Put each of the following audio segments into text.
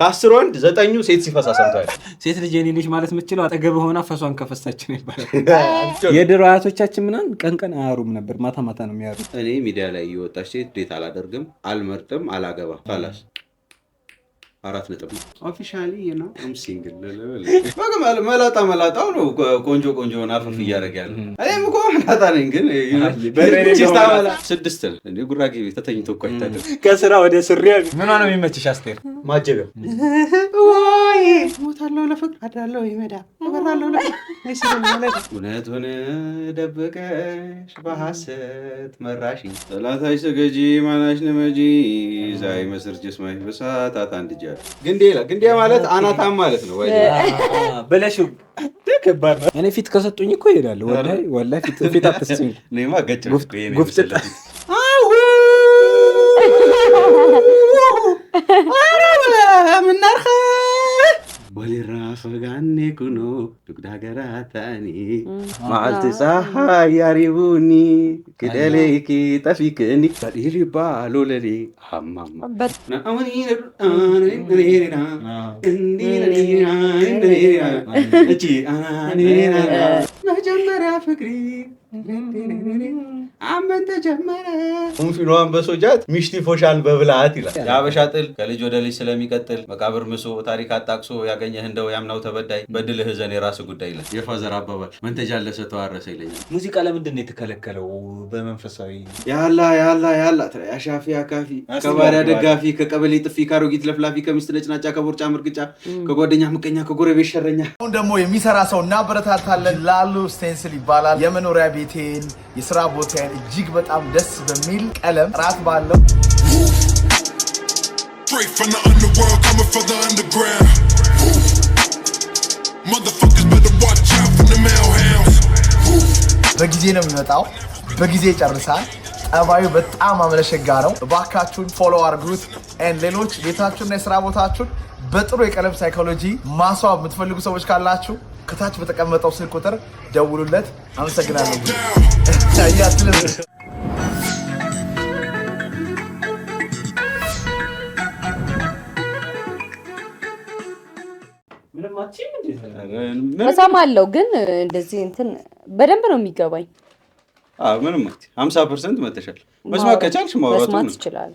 ከ10 ወንድ 9ኙ ሴት ሲፈሳ ሰምቷል። ሴት ልጅ የኔ ልጅ ማለት የምትችለው አጠገብ ሆና ፈሷን ከፈሳችን ይባላል። የድሮ አያቶቻችን ምናምን ቀን አያሩም ነበር፣ ማታ ማታ ነው የሚያሩ። እኔ ሚዲያ ላይ እየወጣች ሴት ዴት አላደርግም፣ አልመርጥም፣ አላገባም። ፋላስ 4 ነጥብ ኦፊሻሊ ነው ሲንግል መላጣው ነው ቆንጆ ሆነ አፈፍ እያደረገ ያለ። እኔም እኮ መላጣ ነኝ ግን ቺስታመላ 6 እንዴ ጉራጌ ቤት ተተኝቶ እኮ አይታደር። ከስራ ወደ ስሪያ ምን ነው የሚመችሽ አስቴር? ማጀቢያ ወይ ሞታለሁ ለፍቅር አዳለሁ ይመዳ አበራለሁ ለፍቅር እውነቱን ደብቀሽ በሐሰት መራሽ ሰላታሽ ሰገጂ ማናሽ ነመጂ ዛይ መስር ጅስማይ በሳታት አንድ ግንዴ ማለት አናታም ማለት ነው። ወይ በለሽ ከባድ ነው። እኔ ፊት ከሰጡኝ እኮ እሄዳለሁ። ወላሂ ፊት አትስጭኝ። እኔማ ገጭ ጉፍጥጥ ምናርኸ ወሊራ ፈጋኔ ኩኖ ዱግዳ ገራታኒ ማዓልቲ ፀሓይ ያሪቡኒ ክደለይኪ ጠፊክኒ በዲሪባ ሎለሊ ሃማማ መጀመሪያ ፍቅሪ አመን ተጀመረ ሙንፊኖን በሶጃት ሚሽቲ ፎሻል በብላት ይላል። የአበሻ ጥል ከልጅ ወደ ልጅ ስለሚቀጥል መቃብር ምሶ ታሪክ አጣቅሶ ያገኘህ እንደው ያምናው ተበዳይ በድልህ ዘን የራስ ጉዳይ ይላል። የፋዘር አባባል መንተጃለሰ ተዋረሰ ይለኛል። ሙዚቃ ለምንድን ነው የተከለከለው? በመንፈሳዊ ያላ አሻፊ አካፊ ከባሪያ ደጋፊ ከቀበሌ ጥፊ ካሮጊት ለፍላፊ ከሚስት ነጭናጫ ከቦርጫ ምርግጫ ከጓደኛ ምቀኛ ከጎረቤት ሸረኛ። አሁን ደግሞ የሚሰራ ሰው እናበረታታለን። ላሉ ስቴንስል ይባላል። የመኖሪያ ቤቴን የስራ ቦታዬን እጅግ በጣም ደስ በሚል ቀለም ጥራት ባለው በጊዜ ነው የሚመጣው፣ በጊዜ ይጨርሳል። ጠባዩ በጣም አመለሸጋ ነው። እባካችሁን ፎሎ አድርጉት። ሌሎች ቤታችሁና የስራ ቦታችሁን በጥሩ የቀለም ሳይኮሎጂ ማስዋብ የምትፈልጉ ሰዎች ካላችሁ ከታች በተቀመጠው ስልክ ቁጥር ደውሉለት። አመሰግናለሁ። እሰማለሁ ግን እንደዚህ እንትን በደንብ ነው የሚገባኝ። ምንም 50% መተሻል መስማት ከቻልሽ ማውራቱ ነው ይችላል።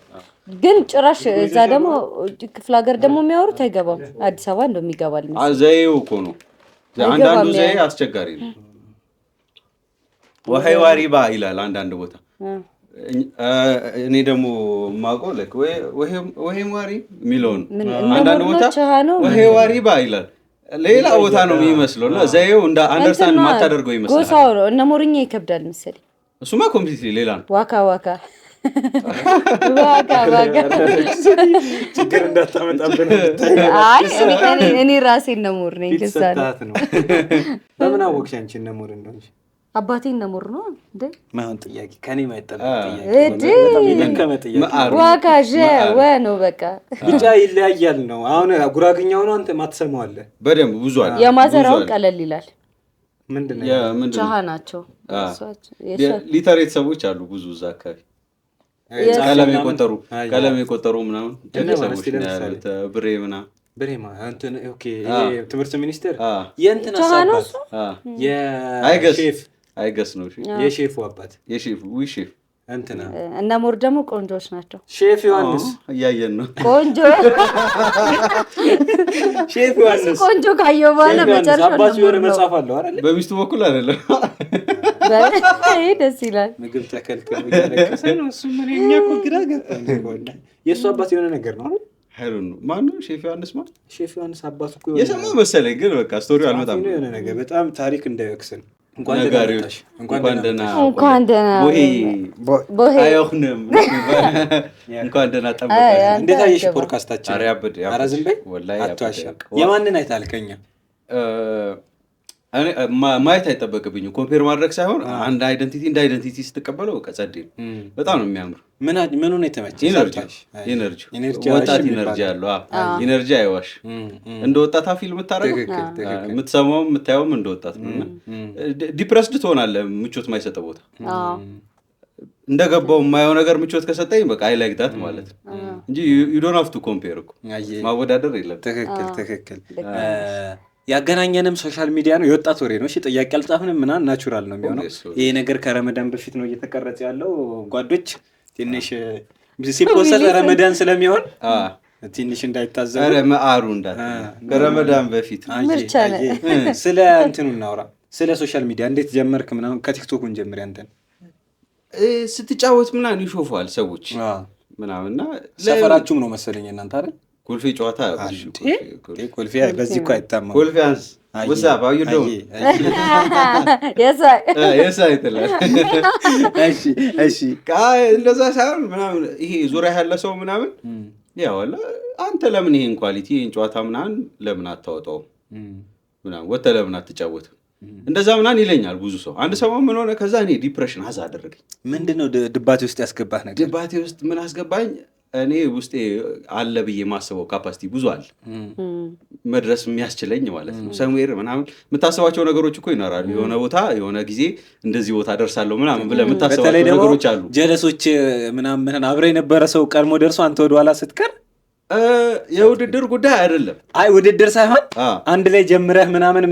ግን ጭራሽ እዛ ደግሞ ክፍለ ሀገር ደግሞ የሚያወሩት አይገባም። አዲስ አበባ እንደሚገባል ዘይው እኮ ነው። አንዳንዱ ዘይ አስቸጋሪ ነው። ወሄ ዋሪባ ይላል አንዳንድ ቦታ። እኔ ደግሞ ማውቀው ለክ ወሄ ዋሪ የሚለውን አንዳንድ ቦታ ወሄ ዋሪባ ይላል። ሌላ ቦታ ነው የሚመስለው እና ዘይው እንደ አንደርስታንድ ማታደርገው ይመስላል። ጎሳው ነው እና ሞርኛ ይከብዳል መሰለኝ። እሱማ ኮምፕሊትሊ ሌላ ነው። ዋካ ችግር እንዳታመጣብን። አይ እኔ ራሴን ነሙር ነኝ። ከሳት ነው። ለምን አወቅሽ አንቺ ነሙር እንደሆንሽ? አባቴን ነሙር ነው እንዴ? ማን ጥያቄ ከኔ ማይጠበቅ ጥያቄ ዋካጀ ወነው በቃ ብቻ ይለያያል ነው። አሁን ጉራግኛው ነው አንተ ማትሰማው አለ በደንብ ብዙ አለ። የማዘራው ቀለል ይላል። ምንድነው ቻሃ ናቸው ሊተሬት ሰዎች አሉ ብዙ እዛ አካባቢ ቀለም የቆጠሩ ምናምን ሰዎች ያሉት ብሬ ምናምን ብሬማ እንትን ኦኬ ትምህርት ሚኒስቴር የእንትና አባት የሼፍ አይገስ ነው የሼፉ አባት የሼፉ ሼፍ እንትና እና ሞር ደግሞ ቆንጆች ናቸው። ሼፍ ዮሐንስ እያየን ነው። ቆንጆ ሼፍ ዮሐንስ ቆንጆ ካየው በኋላ መጨረሻ አባቱ የሆነ መጽሐፍ አለው አይደል? በሚስቱ በኩል አይደለም። ደስ ይላል። ምግብ ተከልክሎ እያለቀሰ ነው እሱ። ምን እኛ እኮ ግራ ገባን እኮ የእሱ አባት የሆነ ነገር ነው አይደል? ሀይሩን ማነው ሼፍ ዮሐንስ ማለት? ሼፍ ዮሐንስ አባቱ እኮ የሰማው መሰለኝ ግን በቃ ስቶሪው አልመጣም። የሆነ ነገር በጣም ታሪክ እንዳይወክስን እንኳን ደህና አይሆንም እንኳን ደህና ጠበቀ። እንዴት አየሽ ፖድካስታችን? ኧረ ዝም በይ አትዋሻ። የማንን አይታልከኛ ማየት አይጠበቅብኝም። ኮምፔር ማድረግ ሳይሆን አንድ አይደንቲቲ እንደ አይደንቲቲ ስትቀበለው በቃ ጸዴ ነው። በጣም ነው የሚያምር። ምኑ ነው የተመቸሽ? ኢነርጂ ወጣት ኢነርጂ አለው። ኢነርጂ አይዋሽ። እንደ ወጣት ፊልም የምታደርገው የምትሰማውም የምታየውም እንደ ወጣት ነው። ዲፕረስድ ትሆናለህ ምቾት ማይሰጠ ቦታ እንደገባው የማየው ነገር ምቾት ከሰጠኝ በቃ አይ ላይክ ዳት ማለት ነው እንጂ you don't have to compare እኮ ማወዳደር የለም። ትክክል ያገናኘንም ሶሻል ሚዲያ ነው የወጣት ወሬ ነው። እሺ ጥያቄ አልጻፍንም ምናምን ናቹራል ነው የሚሆነው። ይሄ ነገር ከረመዳን በፊት ነው እየተቀረጸ ያለው ጓዶች ትንሽ ሲፖሰት ረመዳን ስለሚሆን ትንሽ እንዳይታዘቡ። አረ ማአሩ እንዳት ከረመዳን በፊት ስለ እንትኑ እናውራ። ስለ ሶሻል ሚዲያ እንዴት ጀመርክ ምናምን? ከቲክቶኩን ጀምር ያንተን ስትጫወት ምናምን ይሾፋል ሰዎች ምናምንና ሰፈራችሁም ነው መሰለኝ እናንተ አይደል? ኮልፌ ጨዋታ ኮልፌ በዚህ እኮ አይታማም። ኮልፌንስ ወሳብ አዩዶ የሳይ ተላል እሺ እንደዛ ሳይሆን ምናምን ይሄ ዙሪያ ያለ ሰው ምናምን ያው አንተ ለምን ይሄን ኳሊቲ ይሄን ጨዋታ ምናምን ለምን አታወጣው ምናምን ወተ ለምን አትጫወት እንደዛ ምናምን ይለኛል ብዙ ሰው። አንድ ሰው ምን ሆነ ከዛ እኔ ዲፕሬሽን አዛ አደረገኝ። ምንድነው ድባቴ ውስጥ ያስገባህ ነገር? ድባቴ ውስጥ ምን አስገባኝ? እኔ ውስጤ አለ ብዬ ማስበው ካፓሲቲ ብዙ አለ መድረስ የሚያስችለኝ ማለት ነው። ሰምዌር ምናምን የምታስባቸው ነገሮች እኮ ይኖራሉ። የሆነ ቦታ የሆነ ጊዜ እንደዚህ ቦታ ደርሳለሁ ምናምን ብለህ የምታስባቸው ነገሮች አሉ። ጀለሶች ምናምን አብረህ የነበረ ሰው ቀድሞ ደርሶ አንተ ወደ ኋላ ስትቀር የውድድር ጉዳይ አይደለም። አይ ውድድር ሳይሆን አንድ ላይ ጀምረህ ምናምን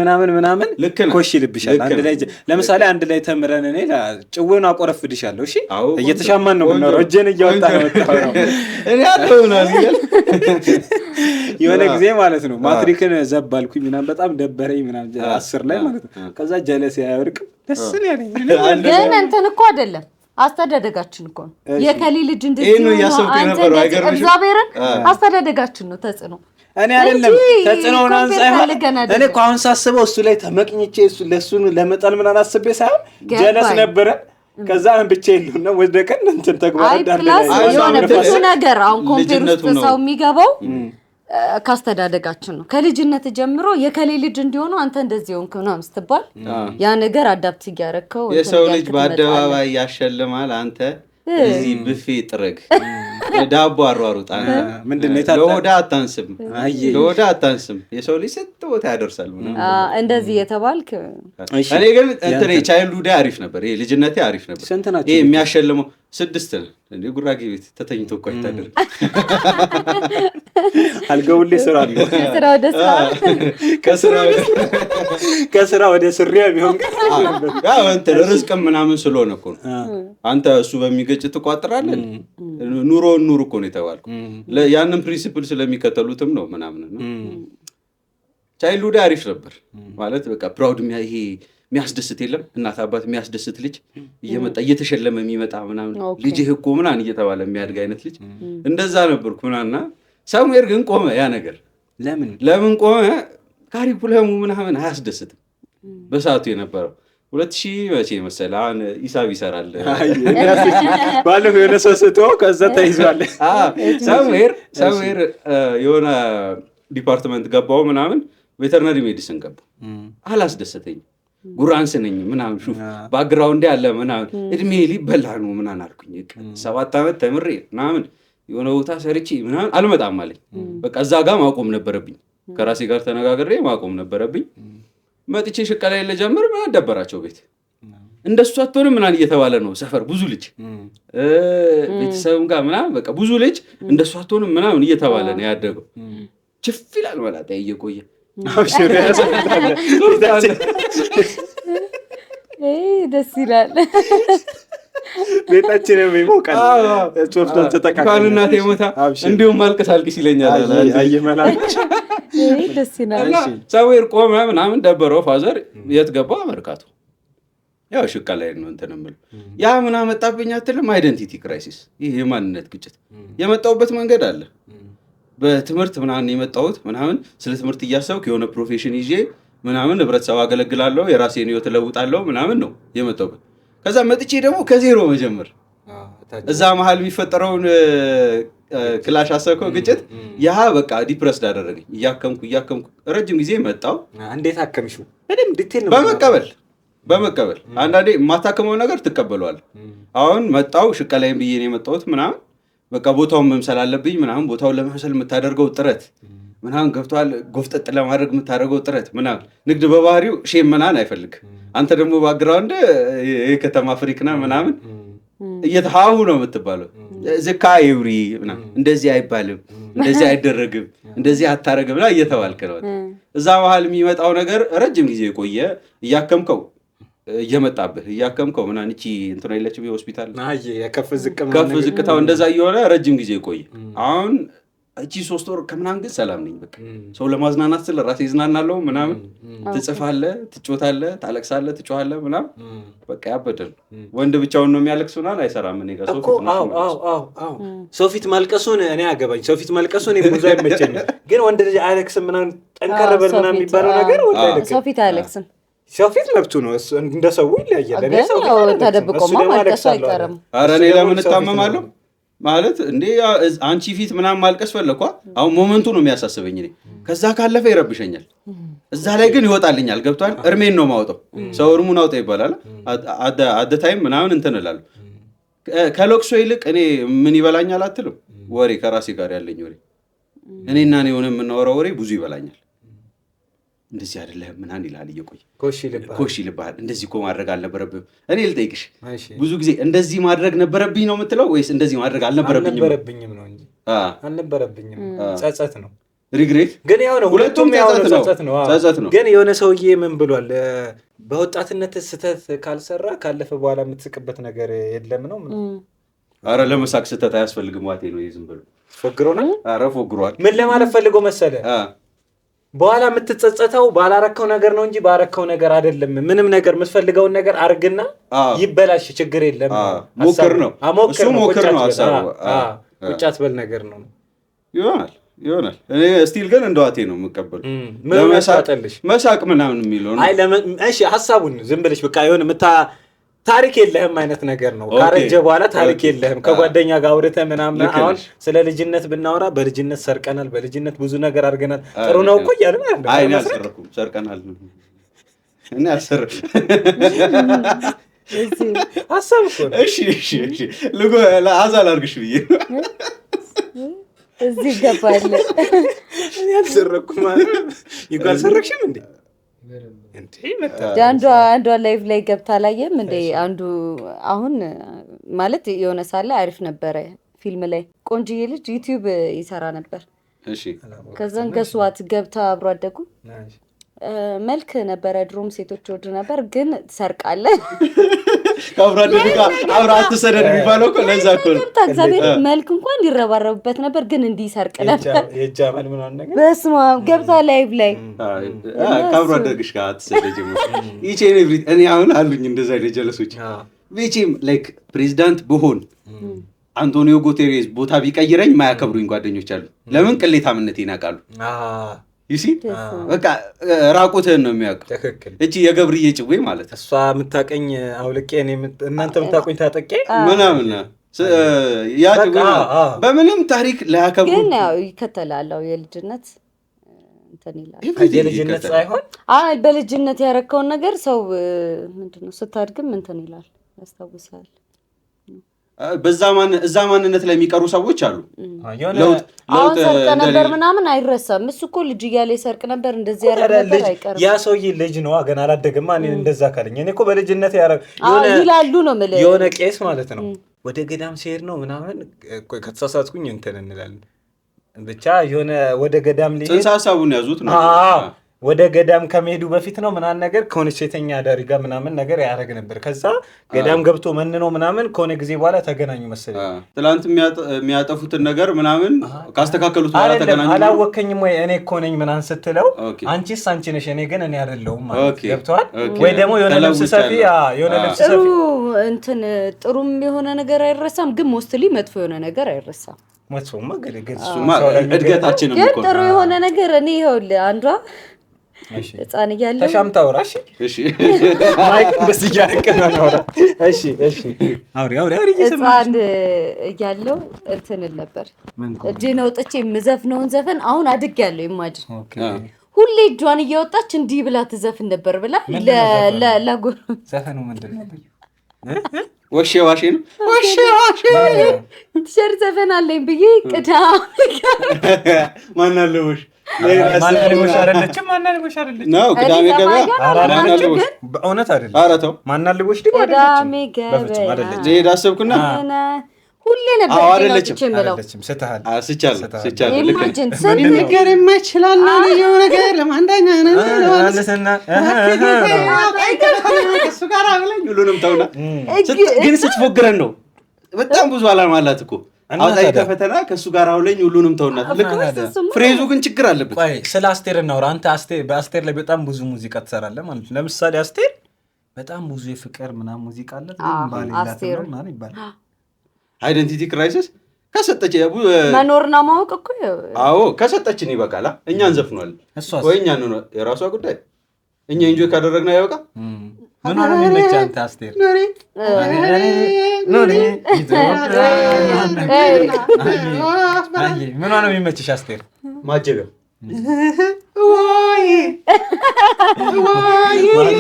ኮሽ ይልብሻል። አንድ ላይ ለምሳሌ አንድ ላይ ተምረን እኔ ጭዌውን አቆረፍድሻለሁ። እሺ እየተሻማን ነው ምናምን እጄን እያወጣ ነው ወጣው እኔ አጥቶናል ይላል። የሆነ ጊዜ ማለት ነው ማትሪክን ዘባልኩኝ ምናምን በጣም ደበረኝ ምናምን 10 ላይ ማለት ነው። ከዛ ጀለስ ያወርቅ ደስ ነው ያለኝ። ግን እንትን እኮ አይደለም አስተዳደጋችን እኮ የከሊ ልጅ እንደዚህ ነው ያሰብከው እግዚአብሔርን አስተዳደጋችን ነው ተጽዕኖ። እኔ አይደለም ተጽዕኖውን አንሳይሆን እኔ እኮ አሁን ሳስበው እሱ ላይ ተመቅኝቼ እሱ ለሱን ለመጣል ምናምን አስቤ ሳይሆን ጀለስ ነበረ። ከዛ ብቻ ይሉና ወደ ቀን እንትን ተግባር ዳርዳር የሆነ ብዙ ነገር አሁን ኮምፔር ውስጥ ሰው የሚገባው ካስተዳደጋችን ነው። ከልጅነት ጀምሮ የከሌ ልጅ እንዲሆኑ አንተ እንደዚህ ሆንክ ነው ምስትባል ያ ነገር አዳፕት ያያረከው የሰው ልጅ በአደባባይ ያሸልማል። አንተ እዚህ ብፌ ጥረግ ዳቦ አሯሩጣ ምንድነው ለወዳ አታንስም የሰው ልጅ ስትቦታ ያደርሳል ምናምን እንደዚህ የተባልክ። እኔ ግን እንትን ቻይልድሁድ አሪፍ ነበር። ይሄ ልጅነቴ አሪፍ ነበር። ይሄ የሚያሸልመው 6 ነው እንዴ ጉራጌ ቤት ተተኝቶ እኮ አይታደር አልገውልኝ ስራ ነው ከስራ ወደ ስሪያ ቢሆን ያው እንትን ርዝቅም ምናምን ስለሆነ እኮ ነው። አንተ እሱ በሚገጭ ትቋጥራለህ ኑሮ እኮ ነው የተባልኩ። ያንን ፕሪንሲፕል ስለሚከተሉትም ነው ምናምን ነው። ቻይልድሁድ አሪፍ ነበር ማለት በቃ ፕራውድ ይሄ የሚያስደስት የለም እናት አባት የሚያስደስት ልጅ እየመጣ እየተሸለመ የሚመጣ ምናምን ልጅህ እኮ ምናምን እየተባለ የሚያድግ አይነት ልጅ እንደዛ ነበርኩ ምናምንና ሰምዌር ግን ቆመ ያ ነገር። ለምን ቆመ? ካሪኩለሙ ምናምን አያስደስትም በሰዓቱ የነበረው 2000 መቼ መሰለህ አሁን ሂሳብ ይሰራል ባለፈው የሆነ ሰው ስትወው ከዛ ተይዟል። ሰምዌር የሆነ ዲፓርትመንት ገባው ምናምን ቬተርነሪ ሜዲሲን ገባው አላስደሰተኝም። ጉራንስ ነኝ ምናምን ሹፍ ባክግራውንድ ያለ ምናምን እድሜ ሊበላ ነው ምናምን አልኩኝ። 7 ዓመት ተምሬ ምናምን የሆነ ቦታ ሰርቼ ምናምን አልመጣም አለኝ። በቃ እዛ ጋር ማቆም ነበረብኝ። ከራሴ ጋር ተነጋግሬ ማቆም ነበረብኝ። መጥቼ ሽቀላ ለጀምር ምን አደበራቸው ቤት እንደሱ አትሆንም ምናምን እየተባለ ነው ሰፈር ብዙ ልጅ ቤተሰብም ጋር ምናምን በቃ ብዙ ልጅ እንደሱ አትሆንም ምናምን እየተባለ ነው ያደገው። ችፍ ይላል መላጣ እየቆየ ደስ ይላል። ቤታችንም ይሞቃል። ጾፍቶን ተጠቃቀም እናቴ ሞታ እንዲሁም አልቅስ ይለኛል። አየመላች ደስ ይላል። ሰውር ቆመ ምናምን ደበረው። ፋዘር የት ገባ? አመርካቶ ያው ሽቃ ላይ ነው እንትን የምልህ ያ ምን አመጣብኝ አትልም? አይደንቲቲ ክራይሲስ። ይሄ የማንነት ግጭት የመጣውበት መንገድ አለ። በትምህርት ምናምን የመጣሁት ምናምን ስለ ትምህርት እያሰብኩ የሆነ ፕሮፌሽን ይዤ ምናምን ህብረተሰብ አገለግላለሁ የራሴን ህይወት እለውጣለሁ ምናምን ነው የመጣሁበት። ከዛ መጥቼ ደግሞ ከዜሮ መጀመር እዛ መሀል የሚፈጠረውን ክላሽ አሰብከው ግጭት ያ በቃ ዲፕረስድ አደረገኝ። እያከምኩ ረጅም ጊዜ መጣው። እንዴት አከምሽው? በመቀበል አንዳንዴ የማታከመው ነገር ትቀበለዋል። አሁን መጣው ሽቀላይም ብዬ ነው የመጣሁት ምናምን በቃ ቦታውን መምሰል አለብኝ ምናምን ቦታውን ለመምሰል የምታደርገው ጥረት ምናምን ገብቷል። ጎፍጠጥ ለማድረግ የምታደርገው ጥረት ምናምን ንግድ በባህሪው ሼም ምናምን አይፈልግ። አንተ ደግሞ ባክግራውንድ የከተማ ፍሪክና ምናምን እየተሃው ነው የምትባለው። ዝካ ይውሪ እንደዚህ አይባልም፣ እንደዚህ አይደረግም፣ እንደዚህ አታረግም ብላ እየተባልክ ነው። እዛ መሀል የሚመጣው ነገር ረጅም ጊዜ የቆየ እያከምከው እየመጣብህ እያከምከው ምናምን እቺ እንትና የለችም የሆስፒታል ከፍ ዝቅታው እንደዛ እየሆነ ረጅም ጊዜ የቆየ አሁን እቺ 3 ወር ከምናምን ግን ሰላም ነኝ። በቃ ሰው ለማዝናናት ስለ ራሴ ይዝናናለሁ ምናምን ትጽፋለህ፣ ትጮታለህ፣ ታለቅሳለህ፣ ትጮሃለህ ምናምን በቃ ያበደል። ወንድ ብቻውን ነው የሚያለቅስ ምናምን አይሰራም። እኔ ጋር ሰው ፊት ማልቀሱን እኔ አገባኝ። ሰው ፊት ማልቀሱን ብዙ አይመቸኝም። ግን ወንድ ልጅ አያለቅስም ምናምን ጠንከር በል ምናምን የሚባለው ነገር ወንድ አይለቅስም። ሰው ፊት አያለቅስም። ሰው ፊት መብቱ ነው። እንደ ሰው ይለያያል። እኔ ሰው ፊት ተደብቆማ ማልቀሱ አይቀርም። ኧረ እኔ ለምን እታመማለሁ ማለት እንዴ አንቺ ፊት ምናምን ማልቀስ ፈለኳ። አሁን ሞመንቱ ነው የሚያሳስበኝ። እኔ ከዛ ካለፈ ይረብሸኛል። እዛ ላይ ግን ይወጣልኛል። ገብቷል። እርሜን ነው ማውጣው። ሰው እርሙን አውጣ ይባላል። አደ ታይም ምናምን እንትን እላለሁ። ከለቅሶ ይልቅ እኔ ምን ይበላኛል አትልም? ወሬ ከራሴ ጋር ያለኝ ወሬ እኔና እኔ ሆነ የምናወራው ወሬ ብዙ ይበላኛል። እንደዚህ አይደለም ምናምን ይላል እየቆየ ኮሽ ይልብሃል። እንደዚህ እኮ ማድረግ አልነበረብህም። እኔ ልጠይቅሽ ብዙ ጊዜ እንደዚህ ማድረግ ነበረብኝ ነው የምትለው ወይስ እንደዚህ ማድረግ አልነበረብኝም ነው እንጂ አልነበረብኝም ጸጸት ነው ሪግሬት ግን ያው ነው ሁለቱም ያው ጸጸት ነው። ግን የሆነ ሰውዬ ምን ብሏል? በወጣትነት ስህተት ካልሰራ ካለፈ በኋላ የምትስቅበት ነገር የለም ነው። ኧረ ለመሳቅ ስህተት አያስፈልግም። ዋቴ ነው ዝም ብሎ ፎግሮናል። ኧረ ፎግሯል። ምን ለማለት ፈልጎ መሰለ በኋላ የምትጸጸተው ባላረከው ነገር ነው እንጂ ባረከው ነገር አይደለም። ምንም ነገር የምትፈልገውን ነገር አርግና ይበላሽ ችግር የለም። ሞክር ነው እሱ ሞክር ነው ሐሳቡ። ቁጫት በል ነገር ነው ይሆናል። እኔ ስቲል ግን እንደዋቴ ነው የምቀበለው። መሳቅ ምናምን የሚለው አይ እሺ ሐሳቡን ዝም ብለሽ በቃ የሆነ ታሪክ የለህም አይነት ነገር ነው። ካረጀ በኋላ ታሪክ የለህም። ከጓደኛ ጋር አውርተህ ምናምን አሁን ስለ ልጅነት ብናወራ በልጅነት ሰርቀናል፣ በልጅነት ብዙ ነገር አድርገናል። ጥሩ ነው እኮ እያልን አይደል? አይ እኔ አልሰረኩም፣ ሰርቀናል። እኔ አልሰረኩም። ሐሳብ እኮ ነው። እሺ ልጎ ለአዛል አድርግሽ ብዬ እዚህ ገባለ። እኔ አልሰረኩም ማለት ይጓል ሰረክሽም እንዴ? አንዷ ላይቭ ላይ ገብታ ላየም እንደ አንዱ አሁን ማለት የሆነ ሳለ አሪፍ ነበረ። ፊልም ላይ ቆንጅዬ ልጅ ዩቲዩብ ይሰራ ነበር። እሺ ከዛን ገስዋት ገብታ አብሮ አደጉ መልክ ነበረ። ድሮም ሴቶች ወድ ነበር ግን ትሰርቃለህ አብሮ አደጉ አብሮ አትሰደድ የሚባለው እኮ ለዛ እኮ ነው። ታዛቤት መልክ እንኳን ይረባረብበት ነበር ግን እንዲሰርቅ ነበር። የጃማል ምን አለ ነገር በስማ ገብታ ላይቭ ላይ አብሮ አደግሽ ጋር አትሰደጅ ይቼ ኤቭሪት እኔ አሁን አሉኝ እንደዛ ጀለሶች ቤቼም ላይክ ፕሬዚዳንት ብሆን አንቶኒዮ ጉቴሬስ ቦታ ቢቀይረኝ ማያከብሩኝ ጓደኞች አሉ። ለምን ቅሌታምነቴን ያውቃሉ። ይሲ በቃ ራቁትህን ነው የሚያውቀው። እቺ የገብርዬ ጭዌ ማለት እሷ የምታቀኝ አውልቄ እኔ እናንተ የምታቆኝ ታጠቄ ምናምን ያ ጭዌ በምንም ታሪክ ላያከብሩ ግን ያው ይከተላለው የልጅነት እንትን ይላል። የልጅነት ሳይሆን አይ በልጅነት ያረከውን ነገር ሰው ምንድነው ስታድግም እንትን ይላል ያስታውሳል። እዛ ማንነት ላይ የሚቀሩ ሰዎች አሉ። ለውጥ ነበር ምናምን አይረሳም። እሱ እኮ ልጅ እያለ ይሰርቅ ነበር እንደዚህ ያረግ ነበር አይቀርም። ያ ሰውዬ ልጅ ነው ገና አላደገም። ማን እንደዛ ካለኝ እኔ እኮ በልጅነት ይላሉ ነው ማለት የሆነ ቄስ ማለት ነው ወደ ገዳም ሲሄድ ነው ምናምን ከተሳሳትኩኝ እንትን እንላለን ብቻ የሆነ ወደ ገዳም ሊሄድ ጽንሰ ሐሳቡን ያዙት ነው ወደ ገዳም ከመሄዱ በፊት ነው ምናምን ነገር ከሆነ ሴተኛ አዳሪ ጋር ምናምን ነገር ያደርግ ነበር። ከዛ ገዳም ገብቶ መንኖ ምናምን ከሆነ ጊዜ በኋላ ተገናኙ መሰለኝ። ትላንት የሚያጠፉትን ነገር ምናምን ካስተካከሉት በኋላ ተገናኙ። አላወከኝም ወይ እኔ እኮ ነኝ ምናምን ስትለው አንቺስ አንቺ ነሽ እኔ ግን እኔ አይደለሁም ማለት ገብቷል ወይ? ደግሞ የሆነ ልብስ ሰፊ የሆነ ልብስ ሰፊ እንትን ጥሩም የሆነ ነገር አይረሳም፣ ግን ሞስትሊ መጥፎ የሆነ ነገር አይረሳም። መጥፎማ ገለገሱማ እድገታችንም እኮ ጥሩ የሆነ ነገር እኔ ይኸውልህ አንዷ ህፃን እያለሁ ተሻምታው ራሽ እሺ ማይክ በስያ ያቀናናው እሺ አውሪ ህፃን እያለሁ እንትን ነበር እጄን አውጥቼ የምዘፍነውን ዘፈን አሁን አድጌያለሁ። ኢማጂን ሁሌ እጇን እያወጣች እንዲህ ብላ ትዘፍን ነበር ብላ ለጎሮ ዘፈኑ ምንድን ነበር? ወሼ ነው ቲሸርት ዘፈን አለኝ ብዬ ቅዳ ማን አለ ወሽ ማናልቦሽ አይደለችም። ማናልቦሽ አይደለችም ነው ቅዳሜ ገበያ ማናልቦሽ በእውነት አይደለም። ኧረ ተው ማናልቦሽ ደግሞ ቅዳሜ ገበያ አይደለችም። ልሄድ አሰብኩና ሁሌ ነበር አይደለችም ስተሃል ስቻለሁ ልክ ኢማጂን ስንት ነገር የማይችላል ልዩ ነገር ለማንዳኛ ነው አለሰና እሱ ጋር አብለኝ ሁሉንም ተውና ግን ስትፎግረን ነው። በጣም ብዙ አላማ አላት እኮ አውጣይ ከፈተና ከሱ ጋር አውለኝ ሁሉንም ተውና ልክ ፍሬዙ ግን ችግር አለበት። ቆይ ስለ አስቴር እናውራ። አንተ በአስቴር ላይ በጣም ብዙ ሙዚቃ ትሰራለህ ማለት ነው። ለምሳሌ አስቴር በጣም ብዙ የፍቅር ምናምን ሙዚቃ አላት ግን ባል የላትም ነው ምናምን ይባላል። አይደንቲቲ ክራይሲስ ከሰጠች መኖርና ማወቅ እኮ አዎ ከሰጠችን ይበቃላ። እኛ እንዘፍኗለን ወይ እኛ ነው የራሷ ጉዳይ። እኛ ኢንጆይ ካደረግና ያበቃ። ምን ነው የሚመችህ አንተ አስቴር? ምን ነው የሚመችሽ አስቴር? ማጀቢያ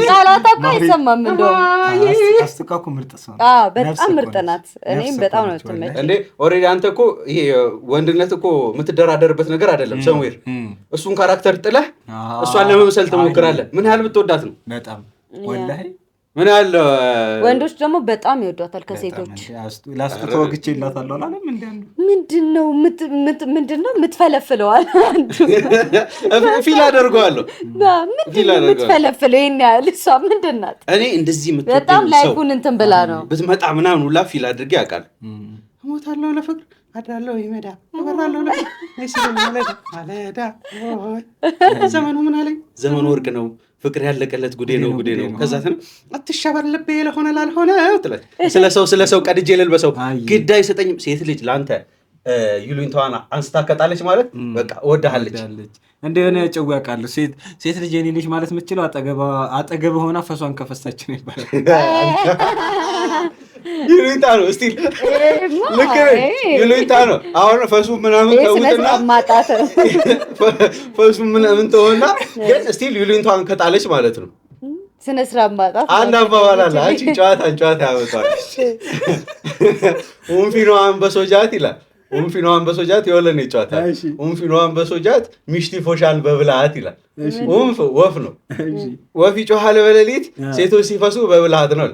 ቃላታ እኮ አይሰማም። እንደውም አስተካኩ ምርጥ ሰው በጣም ምርጥ ናት። እኔም በጣም ነው የምትመቸኝ። እንዴ ኦልሬዲ አንተ እኮ ይሄ ወንድነት እኮ የምትደራደርበት ነገር አይደለም። ሰምዌር እሱን ካራክተር ጥለህ እሷን ለመምሰል ትሞክራለህ። ምን ያህል ብትወዳት ነው? በጣም ወላሂ ምን ያህል ወንዶች ደግሞ በጣም ይወዷታል ከሴቶች። ላስቱ ተወግቼ ይላታለሁ አላለም እንዴ? ምንድነው የምትፈለፍለዋል? ፊል አደርገዋለሁ ምንድነው የምትፈለፍለው? ይሄን ያህል እሷ ምንድን ናት? እኔ እንደዚህ በጣም ላይፉን እንትን ብላ ነው ብትመጣ ምናምን ሁላ ፊል አድርጌ ያውቃል። እሞታለሁ ለፍቅር አዳለሁ ይመዳ እበራለሁ ለፍቅር ማለዳ ዘመኑ ምን አለኝ? ዘመኑ ወርቅ ነው ፍቅር ያለቀለት ጉዴ ነው። ከዛ አትሻበር ልቤ ለሆነ ላልሆነ ስለ ሰው ቀድጄ ልልበሰው ግድ አይሰጠኝም። ሴት ልጅ ለአንተ ይሉኝታዋን አንስታ ከጣለች ማለት በቃ እወድሃለች። እንደሆነ ጨው ያውቃለሁ። ሴት ልጅ የኔ ልጅ ማለት የምትችለው አጠገብ ሆና ፈሷን ከፈሳች ነው ይባላል። ይሉኝታ ነው ስቲል ልክ ይሉኝታ ነው። አሁን ፈሱ ምናምን ተውትና ፈሱ ምናምን ተውና ግን ስቲል ይሉኝታዋን ከጣለች ማለት ነው። ስነ ስርዓት ማጣት አንድ አባባል አለ። አንቺ ጨዋታ ያመጣል። ኡንፊኖ አንበሶጃት ይላል። ኡንፊኖ አንበሶጃት የወለኔ ጨዋታ። ኡንፊኖ አንበሶጃት ሚሽቲ ፎሻል በብልሃት ይላል። ኡንፍ ወፍ ነው። ወፍ ይጮሃል በሌሊት፣ ሴቶች ሲፈሱ በብልሃት ነው።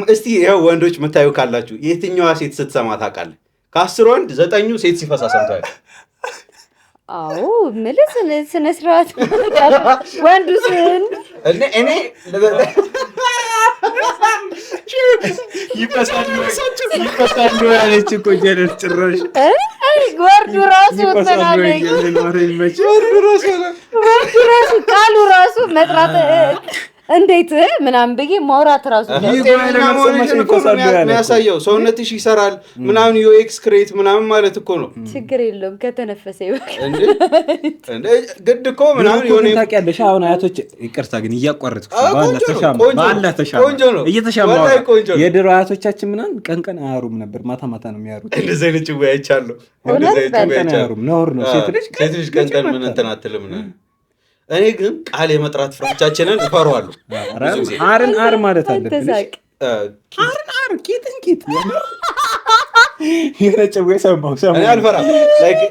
እስቲ ይኸው ወንዶች የምታዩ ካላችሁ የትኛዋ ሴት ስትሰማ ታውቃለህ? ከ10 ወንድ 9 ሴት ሲፈሳ ሰምታለህ። አዎ ምልስ ስነ ስርዓት ወንዱ እኔ ይፈሳሉ ያለች እኮ ጀነር ጭራሽ ወርዱ ራሱ ተናለኝ። ወርዱ ቃሉ ራሱ መጥራት እንዴት ምናምን ብዬ ማውራት ራሱ የሚያሳየው ሰውነትሽ ይሰራል ምናምን ዩኤክስ ክሬት ምናምን ማለት እኮ ነው። ችግር የለውም ከተነፈሰ ይበቃል። ግድ እኮ ምናምን የሆነ ታውቂያለሽ። አሁን አያቶች ይቅርታ ግን እያቋረጥኩ እየተሻማ የድሮ አያቶቻችን ምናምን ቀን አያሩም ነበር፣ ማታ ነው የሚያሩት። እንደዚህ አይነት ጭዌ አይቻለሁ። ነውር ነው። ሴት ልጅ ቀን ምን እንትን አትልም። እኔ ግን ቃል የመጥራት ፍራቻችንን እፈራዋለሁ። አር ማለት አለብን። አር ቂጥ የነጨው ሰማው እኔ አልፈራም።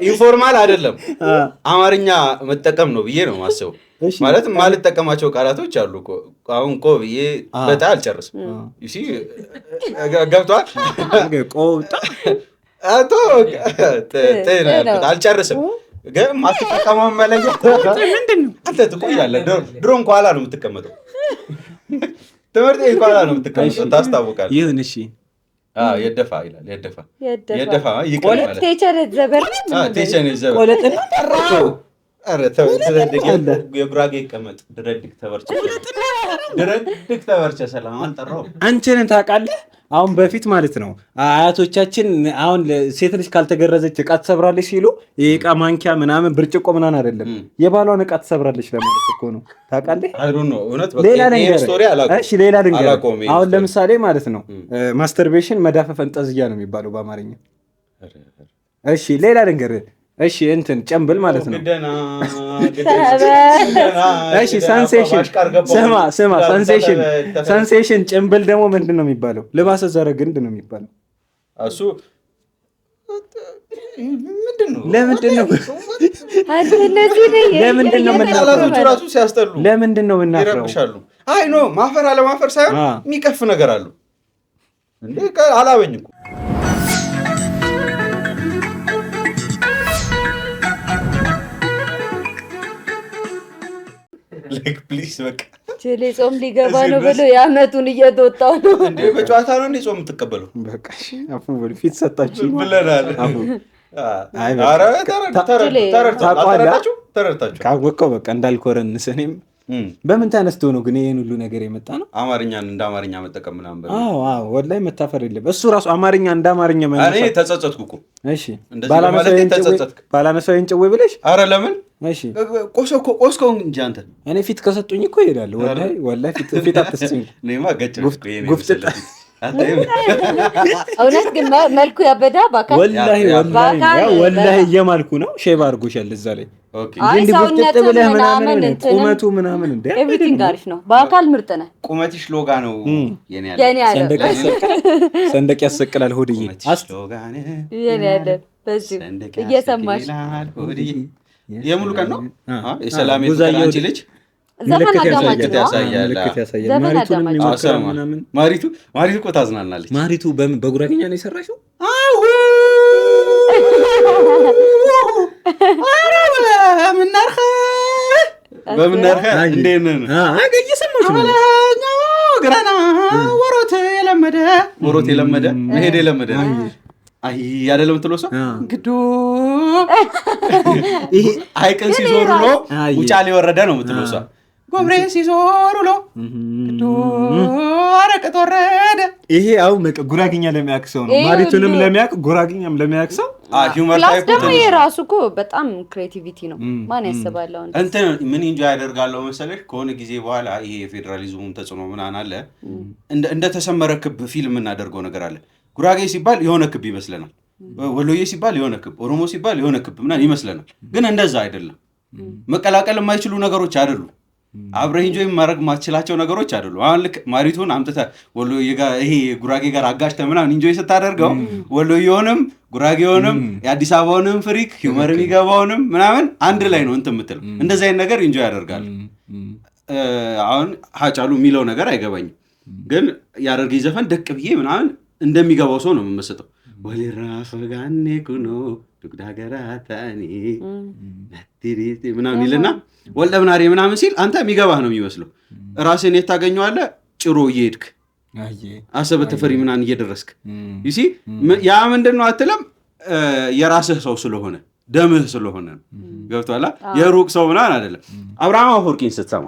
ኢንፎርማል አይደለም አማርኛ መጠቀም ነው ብዬ ነው ማሰቡ። ማለት ማልጠቀማቸው ቃላቶች አሉ እኮ አሁን እኮ ብዬ በጣም አልጨርስም። እሺ ገብቷል። ቆጣ አቶ አልጨርስም ግን ማትጠቀመው መለየት ምንድነው? አንተ ትቆያለህ። ድሮም ከኋላ ነው የምትቀመጠው። ትምህርት ቤት ከኋላ ነው የምትቀመጠው። ታስታውቃለህ። ይሁን እሺ። የደፋ ይላል። የደፋ ይቀርማል። ቴቸር ዘበር ቴቸር ዘበር ቆለጥና ጠራው። አረ ተው የጉራጌ ይቀመጥ። ድረድክ ተበርቸ ሰላም አንጠራው። አንቺን ታውቃለህ። አሁን በፊት ማለት ነው አያቶቻችን አሁን ሴት ልጅ ካልተገረዘች ዕቃ ትሰብራለች ሲሉ የዕቃ ማንኪያ ምናምን ብርጭቆ ምናምን አይደለም የባሏን ዕቃ ትሰብራለች ለማለት እኮ ነው። ታውቃለህ? ሌላ ነገር አሁን ለምሳሌ ማለት ነው ማስተርቤሽን መዳፈ ፈንጠዝያ ነው የሚባለው በአማርኛ። እሺ ሌላ ነገር እሺ እንትን ጭንብል ማለት ነው። እሺ ስማ ሳንሴሽን ጭንብል ደግሞ ምንድን ነው የሚባለው? ልባሰ ዘረ ግንድ ነው የሚባለው። እሱ ለምንድን ነው ራሱ ሲያስጠሉ ለምንድን ነው እናፍረው? አይ ኖ ማፈር አለማፈር ሳይሆን የሚቀፍ ነገር አሉ እንዴ አላበኝ እኮ ፕሊዝ በቃ ቼሌ ጾም ሊገባ ነው ብሎ የዓመቱን እየተወጣው ነው እንዴ በጨዋታ ነው እንዴ ጾም የምትቀበለው? በቃ እሺ አፉ ወል ፊት ሰጣችሁ ብለናል። አይ አረ ተረድታችሁ ካወቀው በቃ እንዳልኮረንስ እኔም በምን ተነስቶ ነው ግን ይሄን ሁሉ ነገር የመጣ ነው? አማርኛን እንደ አማርኛ መጠቀም ምናምን በል። አዎ ወላሂ መታፈር የለም። እሱ ራሱ አማርኛ እንደ አማርኛ ማለት እኔ ተጸጸትኩ እኮ። እሺ ባላነሳው እንጨው ብለሽ አረ ለምን? እሺ ቆስኮ እንጂ አንተ እኔ ፊት ከሰጡኝ እኮ እሄዳለሁ። ወላሂ ፊት አትስጭኝ። እኔማ ገጭ ጉፍጥጥ እውነት ግን መልኩ ያበዳ ባካ ወላሂ እየማልኩ ነው። ሼባ አድርጎሻል እዛ ላይ አይ ሰውነት ምናምን ቁመቱ ምናምን እንደ ኤቭሪቲንግ አሪፍ ነው። በአካል ምርጥ ነህ። ቁመትሽ ሎጋ ነው የኔ ያለ ሰንደቅ ያሰቅላል ሆድዬ ሎጋ ነው የኔ ያለ በዚህ እየሰማሽ የሙሉ ቀን ነው የሰላም አንቺ ልጅ ዘፈን አዳማጭ ነው። ማሪቱ እኮ ታዝናናለች። ማሪቱ በጉራጌኛ ነው የሰራሽው? በምናርኸ እንዴት ነህ? እየሰማሽ ነው። ግራና ወሮት የለመደ መሄድ የለመደ አይ አይደለም የምትለው ሰው ግዶ ይሄ ሀይቅን ሲዞር ውሎ ውጫሌ ወረደ ነው የምትለው ሰው ጎብሬ ሲዞር ውሎ ግዶ አረቀት ወረደ። ይሄ አሁን ጉራጌኛ ለሚያውቅ ሰው ነው። ማሪቱንም ለሚያውቅ ጉራጌኛም ለሚያውቅ ሰው ፕላስ ደግሞ ይሄ ራሱ እኮ በጣም ክሬቲቪቲ ነው። ማን ያስባል አሁን እንትን ምን ኢንጆይ ያደርጋለሁ መሰለሽ ከሆነ ጊዜ በኋላ ይሄ የፌዴራሊዝሙም ተጽዕኖ ምናምን አለ እንደተሰመረ ክብ ፊልም እናደርገው ነገር አለ። ጉራጌ ሲባል የሆነ ክብ ይመስለናል። ወሎዬ ሲባል የሆነ ክብ፣ ኦሮሞ ሲባል የሆነ ክብ ምናምን ይመስለናል። ግን እንደዛ አይደለም። መቀላቀል የማይችሉ ነገሮች አይደሉ። አብረህ ኢንጆይ ማድረግ ማትችላቸው ነገሮች አይደሉ። አሁን ልክ ማሪቱን አምጥተህ ወሎዬ ጋር ይሄ ጉራጌ ጋር አጋጭተህ ምናምን ኢንጆይ ስታደርገው ወሎዬውንም ጉራጌውንም የአዲስ አበባውንም ፍሪክ ሂውመር የሚገባውንም ምናምን አንድ ላይ ነው እንትን የምትለው። እንደዚህ አይነት ነገር ኢንጆይ ያደርጋል። አሁን ሀጫሉ የሚለው ነገር አይገባኝም። ግን ያደርገኝ ዘፈን ደቅ ብዬ ምናምን እንደሚገባው ሰው ነው የምመስጠው። ወሊራ ፈጋኔ ኩኖ ዱግዳገራታኒ ነትሪት ምናምን ይልና ወልደ ምናሬ ምናምን ሲል አንተ የሚገባህ ነው የሚመስለው። ራስን የት ታገኘዋለህ? ጭሮ እየሄድክ አሰበ ተፈሪ ምናምን እየደረስክ ይሲ ያ ምንድን ነው አትለም። የራስህ ሰው ስለሆነ ደምህ ስለሆነ ነው። ገብቶሃል? የሩቅ ሰው ምናምን አይደለም። አብርሃም አፈወርቂን ስትሰማ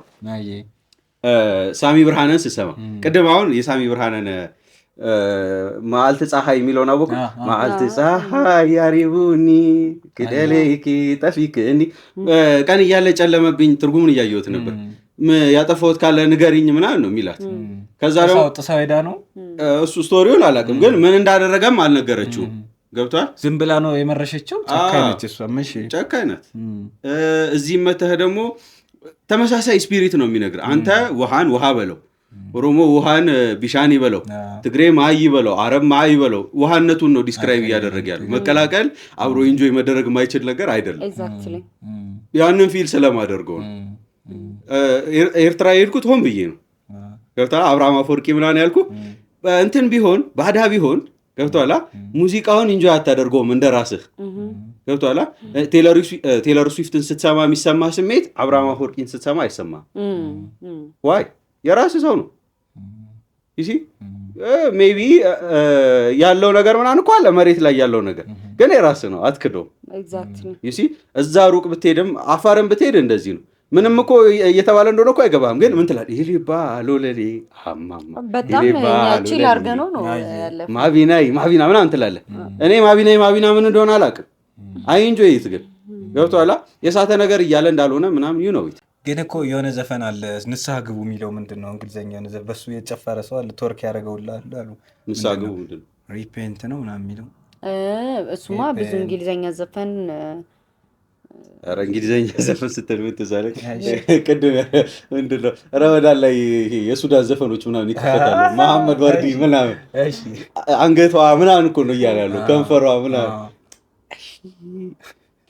ሳሚ ብርሃንን ስትሰማ ቅድም አሁን የሳሚ ብርሃንን መዓልት ፀሐይ የሚለውን አወቁ። መዓልት ፀሐይ ያሪቡኒ ክደሌኪ ጠፊክ እንዲህ ቀን እያለ ጨለመብኝ ትርጉሙን እያየሁት ነበር። ያጠፋሁት ካለ ንገሪኝ ምናምን ነው የሚላት። ከዛ ደግሞ ጥሳው ሄዳ ነው እሱ ስቶሪውን አላውቅም፣ ግን ምን እንዳደረገም አልነገረችውም። ገብቷል? ዝም ብላ ነው የመረሸችው። ጨካኝ ነች እሷ። እሺ ጨካኝ ናት። እዚህ መተህ ደግሞ ተመሳሳይ ስፒሪት ነው የሚነግርህ። አንተ ውሃን ውሃ በለው፣ ኦሮሞ ውሃን ቢሻን ይበለው፣ ትግሬ ማይ ይበለው፣ አረብ ማይ ይበለው፣ ውሃነቱን ነው ዲስክራይብ እያደረገ ያለው። መቀላቀል አብሮ ኢንጆይ መደረግ የማይችል ነገር አይደለም። ያንን ፊል ስለማደርገው ነው። ኤርትራ የሄድኩት ሆን ብዬ ነው። ገብቶሃል? አብርሃም አፈወርቂ ምናምን ያልኩ እንትን ቢሆን ባዳ ቢሆን ገብቶሃል? ሙዚቃውን ኢንጆይ አታደርገውም እንደ ራስህ። ገብቶሃል? ቴይለር ስዊፍትን ስትሰማ የሚሰማ ስሜት አብርሃም አፈወርቂን ስትሰማ አይሰማም። ዋይ የራስህ ሰው ነው። ይሲ ሜቢ ያለው ነገር ምናምን እኮ አለ መሬት ላይ ያለው ነገር ግን የራስህ ነው፣ አትክደውም። ይሲ እዛ ሩቅ ብትሄድም አፋርን ብትሄድ እንደዚህ ነው። ምንም እኮ እየተባለ እንደሆነ እኮ አይገባም። ግን ምን ትላለህ? ይሊባ ሎለሌ አማማ በጣም ቺል አድርገህ ነው ያለፈው። ማቢናይ ማቢና ምናምን ትላለህ። እኔ ማቢና ምን እንደሆነ አላውቅም። አይ ኢንጆይ ኢት ግን ገብቶሃል? የሳተ ነገር እያለ እንዳልሆነ ምናምን ዩ ነው። ግን እኮ የሆነ ዘፈን አለ ንስሐ ግቡ የሚለው ምንድን ነው? እንግሊዝኛ በሱ የጨፈረ ሰው አለ ቶርክ ያደረገውላል አሉ። ንስሐ ግቡ ምንድን ነው? ሪፔንት ነው ምናምን የሚለው እሱማ ብዙ እንግሊዝኛ ዘፈን ኧረ እንግሊዝኛ ዘፈን ስትል ምን ትዝ አለኝ? ቅድም ምንድን ነው ረመዳን ላይ የሱዳን ዘፈኖች ምናምን ይከፈታሉ። መሐመድ ወርዲ ምናምን አንገቷ ምናምን እኮ ነው እያለ ያለው ከንፈሯ ምናምን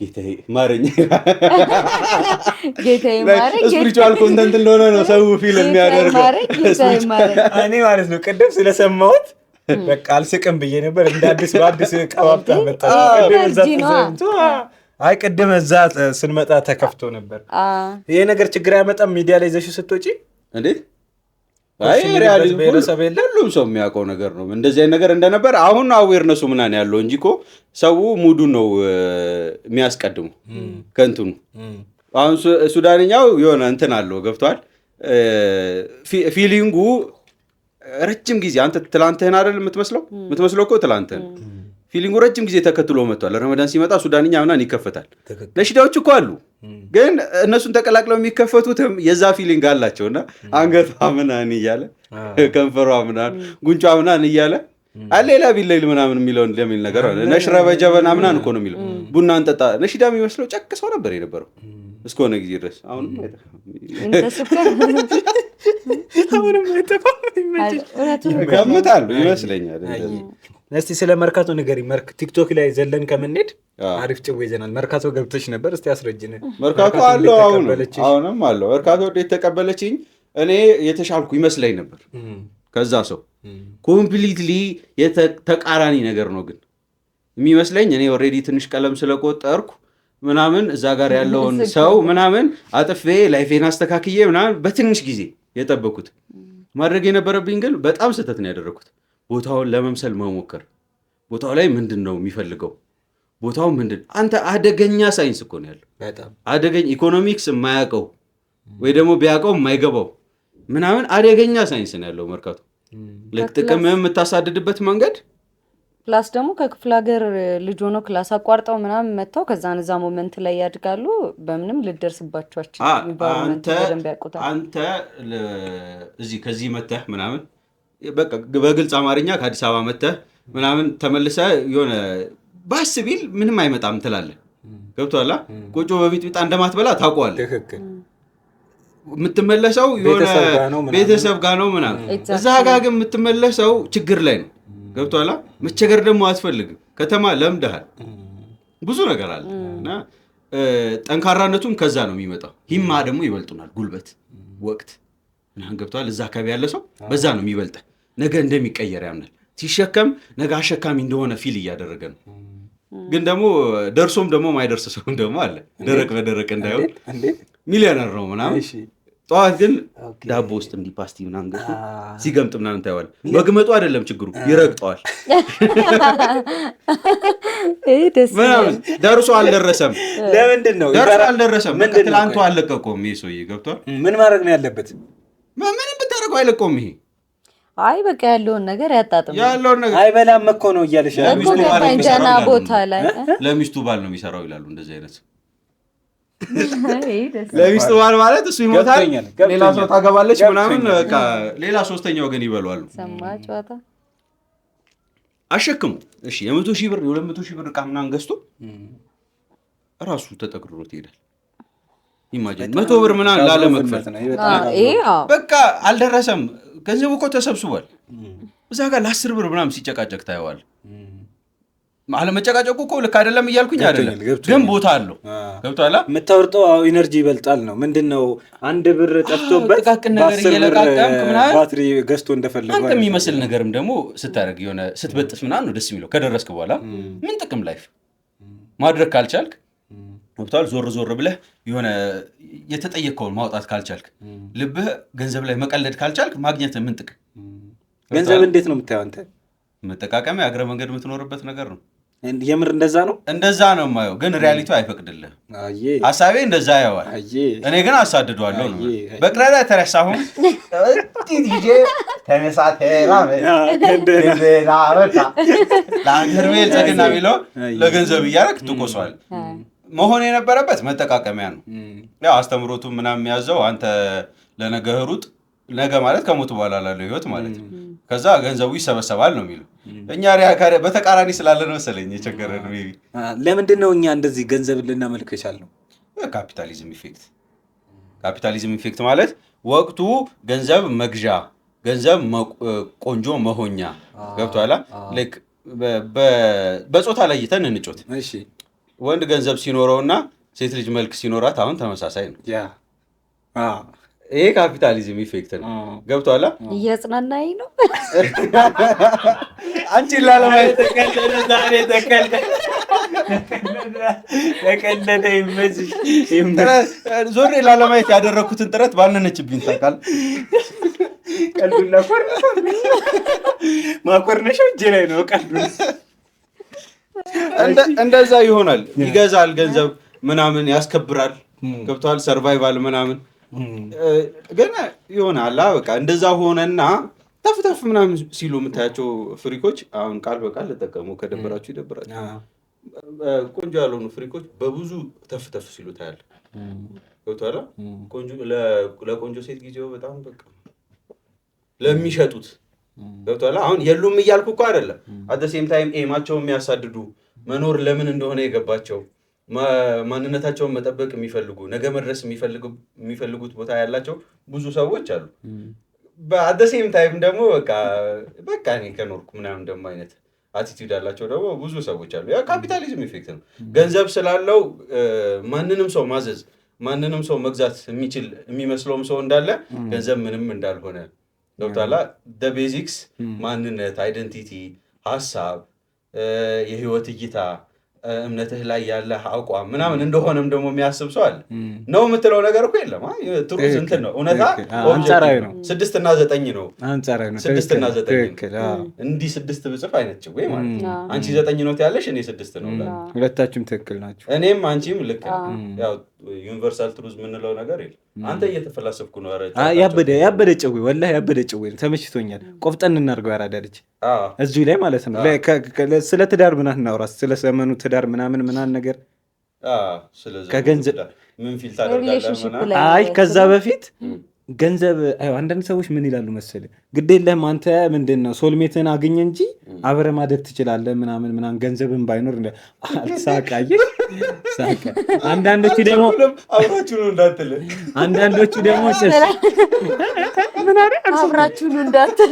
ጌታዬ ማረኝ ጌታዬ ማረኝ ስፒሪቹዋል ኮንተንት እንደሆነ ነው ሰው ፊልም የሚያደርገው። እኔ ማለት ነው ቅድም ስለሰማሁት በቃ አልስቅም ብዬ ነበር። እንደ አዲስ በአዲስ ቀባብታ መጣ። አይ ቅድም እዛ ስንመጣ ተከፍቶ ነበር። ይሄ ነገር ችግር ያመጣም ሚዲያ ላይ ይዘሽው ስትወጪ እንዴ? አይ ሪያሊቲ ሁሉም ሰው የሚያውቀው ነገር ነው እንደዚህ አይነት ነገር እንደነበር። አሁን አዌርነሱ ምናምን ያለው እንጂ እኮ ሰው ሙዱን ነው የሚያስቀድሙ ከእንትኑ። አሁን ሱዳንኛው የሆነ እንትን አለው ገብቷል። ፊሊንጉ ረጅም ጊዜ አንተ ትላንትህን አይደል የምትመስለው እኮ ትላንትህን ፊሊንጉ ረጅም ጊዜ ተከትሎ መጥቷል። ረመዳን ሲመጣ ሱዳንኛ ምናምን ይከፈታል። ነሽዳዎች እኮ አሉ ግን እነሱን ተቀላቅለው የሚከፈቱትም የዛ ፊሊንግ አላቸውና አንገቷ ምናምን እያለ ከንፈሯ ምናምን ጉንጯ ምናምን እያለ ሌላ ቢለይል ምናምን የሚለውን እንደሚል ነገር አለ። ነሽረበ ጀበና ምናምን እኮ ነው የሚለው። ቡና እንጠጣ ነሽዳ የሚመስለው ጨቅ ሰው ነበር የነበረው እስከሆነ ጊዜ ድረስ። አሁንም ገምታለሁ ይመስለኛል። እስቲ ስለ መርካቶ ንገሪኝ። ቲክቶክ ላይ ዘለን ከምንሄድ አሪፍ ጭው ይዘናል። መርካቶ ገብተሽ ነበር፣ እስቲ አስረጅን። መርካቶ አለው አሁንም አለው። መርካቶ እንዴት ተቀበለችኝ? እኔ የተሻልኩ ይመስለኝ ነበር ከዛ ሰው። ኮምፕሊትሊ ተቃራኒ ነገር ነው ግን የሚመስለኝ። እኔ ኦልሬዲ ትንሽ ቀለም ስለቆጠርኩ ምናምን እዛ ጋር ያለውን ሰው ምናምን አጥፌ ላይፌን አስተካክዬ ምናምን በትንሽ ጊዜ የጠበኩት ማድረግ የነበረብኝ ግን በጣም ስህተት ነው ያደረኩት። ቦታውን ለመምሰል መሞከር። ቦታው ላይ ምንድን ነው የሚፈልገው? ቦታው ምንድን አንተ አደገኛ ሳይንስ እኮ ነው ያለው። አደገኛ ኢኮኖሚክስ የማያውቀው ወይ ደግሞ ቢያውቀው የማይገባው ምናምን አደገኛ ሳይንስ ነው ያለው መርካቶ። ጥቅም የምታሳድድበት መንገድ ፕላስ ደግሞ ከክፍለ ሀገር ልጅ ሆኖ ክላስ አቋርጠው ምናምን መጥተው ከዛን እዛ ሞመንት ላይ ያድጋሉ። በምንም ልደርስባቸዋቸው አንተ እዚህ ከዚህ መተህ ምናምን በቃ በግልጽ አማርኛ ከአዲስ አበባ መተህ ምናምን ተመልሰህ የሆነ ባስ ቢል ምንም አይመጣም ትላለህ። ገብቶሃል? ቆጮ በቢጥቢጣ እንደማትበላ ታውቀዋለህ። የምትመለሰው የሆነ ቤተሰብ ጋር ነው ምናምን። እዛ ጋር ግን የምትመለሰው ችግር ላይ ነው። ገብቶሃል? መቸገር ደግሞ አትፈልግም። ከተማ ለምደሃል። ብዙ ነገር አለ እና ጠንካራነቱም ከዛ ነው የሚመጣው። ሂማ ደግሞ ይበልጡናል። ጉልበት፣ ወቅት ምናምን ገብቶሃል? እዛ አካባቢ ያለ ሰው በዛ ነው የሚበልጠ። ነገ እንደሚቀየር ያምናል። ሲሸከም ነገ አሸካሚ እንደሆነ ፊል እያደረገ ነው። ግን ደግሞ ደርሶም ደግሞ ማይደርስ ሰው ደግሞ አለ። ደረቅ በደረቅ እንዳይሆን ሚሊዮነር ነው ምናምን። ጠዋት ግን ዳቦ ውስጥ እንዲህ ፓስቲ ምናምን ገዝቶ ሲገምጥ ምናምን ታየዋል። መግመጡ አይደለም ችግሩ፣ ይረግጠዋል። ምናምን ደርሶ አልደረሰም። ለምንድን ነው ደርሶ አልደረሰም? ትላንቱ አልለቀቀውም ይሄ ሰውዬ። ገብቷል? ምን ማድረግ ነው ያለበት? ምንም ብታደርገው አይለቀውም ይሄ። አይ በቃ ያለውን ነገር ያጣጥም። ያለውን ነገር አይበላም እኮ ነው እያለሽ እንጀና ቦታ ላይ ለሚስቱ ባል ነው የሚሰራው ይላሉ። እንደዚህ አይነት ለሚስቱ ባል ማለት እሱ ይሞታል፣ ሌላ ሰው ታገባለች ምናምን፣ በቃ ሌላ ሶስተኛ ወገን ይበሏሉ። ሰማህ ጨዋታ አሸክሙ። እሺ የ100,000 ብር የ200,000 ብር ዕቃ ምናምን ገዝቶ ራሱ ተጠቅርሮት ይሄዳል። ኢማጂን 100 ብር ምናምን ላለመክፈል በቃ አልደረሰም። ገንዘቡ እኮ ተሰብስቧል። እዛ ጋር ለ10 ብር ምናምን ሲጨቃጨቅ ታየዋል። አለመጨቃጨቁ እኮ ልክ አይደለም እያልኩኝ አይደለም፣ ግን ቦታ አለው። ገብቶሃል? የምታወርጠው ኢነርጂ ይበልጣል ነው። ምንድነው አንድ ብር ጠፍቶበት ጥቃቅን ነገር እየለቃቀምክ ምናምን ባትሪ ገዝቶ እንደፈለገው አንተ የሚመስል ነገርም ደግሞ ስታደርግ የሆነ ስትበጥስ ምናምን ነው ደስ የሚለው። ከደረስክ በኋላ ምን ጥቅም ላይፍ ማድረግ ካልቻልክ ገብቶሃል? ዞር ዞር ብለህ የሆነ የተጠየቀውን ማውጣት ካልቻልክ፣ ልብህ ገንዘብ ላይ መቀለድ ካልቻልክ ማግኘት ምን ጥቅም? ገንዘብ እንዴት ነው የምታየው አንተ? መጠቃቀሚያ እግረ መንገድ የምትኖርበት ነገር ነው። የምር እንደዛ ነው? እንደዛ ነው የማየው፣ ግን ሪያሊቲው አይፈቅድልህ። ሀሳቤ እንደዛ ያዋል፣ እኔ ግን አሳድደዋለሁ ነው። በቅለላ ተረሳሁን ለአገር ቤል ጸግና የሚለው ለገንዘብ እያደረግ ትቆሷል። መሆን የነበረበት መጠቃቀሚያ ነው። ያው አስተምሮቱ ምናምን የሚያዘው አንተ ለነገ ሩጥ፣ ነገ ማለት ከሞት በኋላ ላለው ህይወት ማለት ነው። ከዛ ገንዘቡ ይሰበሰባል ነው የሚለው። እኛ በተቃራኒ ስላለን መሰለኝ የቸገረን። ሜይ ቢ ለምንድን ነው እኛ እንደዚህ ገንዘብ ልናመልክ የቻልነው? ካፒታሊዝም ኢፌክት። ካፒታሊዝም ኢፌክት ማለት ወቅቱ ገንዘብ መግዣ፣ ገንዘብ ቆንጆ መሆኛ። ገብቶሃል? ልክ በጾታ ለይተን እንጮት። ወንድ ገንዘብ ሲኖረውና ሴት ልጅ መልክ ሲኖራት አሁን ተመሳሳይ ነው። ይሄ ካፒታሊዝም ኢፌክት ነው። ገብቷል። እያጽናናኝ ነው። አንቺን ላለማየት ተቀለደ ይመስል ዞሬ ላለማየት ያደረኩትን ጥረት ባልነነችብኝ ታውቃለህ። ቀልዱን ማኮርነሻው እጄ ላይ ነው። ቀልዱን እንደዛ ይሆናል። ይገዛል፣ ገንዘብ ምናምን ያስከብራል። ገብቷል። ሰርቫይቫል ምናምን ግን ይሆናል። በቃ እንደዛ ሆነና ተፍተፍ ምናምን ሲሉ የምታያቸው ፍሪኮች አሁን ቃል በቃል ልጠቀሙ ከደበራችሁ ይደብራችሁ። ቆንጆ ያልሆኑ ፍሪኮች በብዙ ተፍተፍ ሲሉ ታያለ። ገብቷል። ለቆንጆ ሴት ጊዜው በጣም በቃ ለሚሸጡት ገብቷል። አሁን የሉም እያልኩ እኮ አይደለም። አት ዘ ሴም ታይም ኤማቸው የሚያሳድዱ መኖር ለምን እንደሆነ የገባቸው ማንነታቸውን መጠበቅ የሚፈልጉ ነገ መድረስ የሚፈልጉት ቦታ ያላቸው ብዙ ሰዎች አሉ። በአት ዘ ሴም ታይም ደግሞ በቃ እኔ ከኖርኩ ምናምን ደግሞ አይነት አቲቲዩድ ያላቸው ደግሞ ብዙ ሰዎች አሉ። ያ ካፒታሊዝም ኢፌክት ነው። ገንዘብ ስላለው ማንንም ሰው ማዘዝ፣ ማንንም ሰው መግዛት የሚችል የሚመስለውም ሰው እንዳለ ገንዘብ ምንም እንዳልሆነ ገብቷል። ቤዚክስ ማንነት፣ አይደንቲቲ፣ ሀሳብ፣ የህይወት እይታ፣ እምነትህ ላይ ያለ አቋም ምናምን እንደሆነም ደግሞ የሚያስብ ሰው አለ። ነው የምትለው ነገር እኮ የለም። ትሩዝ እንትን ነው፣ እውነታ አንጻራዊ ነው። 6 እና 9 ነው። አንጻራዊ ነው። 6 እና 9 እንዲህ 6 ብጽፍ አይነት ጭዌ ማለት ነው። አንቺ 9 ነው ያለሽ፣ እኔ 6 ነው። ሁለታችሁም ትክክል ናቸው። እኔም አንቺም ልክ ነው። ያው ዩኒቨርሳል ትሩዝ የምንለው ነገር የለም። አንተ እየተፈላሰፍኩ ነው። ያበደ ጭዌ ወላሂ ያበደ ጭዌ ተመችቶኛል። ቆፍጠን እናድርገው ያራዳ ልጅ እዚሁ ላይ ማለት ነው። ስለ ትዳር ምናምን እናውራ፣ ስለ ዘመኑ ትዳር ምናምን ነገር ከገንዘብ ምን ፊል ታደርጋለህ? አይ ከዛ በፊት ገንዘብ አንዳንድ ሰዎች ምን ይላሉ መሰለህ፣ ግድ የለህም አንተ ምንድን ነው ሶልሜትን አግኝ እንጂ አብረህ ማደግ ትችላለህ ምናምን ገንዘብን ባይኖር ሳቃየ ሳቃ። አንዳንዶቹ ደግሞ አብራችሁ ነው እንዳትል፣ አንዳንዶቹ ደግሞ ምን አረ አብራችሁ ነው እንዳትል፣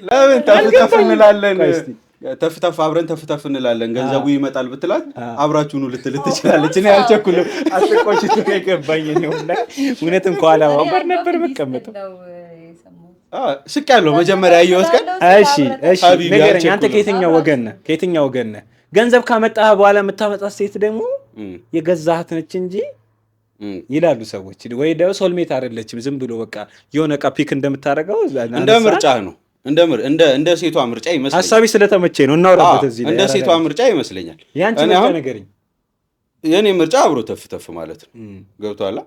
ለምን ተፍተፍ እንላለን? ተፍተፍ አብረን ተፍተፍ እንላለን። ገንዘቡ ይመጣል ብትላት አብራችሁ ነው ልትል ትችላለች። እኔ አልቸኩልም። አስቆሽ ተገባኝ ነው ላይ እውነትም ከኋላ ወንበር ነበር መቀመጠው። ስቅ ያለው መጀመሪያ ያየሁት ቀን። እሺ ነገረኛ፣ አንተ ከየትኛው ወገን ነህ? ገንዘብ ካመጣህ በኋላ የምታመጣት ሴት ደግሞ የገዛሃት ነች እንጂ ይላሉ ሰዎች። ወይ ደግሞ ሶልሜት አይደለችም፣ ዝም ብሎ በቃ የሆነ ዕቃ ፒክ እንደምታደርገው እንደ ምርጫ ነው። እንደ ሴቷ ምርጫ ይመስለኛል። ሐሳቢ ስለተመቼ ነው እናወራበት እዚህ ላይ። እንደ ሴቷ ምርጫ ይመስለኛል። ያንቺ ምርጫ ነገርኝ። የኔ ምርጫ አብሮ ተፍተፍ ማለት ነው። ገብቷላ?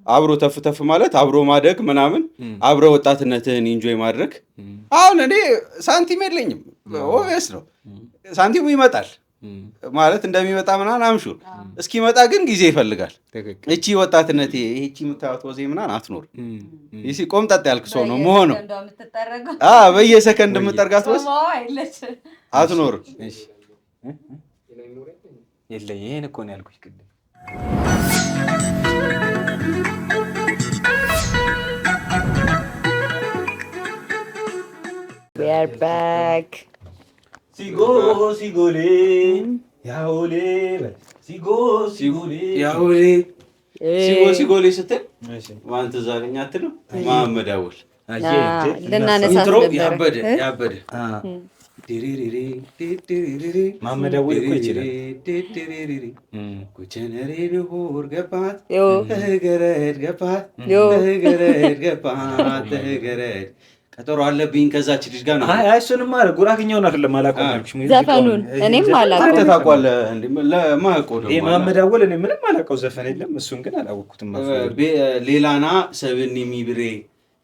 አብሮ ተፍተፍ ማለት አብሮ ማደግ ምናምን፣ አብሮ ወጣትነትህን ኢንጆይ ማድረግ። አሁን እኔ ሳንቲም የለኝም፣ ኦብቪየስ ነው። ሳንቲሙ ይመጣል ማለት እንደሚመጣ ምናምን አምሹር እስኪመጣ ግን ጊዜ ይፈልጋል። እቺ ወጣትነቴ እቺ የምታዩት ወዜ ምናምን አትኖር። ይሲ ቆምጠጥ ያልክ ሰው ነው መሆኑ። በየሰከንድ የምጠርጋት ወዝ አትኖር። የለኝ ይሄን እኮ ነው ያልኩሽ ቅድም። We are back. ሲጎሌ ያውሌ ሲጎሌ ስትል ማን ትዝ አለኝ አትልም? መሐመድ አወል ልናነሳት ነበር። ያበደ መሐመድ አወል እኮ ይችላል። ኩቸነሬ ብሆር ገባት ገረድ ገባት ቀጠሮ አለብኝ ከዛች ልጅ ጋር ነው። እሱንማ ጉራግኛውን አይደለም አላውቀውም። ዘፈኑን እኔም አላውቀውም። አንተ ታውቀዋለህ እንዴ? ለማውቀው ደግሞ መሐመድ አወል እኔ ምንም አላውቀው ዘፈን የለም። እሱን ግን አላወቅኩትም። ሌላና ሰብኒ ሚብሬ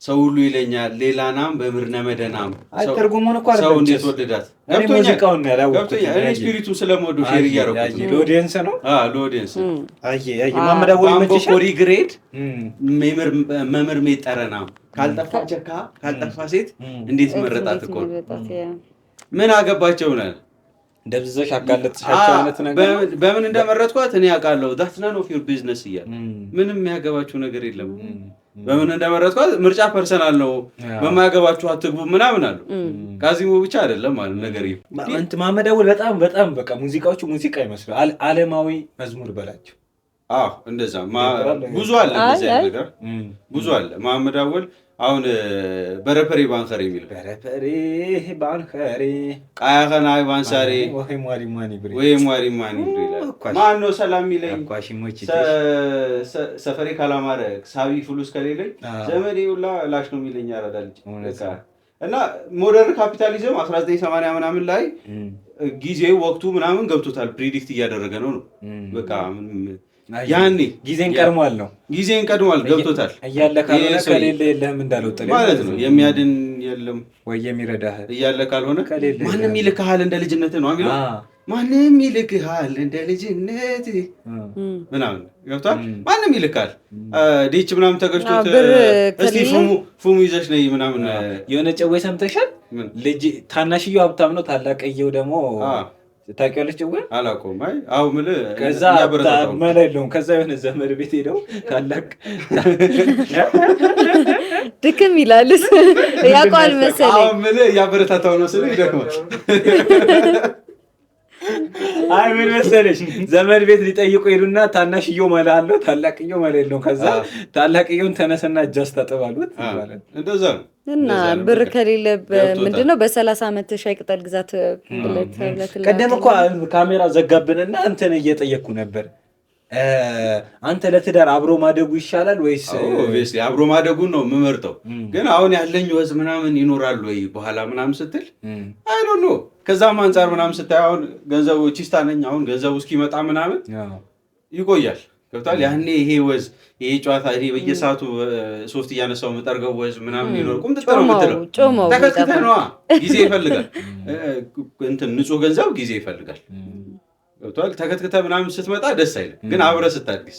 ሰው ሁሉ ይለኛል ሌላናም በምርነ መደናም ትርጉሙን እኮ ሰው እንዴት ወደዳት ሙዚቃውን ነው ያላወቅኩት። እኔ ስፒሪቱን ስለምወደው ሼር እያደረኩት ለኦዲየንስ ነው። ለኦዲየንስ መሐመድ አወል መቼ ኮሪ ግሬድ መምር ሜጠረናም ካልጠፋ ቸካ ካልጠፋ ሴት እንዴት መረጣት እኮ ምን አገባቸው ነው ደብዘሽ አጋለጥሻቸው አይነት ነገር። በምን እንደመረጥኳት እኔ አውቃለሁ። ዳት ናን ኦፍ ዩር ቢዝነስ እያለ ምንም የሚያገባችሁ ነገር የለም። በምን እንደመረጥኳት ምርጫ ፐርሰናል ነው። በማያገባችሁ አትግቡ ምናምን አሉ። ካዚሞ ብቻ አይደለም ማለት ነገር መሐመድ አወል በጣም በቃ ሙዚቃዎቹ ሙዚቃ ይመስላል። ዓለማዊ መዝሙር በላቸው። እንደዛ ብዙ አለ እንደዚህ አይነት ነገር ብዙ አለ። መሐመድ አወል አሁን በረፐሬ ባንከሪ የሚል በረፐሬ ባንከሪ ቃያኸናይ ባንሳሪ ወይ ማሪማኒ ይላል። ማን ነው ሰላም ይለኝ ሰፈሬ ካላማረ ሳቢ ፍሉስ ከሌለኝ ዘመዴ ሁላ ላሽ ነው የሚለኝ ያራዳ ልጅ እና ሞደርን ካፒታሊዝም 1980 ምናምን ላይ ጊዜው ወቅቱ ምናምን ገብቶታል። ፕሪዲክት እያደረገ ነው በቃ ያኔ ጊዜን ቀድሟል ገብቶታል። እያለ ካልሆነ ከሌለ የለህም እንዳለው ማለት ነው። የሚያድን የለም ወይ የሚረዳህ እያለ ካልሆነ ማንም ይልክሃል እንደ ልጅነት ነው የሚለው ማንም ይልክሃል እንደ ልጅነት ምናምን ገብቷል። ማንም ይልካል ዲች ምናምን ተገጭቶት እስቲ ፉሙ ይዘሽ ነይ ምናምን የሆነ ጨዌ ሰምተሻል? ልጅ ታናሽየው ሀብታም ነው፣ ታላቅየው ደግሞ ታውቂያለሽ ጨዌ አላውቀውም። አይ አሁን የምልህ ከዛ መላ የለውም። ከዛ የሆነ ዘመድ ቤት ሄደው ታላቅ ድክም ይላል ያውቀዋል መሰለኝ። አሁን የምልህ እያበረታታው ነው ስለ ይደክማል። አይ ምን መሰለሽ ዘመድ ቤት ሊጠይቁ ሄዱና ታናሽየው መላ አለው፣ ታላቅየው መላ የለውም። ከዛ ታላቅየውን ተነሰና እጅ አስታጥባሉት ማለት እንደዛ ነው። እና ብር ከሌለ ምንድነው በ30 ዓመት ሻይ ቅጠል ግዛት ብለት ቀደም እኮ ካሜራ ዘጋብንና እንትን እየጠየቅኩ ነበር። አንተ ለትዳር አብሮ ማደጉ ይሻላል ወይስ? ኦብቪየስሊ አብሮ ማደጉን ነው የምመርጠው። ግን አሁን ያለኝ ወዝ ምናምን ይኖራል ወይ በኋላ ምናምን ስትል አይ ዶንት ኖ። ከዛም አንፃር ምናምን ስታይ አሁን ገንዘቡ ቺስታ ነኝ። አሁን ገንዘቡ እስኪመጣ ምናምን ይቆያል ገብቷል። ያኔ ይሄ ወዝ ይሄ ጨዋታ ይሄ በየሰዓቱ ሶፍት እያነሳው መጠርገው ወዝ ምናምን ይኖር ቁምጥጥ ነው የምትለው ተከትተህ ነዋ። ጊዜ ይፈልጋል እንትን ንጹህ ገንዘብ ጊዜ ይፈልጋል ገብቷል። ተከትከተ ምናምን ስትመጣ ደስ አይልም። ግን አብረህ ስታድግስ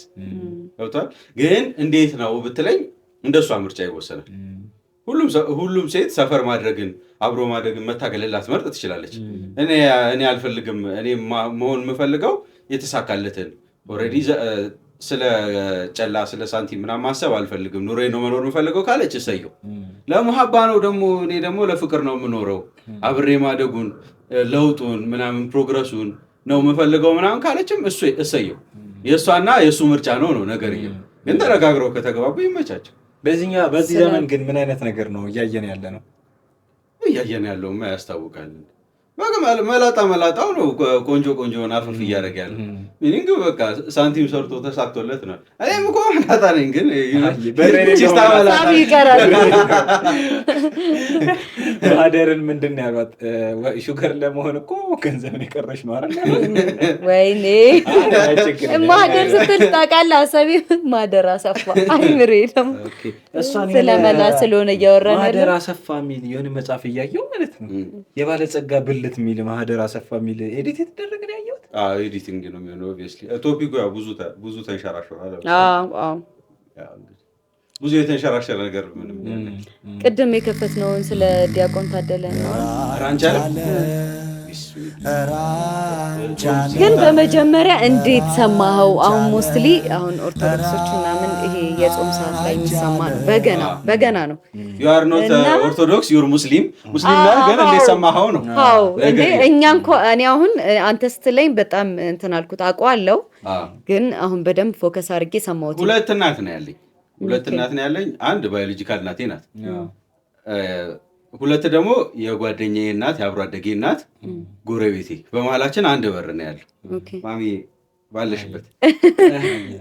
ገብቷል። ግን እንዴት ነው ብትለኝ እንደሷ ምርጫ ይወሰናል። ሁሉም ሴት ሰፈር ማድረግን አብሮ ማድረግን መታገለላት መርጥ ትችላለች። እኔ አልፈልግም። እኔ መሆን የምፈልገው የተሳካለትን ኦልሬዲ ስለ ጨላ ስለ ሳንቲም ምናምን ማሰብ አልፈልግም። ኑሬ ነው መኖር የምፈልገው ካለች እሰየው። ለሙሐባ ነው ደግሞ እኔ ደግሞ ለፍቅር ነው የምኖረው። አብሬ ማደጉን ለውጡን ምናምን ፕሮግረሱን ነው የምፈልገው ምናምን ካለችም እሰየው። የእሷና የእሱ ምርጫ ነው ነገርየው። ግን ተረጋግረው ከተግባቡ ይመቻቸው። በዚህ ዘመን ግን ምን አይነት ነገር ነው እያየን ያለ ነው? እያየን ያለውማ ያስታውቃል። መላጣው ነው ቆንጆን አፍፍ እያደረገ ያለ ሚኒንግ በቃ ሳንቲም ሰርቶ ተሳክቶለት ነው። እኔም እኮ መላጣ ነኝ፣ ግን ቺስታ መላጣ ይቀራል። ማደርን ምንድን ያሏት ሹገር ለመሆን እኮ ገንዘብ የቀረሽ ነው አይደል? ወይኔ ማደር ስትል ታውቃለህ? ሀሳቤ ማደር አሰፋ አይምሬ ደግሞ ስለመላ ስለሆነ እያወራን ማደር አሰፋ የሚል የሆነ መጽሐፍ እያየው ማለት ነው። የባለጸጋ ብልት የሚል ማህደር አሰፋ የሚል ኤዲት የተደረገ ነው ያየሁት። ኤዲቲንግ ነው የሚሆነው። ኦብቪየስሊ ቶፒኩ ያው ብዙ ተንሸራሸራል። ብዙ የተንሸራሸረ ነገር ምንም ቅድም የከፈትነውን ስለ ዲያቆን ታደለ ነው ግን በመጀመሪያ እንዴት ሰማኸው? አሁን ሞስትሊ አሁን ኦርቶዶክሶች ምናምን ይሄ የጾም ሰዓት ላይ የሚሰማ ነው። በገና ነው። you are not orthodox you are muslim ነው። ግን እንዴት ሰማኸው ነው? አዎ እንዴ እኛ እንኳን እኔ አሁን አንተ ስትለኝ በጣም እንትን አልኩት አውቀዋለሁ። ግን አሁን በደንብ ፎከስ አድርጌ ሰማሁት። ሁለት እናት ነው ያለኝ። አንድ ባዮሎጂካል እናቴ ናት። ሁለት ደግሞ የጓደኛዬ እናት፣ የአብሮ አደጌ እናት፣ ጎረቤቴ። በመሀላችን አንድ በር ነው ያለው። ማሚ ባለሽበት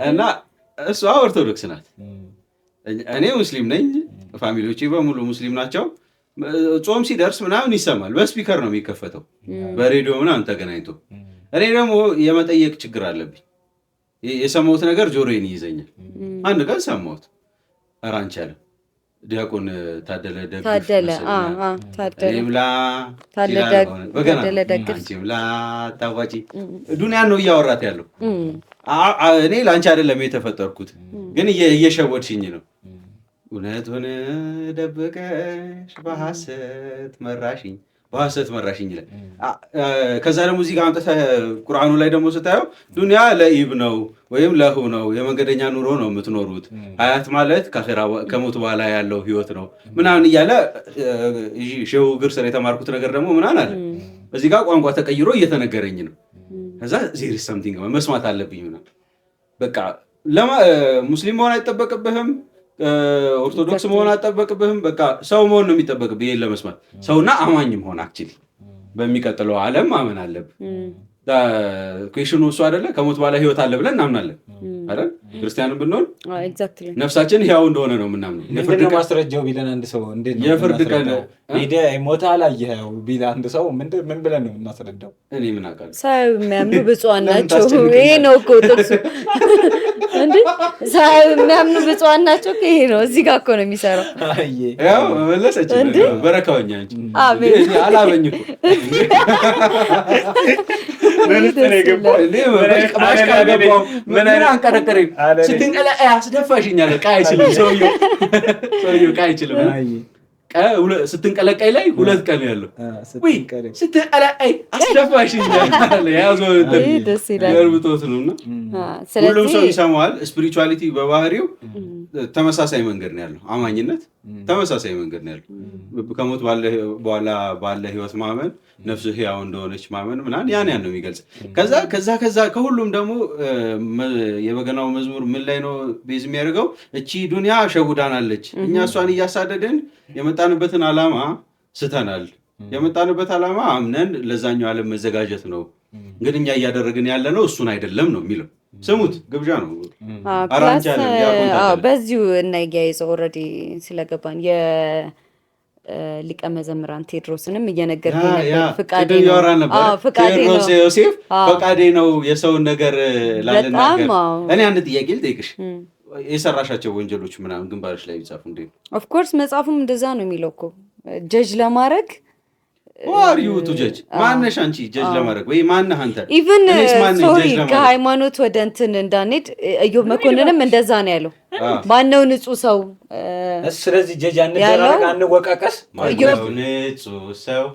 እና እሷ ኦርቶዶክስ ናት። እኔ ሙስሊም ነኝ። ፋሚሊዎቼ በሙሉ ሙስሊም ናቸው። ጾም ሲደርስ ምናምን ይሰማል። በስፒከር ነው የሚከፈተው፣ በሬዲዮ ምናምን ተገናኝቶ። እኔ ደግሞ የመጠየቅ ችግር አለብኝ። የሰማሁት ነገር ጆሮዬን ይይዘኛል። አንድ ቀን ሰማሁት። ኧረ አንቺ አለ ዲያቆን ታደለ ደግፍ ታዋጪ ዱንያን ነው እያወራት ያለው። እኔ ለአንቺ አይደለም የተፈጠርኩት፣ ግን እየሸወድሽኝ ነው። እውነቱን ደብቀሽ በሐሰት መራሽኝ፣ በሐሰት መራሽኝ ይላል። ከዛ ደግሞ እዚህ ጋር አምጥተህ ቁርአኑ ላይ ደግሞ ስታየው ዱንያ ለኢብ ነው ወይም ለሁ ነው፣ የመንገደኛ ኑሮ ነው የምትኖሩት፣ ሀያት ማለት ከሞት በኋላ ያለው ህይወት ነው ምናምን እያለ ሼሁ እግር ስር የተማርኩት ነገር ደግሞ ምናምን አለ። እዚህ ጋር ቋንቋ ተቀይሮ እየተነገረኝ ነው። ከዛ ዜር ሰምቲንግ መስማት አለብኝ ምናምን በቃ ሙስሊም መሆን አይጠበቅብህም፣ ኦርቶዶክስ መሆን አይጠበቅብህም። በቃ ሰው መሆን ነው የሚጠበቅብህ። ይሄን ለመስማት ሰውና አማኝ መሆን አክቹሊ በሚቀጥለው ዓለም ማመን አለብህ። ኩዌሽኑ እሱ አይደለ? ከሞት በኋላ ህይወት አለ ብለን እናምናለን አይደል? ክርስቲያንም ብንሆን ነፍሳችን ሕያው እንደሆነ ነው የምናምነው። የፍርድ ቀን ማስረጃው ቢለን አንድ ሰው እንዴት ነው የፍርድ ቀን ሄደ ሞታ አላየኸው ቢል አንድ ሰው ምን ብለን ነው እናስረዳው? እኔ ምን አውቃለሁ። ሳይ የሚያምኑ ብፁዓን ናቸው። ይሄ ነው እኮ ጥቅሱ እንዴ። ሳይ የሚያምኑ ብፁዓን ናቸው። ይሄ ነው እዚህ ጋር እኮ ነው የሚሰራው። ያው መለሰች በረካውኛ እንጂ እኔ አላበኝ እኮ ምን አንቀረቀረኝ ስትንቀለ አስደፋሽኛል። ዕቃ አይችልም ሰውዬው ዕቃ አይችልም። ስትንቀለቀይ ላይ 2 ቀን ያለው ወይ ስትንቀለቀይ አስደፋሽኛል። ያዘው ገርብቶት ነውና ሁሉም ሰው ይሰማዋል። ስፒሪቹዋሊቲ በባህሪው ተመሳሳይ መንገድ ነው ያለው። አማኝነት ተመሳሳይ መንገድ ነው ያለው። ከሞት በኋላ ባለ ህይወት ማመን፣ ነፍሱ ሕያው እንደሆነች ማመን ምናምን ያን ነው የሚገልጽ። ከዛ ከሁሉም ደግሞ የበገናው መዝሙር ምን ላይ ነው ቤዝ የሚያደርገው? እቺ ዱንያ ሸጉዳናለች፣ እኛ እሷን እያሳደድን የመጣንበትን ዓላማ ስተናል። የመጣንበት ዓላማ አምነን ለዛኛው ዓለም መዘጋጀት ነው። እንግዲህ እኛ እያደረግን ያለ ነው እሱን አይደለም ነው የሚለው። ስሙት፣ ግብዣ ነው። በዚሁ እናያይዘው ኦልሬዲ ስለገባን ሊቀ መዘምራን ቴዎድሮስንም እየነገርከኝ ነበር። ቴዎድሮስ ዮሴፍ ፈቃዴ ነው የሰውን ነገር ላልናገር። እኔ አንድ ጥያቄ ልጠይቅሽ። የሰራሻቸው ወንጀሎች ምናምን ግንባርሽ ላይ ቢጻፉ እንዴት ነው? ኦፍኮርስ መጽሐፉም እንደዛ ነው የሚለው እኮ ጀጅ ለማድረግ ዋሪው ጀጅ ማነሽ አንቺ? ጀጅ ለማድረግ ወይ ማነህ አንተ? ኢቭን ሶሪ ከሃይማኖት ወደ እንትን እንዳንሄድ ኢዮብ መኮንንም እንደዛ ነው ያለው። ማነው ንጹህ ሰው? ስለዚህ ጀጅ አንደረግ አንወቃቀስ። ማነው ንጹህ ሰው?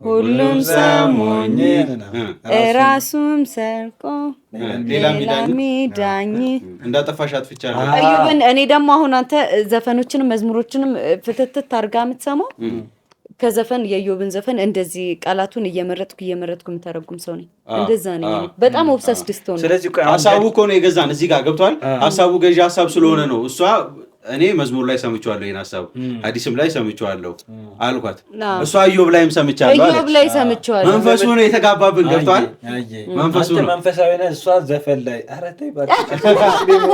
ሁሉም ሰሞኝ ራሱም ሰርቆ ሌላ ሚዳኝ እንዳጠፋሽ አጥፍቻለሁ። ኢዮብን እኔ ደግሞ አሁን አንተ ዘፈኖችንም መዝሙሮችንም ፍትትት አድርጋ የምትሰማው ከዘፈን የኢዮብን ዘፈን እንደዚህ ቃላቱን እየመረጥኩ የምተረጉም ሰው ነኝ። እንደዛ ነኝ። በጣም ኦብሰስድ ስትሆን ስለዚህ ሐሳቡ እኮ ነው የገዛን እዚህ ጋር ገብቷል። ሐሳቡ ገዢ ሐሳብ ስለሆነ ነው እሷ እኔ መዝሙር ላይ ሰምቼዋለሁ፣ ይሄን ሐሳብ ሐዲስም ላይ ሰምቼዋለሁ አልኳት። እሷ ኢዮብ ላይም ሰምቻለሁ አለች። ኢዮብ ላይ ሰምቼዋለሁ። መንፈሱ ነው የተጋባብን። ገብቷል። መንፈሱ ነው መንፈሳዊ ነው። እሷ ዘፈን ላይ ኧረ ተይ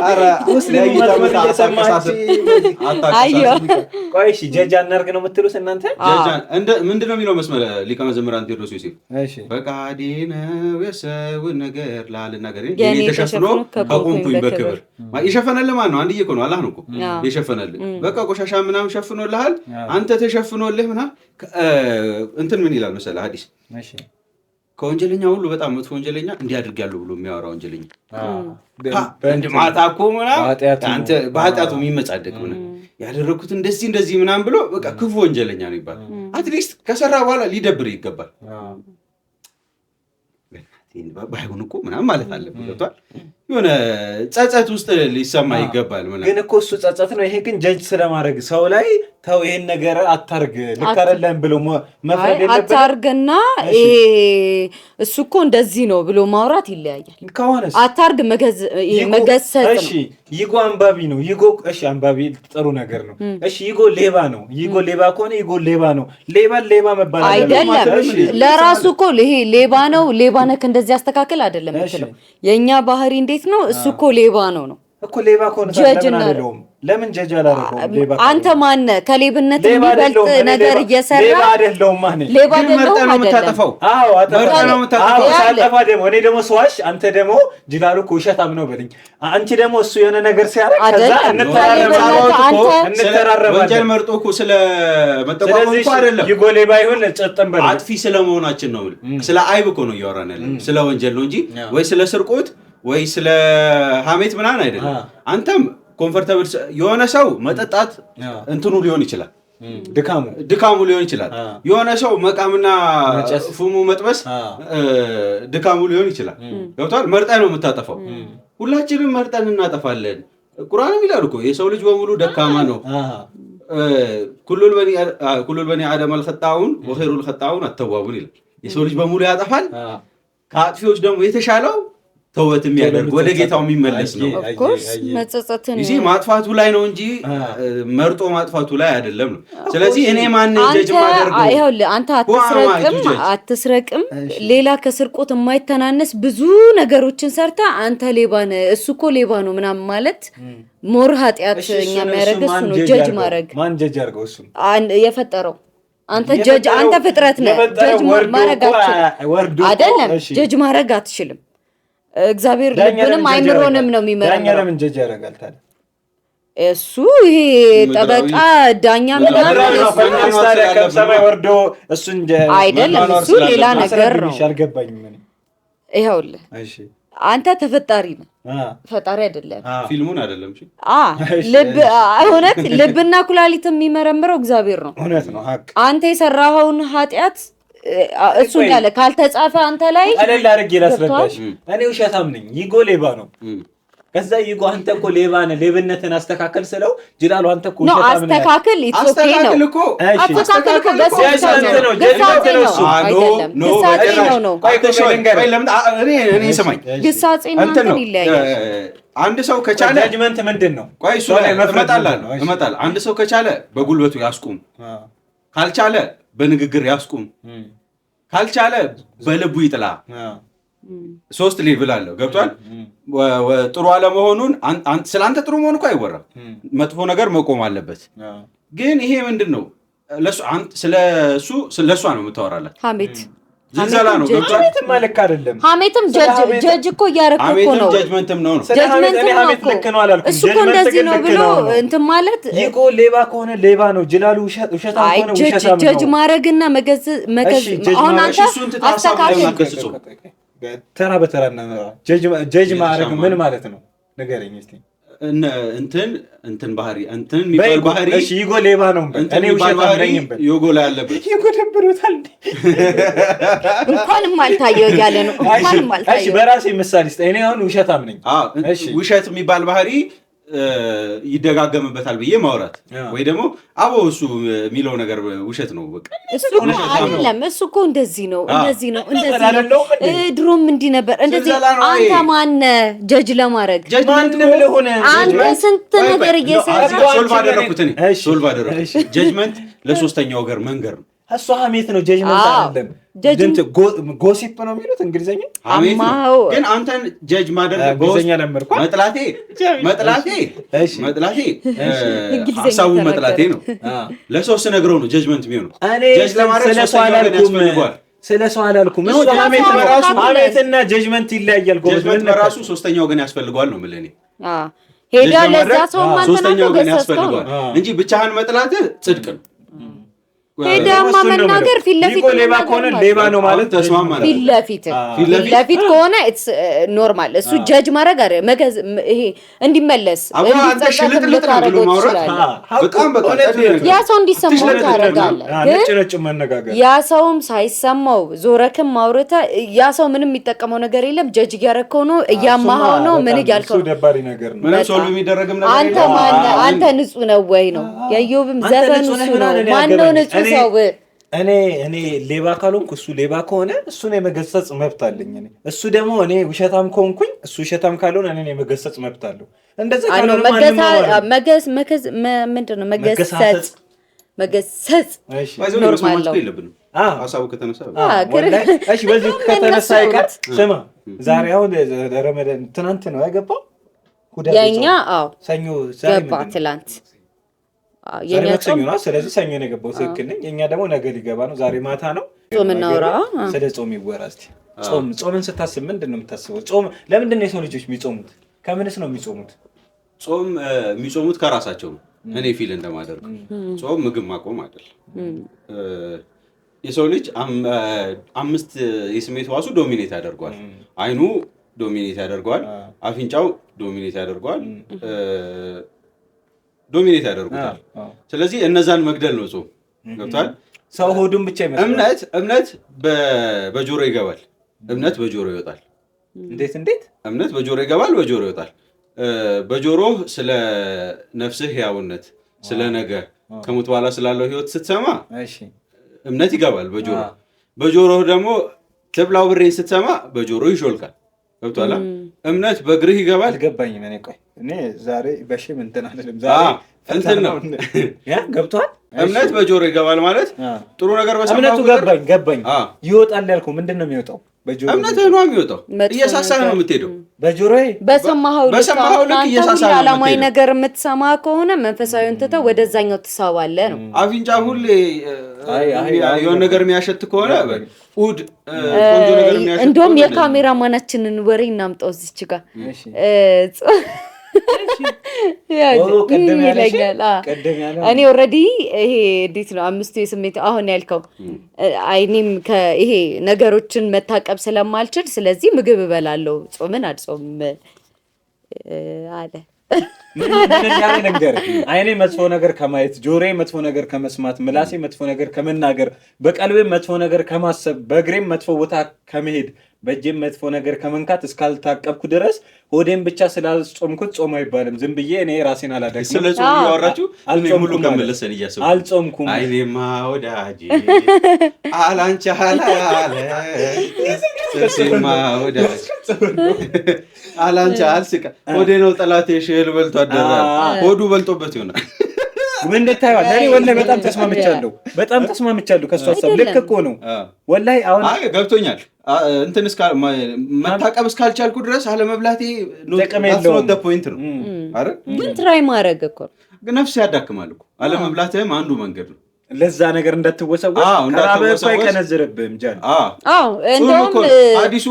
ኧረ ሙስሊም ማለት እየሰማች አዮ ቆይ እሺ ጀጅ አናርግ ነው የምትሉት እናንተ? ጀጅ ምንድን ነው የሚለው መስመር ሊቀ መዘምራን ቴዎድሮስ ዮሴፍ ፈቃዴ ነው የሰውን ነገር ላልናገር የኔ ተሸፍኖ ከቆምኩኝ በክብር። የሸፈነልህ ማን ነው? አንድዬ እኮ ነው፣ አላህ ነው እኮ የሸፈነልህ። በቃ ቆሻሻ ምናምን ሸፍኖልሃል፣ አንተ ተሸፍኖልህ ምናምን። እንትን ምን ይላል መሰለህ ሐዲስ ከወንጀለኛ ሁሉ በጣም መጥፎ ወንጀለኛ እንዲህ አድርጊያለሁ ብሎ የሚያወራ ወንጀለኛ ማታ እኮ ምናምን በኃጢአቱ የሚመጻደቅ ምናምን ያደረግኩት እንደዚህ ምናምን ብሎ በቃ ክፉ ወንጀለኛ ነው ይባላል። አትሊስት ከሰራ በኋላ ሊደብር ይገባል። ባይሆን እኮ ምናምን ማለት አለብህ። ገብቷል። የሆነ ጸጸት ውስጥ ሊሰማ ይገባል። ግን እኮ እሱ ጸጸት ነው። ይሄ ግን ጀጅ ስለማድረግ ሰው ላይ ተው ይሄን ነገር አታርግ ልክ አይደለም ብሎ መፍረድ የለበትም። አታርግና እሱ እኮ እንደዚህ ነው ብሎ ማውራት ይለያያል። ከሆነስ አታርግ መገሰጽ ነው። እሺ ይጎ አንባቢ ነው። ይጎ እሺ አንባቢ ጥሩ ነገር ነው። እሺ ይጎ ሌባ ነው። ይጎ ሌባ ከሆነ ይጎ ሌባ ነው። ሌባ መባል አይደለም። ለራሱ እኮ ይሄ ሌባ ነው ሌባ ነክ እንደዚህ አስተካክል አይደለም የምትለው። የኛ ባህሪ እንዴት ነው? እሱ እኮ ሌባ ነው እኮ ሌባ ከሆነ ለምን ጀጅ አላደረገውም? ሌባ አንተ ማነህ? ከሌብነት የሚበልጥ ነገር እየሰራ ሌባ አይደለሁም ማለት ሌባ አይደለሁም አይደለም። አዎ ሳጠፋ ደግሞ እኔ ደግሞ ስዋሽ አንተ ደግሞ ጅላሉ እኮ ውሸታም ነው በልኝ። አንቺ ደግሞ እሱ የሆነ ነገር ሲያደርግ ከዛ እንተራረባለን። ወንጀል መርጦ እኮ ስለመጠቋቋም እኮ አይደለም። ይጎ ሌባ ይሁን ጨጥም በል አጥፊ ስለመሆናችን ነው። ስለ አይብ እኮ ነው እያወራን ያለን፣ ስለ ወንጀል ነው እንጂ ወይ ስለ ስርቆት ወይ ስለ ሐሜት ምናምን አይደለም። አንተም ኮምፎርታብል የሆነ ሰው መጠጣት እንትኑ ሊሆን ይችላል፣ ድካሙ ሊሆን ይችላል። የሆነ ሰው መቃምና ፉሙ መጥበስ ድካሙ ሊሆን ይችላል። ገብቶሃል? መርጠህ ነው የምታጠፋው። ሁላችንም መርጠን እናጠፋለን። ቁርአንም ይላል እኮ የሰው ልጅ በሙሉ ደካማ ነው። ኩሉል በኒ አደም አልኸጣኡን ወኸይሩል ኸጣኡን አተዋቡን ይላል። የሰው ልጅ በሙሉ ያጠፋል። ከአጥፊዎች ደግሞ የተሻለው ተውበት የሚያደርግ ወደ ጌታው የሚመለስ ነው። እዚህ ማጥፋቱ ላይ ነው እንጂ መርጦ ማጥፋቱ ላይ አይደለም ነው። ስለዚህ እኔ ማን ጀጅ ማደርገው? ይኸውልህ አንተ አትስረቅም ሌላ ከስርቆት የማይተናነስ ብዙ ነገሮችን ሰርታ አንተ ሌባ ነህ እሱ እኮ ሌባ ነው ምናምን ማለት ሞር ኃጢአት እኛ የሚያደርግ እሱ ነው። ጀጅ ማድረግ ማን ጀጅ አድርገው? እሱ የፈጠረው አንተ ጀጅ አንተ ፍጥረት ነህ። ጀጅ ማድረግ አይደለም ጀጅ ማድረግ አትችልም። እግዚአብሔር ልብንም አይምሮንም ነው የሚመረምረው። ዳኛ ለምን ጀጅ ያደርጋል ታዲያ? እሱ ይሄ ጠበቃ ዳኛ ከሰማይ ወርዶ እሱን አይደለም፣ እሱ ሌላ ነገር ነው። አልገባኝም። ይኸውልህ አንተ ተፈጣሪ ነህ፣ ፈጣሪ አይደለም። ፊልሙን አይደለም። ልብ እውነት ልብና ኩላሊት የሚመረምረው እግዚአብሔር ነው። እውነት ነው። አንተ የሰራኸውን ኃጢአት እሱ እንዳለ ካልተጻፈ አንተ ላይ አለላ አድርጌ ላስረዳሽ። እኔ ውሸታም ነኝ፣ ይጎ ሌባ ነው። ከዛ ይጎ አንተ እኮ ሌባ ነህ፣ ሌብነትን አስተካከል ስለው ጅላሉ አንተ እኮ ውሸታም ነህ። አስተካክል ኢትዮጵያ ነው። አስተካክል እኮ ገሳጽ ነው። ገሳጽ ነው። እኔ ሰማኝ ገሳጽ ነው። እንትን ይለያያል። አንድ ሰው ከቻለ ጃጅመንት ምንድን ነው? ቆይ እሱ እመጣለሁ። አንድ ሰው ከቻለ በጉልበቱ ያስቁም፣ ካልቻለ በንግግር ያስቁም፣ ካልቻለ በልቡ ይጥላ። 3 ሌቭል አለው። ገብቷል? ጥሩ አለመሆኑን ስለአንተ ጥሩ መሆን እኮ አይወራም። መጥፎ ነገር መቆም አለበት። ግን ይሄ ምንድን ነው? ስለሷ ነው የምታወራላት። ሐሜት ዝንዘላ ነው። ሐሜትም ልክ አይደለም። ሐሜትም ጀጅ እኮ እያደረኩ እኮ ነው። ጀጅመንትም ነው። ሐሜት ልክ ነው አላልኩም። እሱ እኮ እንደዚህ ነው ብሎ እንትን ማለት ይቆ ሌባ ከሆነ ሌባ ነው። ጅላሉ ውሸታም ከሆነ ውሸታም ነው። ጀጅ ማድረግና መገዝ አሁን አንተ አስተካክል። ተራ በተራ ጀጅ ማድረግ ምን ማለት ነው? ንገረኝ እስቲ። እንትን ባህሪ እንትን የሚባል ባህሪ እሺ፣ ይጎ ሌባ ነው። እኔ ውሸታም ነኝ። ይጎ ላይ ያለበት ይጎ ደብሮታል። እንኳንም አልታየው እያለ ነው። እንኳንም አልታየው። እሺ፣ በራሴ ምሳሌ እስቲ። እኔ አሁን ውሸታም ነኝ። ውሸት የሚባል ባህሪ ይደጋገምበታል ብዬ ማውራት ወይ ደግሞ እሱ የሚለው ነገር ውሸት ነው። በቃ እሱ አይደለም። እሱ እኮ እንደዚህ ነው እንደዚህ ነው ድሮም እንዲህ ነበር እንደዚህ። አንተ ማነህ ጀጅ ለማድረግ? አንተ ስንት ነገር እየሰራህ ሶልቭ አደረኩት። ጀጅመንት ለሶስተኛው ወገን መንገር ነው። እሱ ሐሜት ነው። ጀጅመንት አይደለም። ጎሲፕ ነው የሚሉት እንግሊዘኛ። ሐሜት ነው። ግን አንተን ጀጅ ማድረግ እንግሊዘኛ ለመርኩ መጥላቴ ሐሳቡ መጥላቴ ነው። ለሰው ስነግረው ነው ጀጅመንት የሚሆነው። ጀጅ ለማድረግ ስለሰው አላልኩም። እሱ ሐሜትና ጀጅመንት ይለያያል። ጀጅመንት በራሱ ሶስተኛ ወገን ያስፈልገዋል ነው የምልህ እኔ። ሄዳ ለዛ ሰው ሶስተኛ ወገን ያስፈልገዋል እንጂ ብቻህን መጥላት ጽድቅ ነው። ሄዳማ መናገር ፊት ለፊት ሌባ ከሆነ ሌባ ነው ማለት ተስማማ። ፊት ለፊት ከሆነ ኢትስ ኖርማል። እሱ ጀጅ ማድረግ አይደል መገዝ ይሄ እንዲመለስ ያ ሰው እንዲሰማው ታደርጋለህ። ግን ያ ሰውም ሳይሰማው ዞረክም ማውረታ ያ ሰው ምንም የሚጠቀመው ነገር የለም። ጀጅ እያደረከው ነው፣ እያማኸው ነው፣ ምን እያልከው ነው? ደባሪ ነገር ነው። ምንም ሶልቭ የሚደረግም ነገር አንተ ማነህ? አንተ ንጹህ ነው ወይ ነው? የኢዮብም ዘፈን እሱ ነው። ማነው ንጹህ ሰው? እኔ ሌባ ካልሆንኩ እሱ ሌባ ከሆነ እሱን የመገሰጽ መብት አለኝ። እሱ ደግሞ እኔ ውሸታም ከሆንኩኝ እሱ ውሸታም ካልሆነ እኔ የመገሰጽ መብት አለው። እንደዛ ካልሆነ ምንድነው መገሰጽ ኖርማል ነው። ሀሳቡ ከተነሳ እሺ፣ በዚህ ከተነሳ ይቀር ስማ፣ ዛሬ አሁን ረመዳን ትናንት ነው ያገባው የኛ ሰኞ ገባ ትላንት የኛ ጾም ነው። ስለዚህ ሰኞ ነው የገባው። ትክክል ነኝ። የኛ ደግሞ ነገ ሊገባ ነው። ዛሬ ማታ ነው ጾም እናውራ። ስለ ጾም ይወራ እስቲ። ጾምን ስታስብ ምንድን ነው የምታስበው? ጾም ለምንድን ነው የሰው ልጆች የሚጾሙት? ከምንስ ነው የሚጾሙት? ጾም የሚጾሙት ከራሳቸው ነው። እኔ ፊል እንደማደርግ ጾም ምግብ ማቆም አይደል። የሰው ልጅ 5 የስሜት ዋሱ ዶሚኔት ያደርገዋል። አይኑ ዶሚኔት ያደርገዋል፣ አፍንጫው ዶሚኔት ያደርገዋል፣ ዶሚኔት ያደርጉታል። ስለዚህ እነዛን መግደል ነው ጾም። ገብቷል? ሰው ሆዱን ብቻ ይመስላል። እምነት በጆሮ ይገባል፣ እምነት በጆሮ ይወጣል። እንዴት እምነት በጆሮ ይገባል፣ በጆሮ ይወጣል። በጆሮ ስለ ነፍስህ ሕያውነት፣ ስለ ነገ ከሞት በኋላ ስላለው ህይወት ስትሰማ እምነት ይገባል በጆሮ። በጆሮ ደግሞ ትብላው ብሬን ስትሰማ በጆሮ ይሾልካል። ገብቷል? እምነት በእግርህ ይገባል። አልገባኝም። እኔ ዛሬ በሽም እንትን አይደለም ዛሬ እንትን ነው ገብቷል። እምነት በጆሮ ይገባል ማለት ጥሩ ነገር በሰማሁ እምነቱ ገባኝ። ይወጣል ያልኩህ ምንድን ነው የሚወጣው? እምነትህ ነው የሚወጣው። እየሳሳህ ነው የምትሄደው። በጆሮዬ በሰማኸው ልክ እየሳሳህ ዓለማዊ ነገር የምትሰማ ከሆነ መንፈሳዊውን ትተህ ወደዛኛው ትሳባለህ ነው። አፍንጫ ሁሌ የሆነ ነገር የሚያሸት ከሆነ ፉድ ቆንጆ ነገር የሚያሸት እንደውም የካሜራ ማናችንን ወሬ እናምጣው እዚች ጋር እኔ ኦልሬዲ ይሄ እንዴት ነው 5 የስሜት አሁን ያልከው አይኔም ይሄ ነገሮችን መታቀብ ስለማልችል ስለዚህ ምግብ እበላለሁ ጾምን አልጾምም አለ። አይኔ መጥፎ ነገር ከማየት፣ ጆሮዬ መጥፎ ነገር ከመስማት፣ ምላሴ መጥፎ ነገር ከመናገር፣ በቀልቤም መጥፎ ነገር ከማሰብ፣ በእግሬም መጥፎ ቦታ ከመሄድ፣ በእጄም መጥፎ ነገር ከመንካት እስካልታቀብኩ ድረስ ሆዴን ብቻ ስላልጾምኩት ጾም አይባልም። ዝም ብዬ እኔ ራሴን አላደክም። ስለ ጾም እያወራችሁ ሙሉ ከመለሰን እያሰብኩ አልጾምኩም። አይኔማ ወዳጄ አላንቺ አላለ ስማ ወዳጄ አላንቺ አልስቃ ሆዴ ነው ጠላቴ ሽል በልቶ አደረ። ሆዱ በልጦበት ይሆናል። ምን እንደታየው ለኔ ወላሂ በጣም ተስማምቻለሁ ከሷ ሀሳብ። ልክ እኮ ነው ወላሂ። አሁን ገብቶኛል። እንትን መታቀብ እስካልቻልኩ ድረስ አለመብላቴ ኖት ፖይንት ነው አይደል? ግን ትራይ ማድረግ እኮ ነፍስ ያዳክማል እኮ። አለመብላትህም አንዱ መንገድ ነው ለዛ ነገር እንዳትወሰወስ። ከራበህ እኮ አይከነዝርብህም ጃን። እንደውም አዲሱ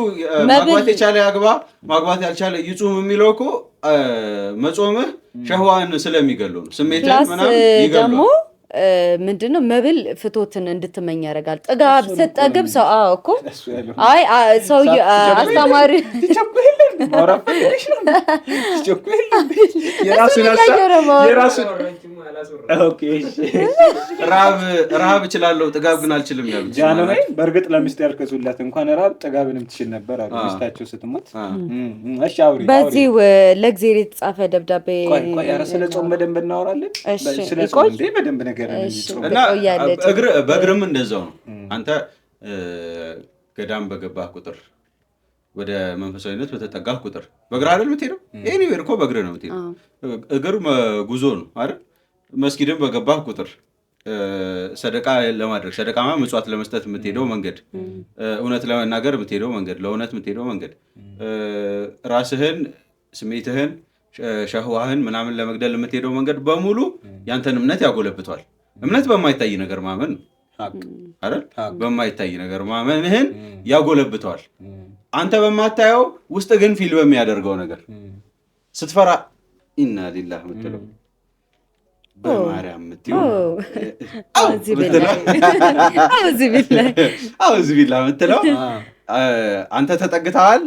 ማግባት የቻለ ያግባ፣ ማግባት ያልቻለ ይጹም የሚለው እኮ መጾምህ ሸህዋን ስለሚገለው ነው። ስሜትህን ምናምን ይገለው። ምንድነው መብል ፍቶትን እንድትመኝ ያደርጋል። ጥጋብ ስትጠግብ ሰው እኮ ሰው አስተማሪ ረሃብ እችላለሁ ጥጋብ ግን አልችልም ያሉት ጃንሆይ በእርግጥ ለሚስት ያልከሱላት እንኳን ረሃብ ጥጋብንም ትችል ነበር አሉ ሚስታቸው ስትሞት። እሺ አውሪ። በዚህ ለእግዚአብሔር የተጻፈ ደብዳቤ ስለ ጾም በደንብ እናወራለን። ስለ ጾም እንደ በደንብ ነገር እና በእግርም እንደዛው ነው። አንተ ገዳም በገባህ ቁጥር ወደ መንፈሳዊነት በተጠጋህ ቁጥር በእግር አይደል የምትሄደው? ኤኒዌር እኮ በእግር ነው የምትሄደው። እግር ጉዞ ነው አይደል? መስጊድም በገባህ ቁጥር ሰደቃ ለማድረግ ሰደቃማ ምጽዋት ለመስጠት የምትሄደው መንገድ፣ እውነት ለመናገር የምትሄደው መንገድ፣ ለእውነት የምትሄደው መንገድ፣ ራስህን ስሜትህን ሸህዋህን ምናምን ለመግደል የምትሄደው መንገድ በሙሉ ያንተን እምነት ያጎለብቷል። እምነት በማይታይ ነገር ማመን ነው አይደል? በማይታይ ነገር ማመንህን ያጎለብተዋል። አንተ በማታየው ውስጥ ግን ፊል በሚያደርገው ነገር ስትፈራ ኢና ሊላህ ምትለው በማርያም ምትለው አውዝ ቢላ ምትለው አንተ ተጠግተሃል።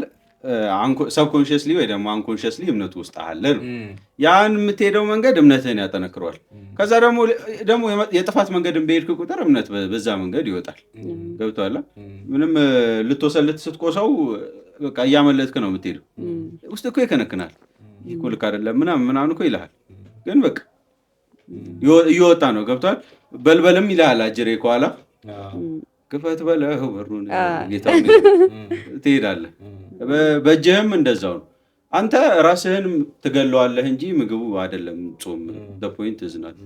ሰብኮንሽስሊ ወይ ደግሞ አንኮንሽስሊ እምነቱ ውስጥ አለ ነው። ያን የምትሄደው መንገድ እምነትህን ያጠነክረዋል። ከዛ ደግሞ የጥፋት መንገድን በሄድክ ቁጥር እምነት በዛ መንገድ ይወጣል። ገብቶሃል? ምንም ልትወሰልት ስትቆሰው በቃ እያመለጥክ ነው የምትሄደው። ውስጥ እኮ ይከነክናል። ይህ እኮ ልክ አይደለም ምናምን እኮ ይልሃል። ግን በቃ እየወጣ ነው። ገብቶሃል? በልበልም ይልሃል አጅሬ ከኋላ ክፈት በለው በሩን ጌታው ትሄዳለህ። በእጅህም እንደዛው ነው። አንተ ራስህን ትገለዋለህ እንጂ ምግቡ አይደለም። ጾም ፖይንት ዝናት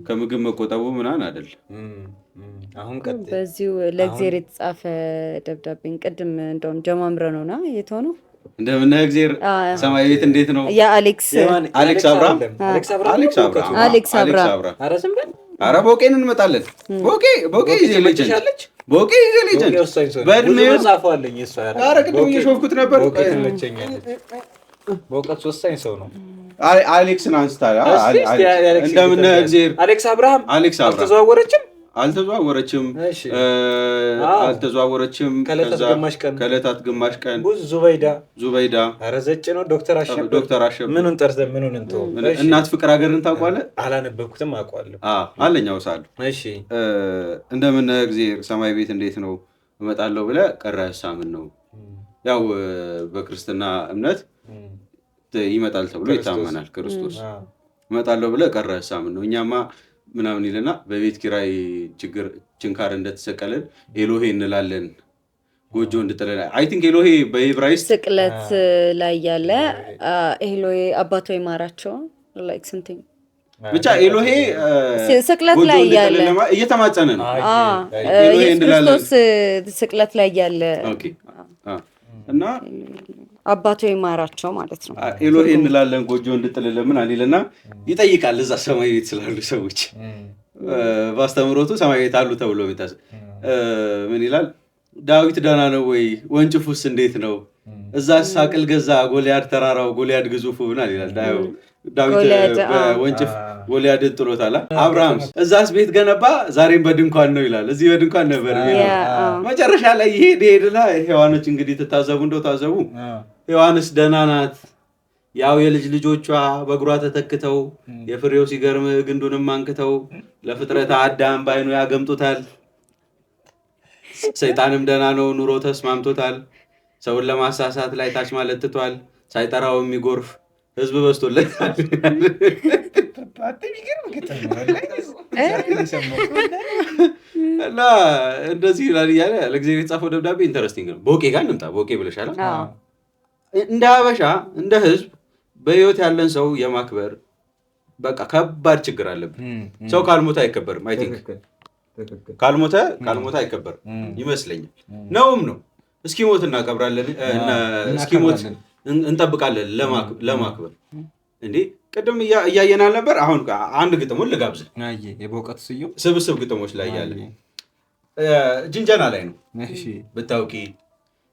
ከምግብ መቆጠቡ ምናምን አይደለም። አሁን በዚሁ ለእግዚአብሔር የተጻፈ ደብዳቤን ቅድም እንደውም ጀማምረ ነውና የት ሆነው እንደምን እግዚአብሔር ሰማይ ቤት እንዴት ነው? የአሌክስ አብርሃም አረ ቦቄን እንመጣለን። ቦቄ ይዘለች ቦቄ በእድሜው ጻፈዋለኝ እሷ አረ ቅድም እየሾፍኩት ነበር። በእውቀት ወሳኝ ሰው ነው። አሌክስን አንስታ እንደምን እግዚአብሔር አሌክስ አብርሃም አልተዘዋወረችም። አልተዘዋወረችም ከዕለታት ግማሽ ቀን ዙበይዳ ኧረ ዘጭ ነው ዶክተር አሸብር ምኑን ጠርዘን ምኑን እንተው እናት ፍቅር ሀገርን ታውቋለህ? አላነበብኩትም አውቀዋለሁ። አለኛው ሳሉ እንደምን እግዚአብሔር ሰማይ ቤት እንዴት ነው እመጣለሁ ብለህ ቀረህ ሳምን ነው። ያው በክርስትና እምነት ይመጣል ተብሎ ይታመናል። ክርስቶስ እመጣለሁ ብለህ ቀረህ ሳምን ነው። እኛማ ምናምን ይልና በቤት ኪራይ ችንካር እንደተሰቀለን ኤሎሄ እንላለን ጎጆ እንድጥለን። አይ ቲንክ ኤሎሄ በዕብራይስጥ ስቅለት ላይ ያለ ኤሎሄ አባቶ ይማራቸው ላይክ ሰምቲንግ ብቻ ኤሎሄ ስቅለት ላይ ያለ እየተማጸነ ነው። ክርስቶስ ስቅለት ላይ ያለ እና አባቶ ይማራቸው ማለት ነው። ኤሎሄ እንላለን ጎጆ እንድጥልልን ምን አለና ይጠይቃል። እዛ ሰማይ ቤት ስላሉ ሰዎች በአስተምሮቱ ሰማይ ቤት አሉ ተብሎ ቤታስ ምን ይላል? ዳዊት ደህና ነው ወይ? ወንጭፉስ እንዴት ነው? እዛ ሳቅል ገዛ ጎልያድ ተራራው ጎልያድ ግዙፉ ምናል ይላል። ዳዊት በወንጭፍ ጎልያድን ጥሎታል። አብርሃም እዛስ ቤት ገነባ ዛሬም በድንኳን ነው ይላል። እዚህ በድንኳን ነበር። መጨረሻ ላይ ይሄድና ሔዋኖች እንግዲህ ትታዘቡ እንደው ታዘቡ። ሔዋንስ ደህና ናት። ያው የልጅ ልጆቿ በእግሯ ተተክተው የፍሬው ሲገርም ግንዱንም አንክተው ለፍጥረተ አዳም ባይኑ ያገምጡታል። ሰይጣንም ደህና ነው ኑሮ ተስማምቶታል። ሰውን ለማሳሳት ላይ ታች ማለት ትቷል። ሳይጠራው የሚጎርፍ ህዝብ በዝቶለታል። እና እንደዚህ ይላል እያለ ለእግዚአብሔር የተጻፈው ደብዳቤ ኢንተረስቲንግ ነው። ቦቄ ጋር እንምጣ። ቦቄ ብለሻል። እንደ ሀበሻ እንደ ህዝብ በህይወት ያለን ሰው የማክበር በቃ ከባድ ችግር አለብን። ሰው ካልሞተ አይከበርም። አይ ቲንክ ካልሞተ አይከበርም ይመስለኛል። ነውም ነው። እስኪሞት እናከብራለን፣ እስኪሞት እንጠብቃለን ለማክበር። እንዴ ቅድም እያየናል ነበር። አሁን አንድ ግጥሙን ልጋብዝ። የበውቀት ስዩም ስብስብ ግጥሞች ላይ ያለ ጅንጀና ላይ ነው። ብታውቂ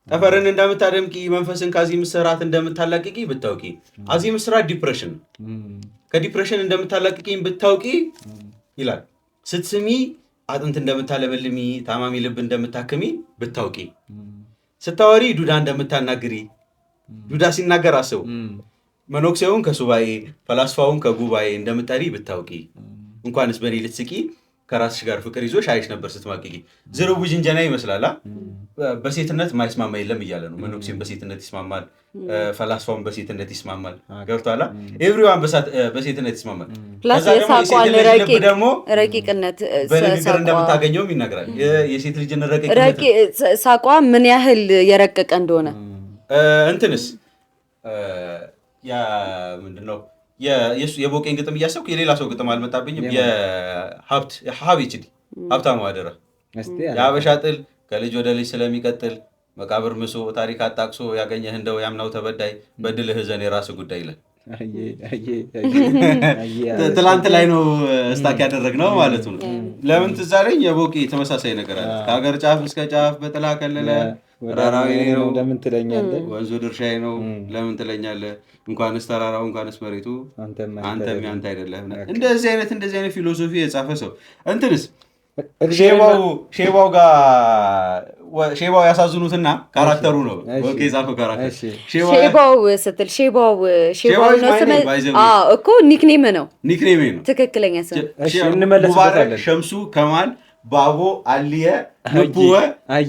ጠፈርን እንደምታደምቂ መንፈስን ከአዚም ስራት እንደምታላቅቂ ብታውቂ። አዚም ስራት ዲፕሬሽን፣ ከዲፕሬሽን እንደምታላቅቂኝ ብታውቂ ይላል። ስትስሚ አጥንት እንደምታለመልሚ ታማሚ ልብ እንደምታክሚ ብታውቂ። ስታወሪ ዱዳ እንደምታናግሪ፣ ዱዳ ሲናገር አስቡ። መኖክሴውን ከሱባኤ ፈላስፋውን ከጉባኤ እንደምጠሪ ብታውቂ። እንኳንስ በእኔ ልትስቂ ከራስሽ ጋር ፍቅር ይዞሽ አይሽ ነበር ስትማቅቂ። ዝርቡ ጅንጀና ይመስላል። በሴትነት ማይስማማ የለም እያለ ነው። መኖክሴን በሴትነት ይስማማል፣ ፈላስፋውን በሴትነት ይስማማል። ገብቷላ? ኤቭሪዋን በሴትነት ይስማማል። ደግሞ ረቂቅነት በንግግር እንደምታገኘውም ይነግራል። የሴት ልጅን ረቂቅነት ሳቋ ምን ያህል የረቀቀ እንደሆነ እንትንስ ምንድነው የቦቄን ግጥም እያሰብኩ የሌላ ሰው ግጥም አልመጣብኝም። ሀብችዲ ሀብታሙ አደራ የሀበሻ ጥል ከልጅ ወደ ልጅ ስለሚቀጥል መቃብር ምሶ ታሪክ አጣቅሶ ያገኘህ እንደው ያምናው ተበዳይ በድልህ ዘን የራስ ጉዳይ ይላል። ትላንት ላይ ነው ስታክ ያደረግነው ማለት ነው። ለምን ትዝ አለኝ? የቦቄ ተመሳሳይ ነገር አለ። ከሀገር ጫፍ እስከ ጫፍ በጥላ ከለለ ተራራዊ ነው ለምን ትለኛለህ? ወንዙ ድርሻዬ ነው ለምን ትለኛለህ? እንኳንስ ተራራው እንኳንስ መሬቱ አንተም ያንተ አይደለም። እንደዚህ አይነት ፊሎሶፊ የጻፈ ሰው እንትንስ ሼባው ያሳዝኑትና ካራክተሩ ነው ኦኬ ጻፈው ካራክተር ሼባው ስትል ሼባው ነው ስም እኮ ኒክኔም ነው ትክክለኛ ስም። እሺ እንመለስበታለን። ሸምሱ ከማል ባቦ አልየ ንቡወ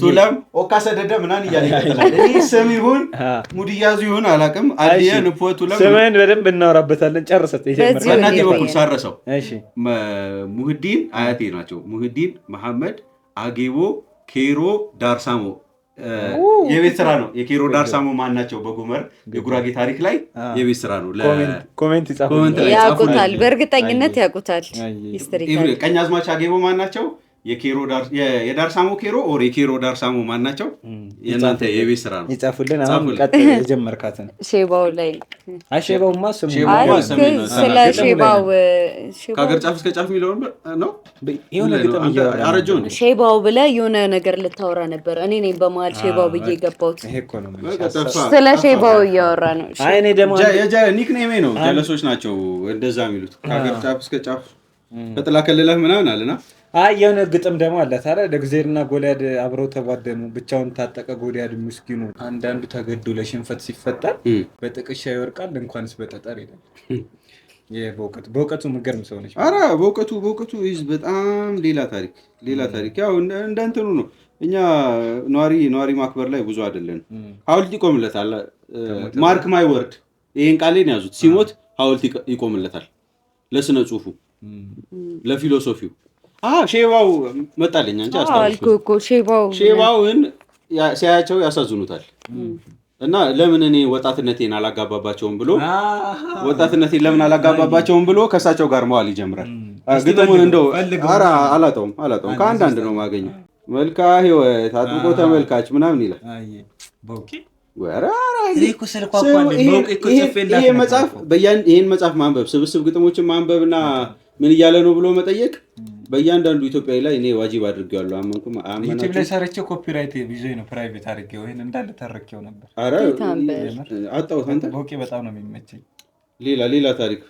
ቱለም ኦካሰደደ ምናን እያለ ይቀጥላል። እኔ ስም ይሁን ሙድያዙ ይሁን አላውቅም። አልየ ንቡወ ቱለም ስምን በደንብ እናወራበታለን። ጨርሰት በእናቴ በኩል ሳረሰው ሙህዲን አያቴ ናቸው። ሙህዲን መሐመድ አጌቦ ኬሮ ዳርሳሞ የቤት ስራ ነው። የኬሮ ዳርሳሞ ማን ናቸው? በጉመር የጉራጌ ታሪክ ላይ የቤት ስራ ነው። ኮሜንት ያውቁታል፣ በእርግጠኝነት ያውቁታል። ቀኛዝማች አጌቦ ማን ናቸው? የዳርሳሞ ኬሮ ኦር የኬሮ ዳርሳሞ ማን ናቸው? የእናንተ የቤት ስራ ነው። ይጻፉልን። አሁን ቀጥል የጀመርካትን ሼባው ላይ ሼባውማ ስሙ ስለ ሼባው ከሀገር ጫፍ እስከ ጫፍ የሚለው ነው። የሆነ ግጥም እያወራ ሼባው ብለህ የሆነ ነገር ልታወራ ነበር። እኔ ነኝ በመሀል ሼባው ብዬ የገባሁት። ስለ ሼባው እያወራ ነው። እኔ ደግሞ ኒክኔሜ ነው። ጀለሶች ናቸው እንደዛ የሚሉት። ከሀገር ጫፍ እስከ ጫፍ ከጥላ ከለለህ ምናምን አለና የሆነ ግጥም ደግሞ አለ ታዲያ ለእግዚአብሔርና ጎልያድ አብረው ተቧደኑ ብቻውን ታጠቀ ጎልያድ ምስኪኑ አንዳንዱ ተገዶ ለሽንፈት ሲፈጠር በጥቅሻ ይወርቃል እንኳንስ በጠጠር ይላል። በእውቀቱ ምገርም ሰው ነች። ኧረ በእውቀቱ በጣም ሌላ ታሪክ ያው እንደ እንትኑ ነው። እኛ ነዋሪ ማክበር ላይ ብዙ አይደለን። ሐውልት ይቆምለታል። ማርክ ማይ ወርድ ይሄን ቃሌን ያዙት። ሲሞት ሐውልት ይቆምለታል። ለስነ ጽሁፉ ለፊሎሶፊው ሼባው መጣለኝ እንጂ አልኩ ሼባውን ሲያያቸው ያሳዝኑታል። እና ለምን እኔ ወጣትነቴን አላጋባባቸውም ብሎ ከእሳቸው ጋር መዋል ይጀምራል። ግጥሙን እንደው አላጣውም ከአንዳንድ ነው የማገኘው። መልካ ህይወት አጥብቆ ተመልካች ምናምን ይላል። ይህን መጽሐፍ ማንበብ ስብስብ ግጥሞችን ማንበብና ምን እያለ ነው ብሎ መጠየቅ በእያንዳንዱ ኢትዮጵያዊ ላይ እኔ ዋጅብ አድርጌዋለሁ። አመንኩም ዩቲዩብ ላይ ሰርቼው ኮፒራይት ይዞኝ ነው ፕራይቬት አድርጌው ይሄን እንዳለ ተረኬው ነበር። አጣሁት። አንተ ቦቄ በጣም ነው የሚመቸኝ። ሌላ ታሪክ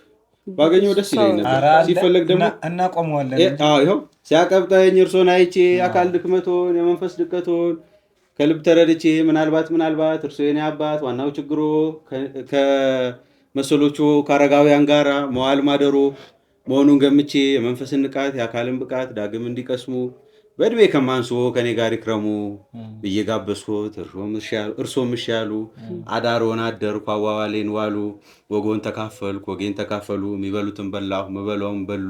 ባገኘው ደስ ይለኝ ነበር። ሲፈለግ ደግሞ እናቆመዋለን። ይኸው ሲያቀብጠኝ እርሶን አይቼ አካል ድክመቶን የመንፈስ ድቀቶን ከልብ ተረድቼ ምናልባት እርሶ የኔ አባት ዋናው ችግሮ ከመሰሎቹ ከአረጋውያን ጋር መዋል ማደሮ መሆኑን ገምቼ የመንፈስን ንቃት የአካልን ብቃት ዳግም እንዲቀስሙ በእድሜ ከማንሶ ከኔ ጋር ይክረሙ ብዬ ጋበዝኩት። እርሶም እሺ ያሉ አዳሮን አደርኩ አዋዋሌን ዋሉ ወጎን ተካፈልኩ ወጌን ተካፈሉ የሚበሉትን በላሁ መበላውን በሉ።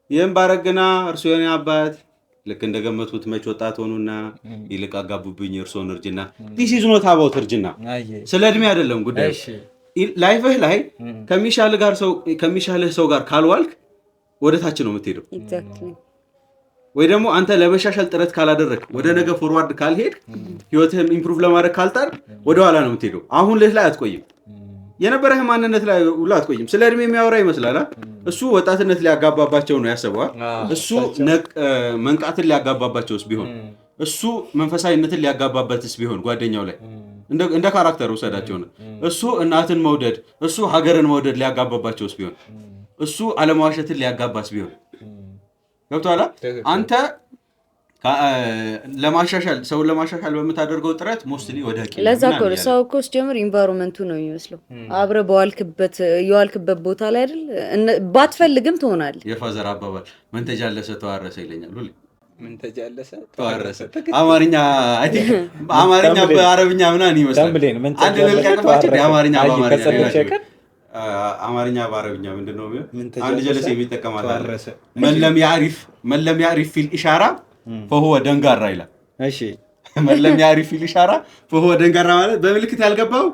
ይህም ባረግና እርሶ የኔ አባት ልክ እንደገመቱት መች ወጣት ሆኑና ይልቅ አጋቡብኝ እርሶን እርጅና። ዲስ ኢዝ ኖት አባውት እርጅና። ስለ እድሜ አይደለም ጉዳይ። ላይፍህ ላይ ከሚሻልህ ሰው ጋር ካልዋልክ ወደ ታች ነው የምትሄደው። ወይ ደግሞ አንተ ለመሻሻል ጥረት ካላደረግ ወደ ነገ ፎርዋርድ ካልሄድ ህይወትህን ኢምፕሩቭ ለማድረግ ካልጣር ወደኋላ ነው የምትሄደው። አሁን ልህ ላይ አትቆይም። የነበረህ ማንነት ላይ ሁሉ አትቆይም። ስለ እድሜ የሚያወራ ይመስላል። እሱ ወጣትነት ሊያጋባባቸው ነው ያሰበዋል። እሱ መንቃትን ሊያጋባባቸውስ ቢሆን፣ እሱ መንፈሳዊነትን ሊያጋባበትስ ቢሆን ጓደኛው ላይ እንደ ካራክተር ውሰዳቸው ነው። እሱ እናትን መውደድ፣ እሱ ሀገርን መውደድ ሊያጋባባቸውስ ቢሆን፣ እሱ አለመዋሸትን ሊያጋባስ ቢሆን ገብቶሃል። አንተ ሰውን ለማሻሻል በምታደርገው ጥረት ሞስትሊ ወደ ለዛ እኮ ሰው እኮ ሲጀምር ኢንቫይሮንመንቱ ነው የሚመስለው። አብረህ የዋልክበት ቦታ ላይ አይደል ባትፈልግም ትሆናለህ። የፋዘር አባባል ምን ተጃለሰ ተዋረሰ ይለኛል ሁሌ። ምን ተጃለሰ ተዋረሰ አማርኛ በአረብኛ ምናምን ይመስላል። አንድ ልልቀቅባቸው የአማርኛ አማርኛ በአረብኛ ምንድነው? አንድ ጀለስ የሚጠቀማል መለም ያዕሪፍ ፊል ኢሻራ ፈሁወ ደንጋራ ይላል። እሺ መለም ያዕሪፍ ፊል ኢሻራ ፈሁወ ደንጋራ ማለት በምልክት ያልገባው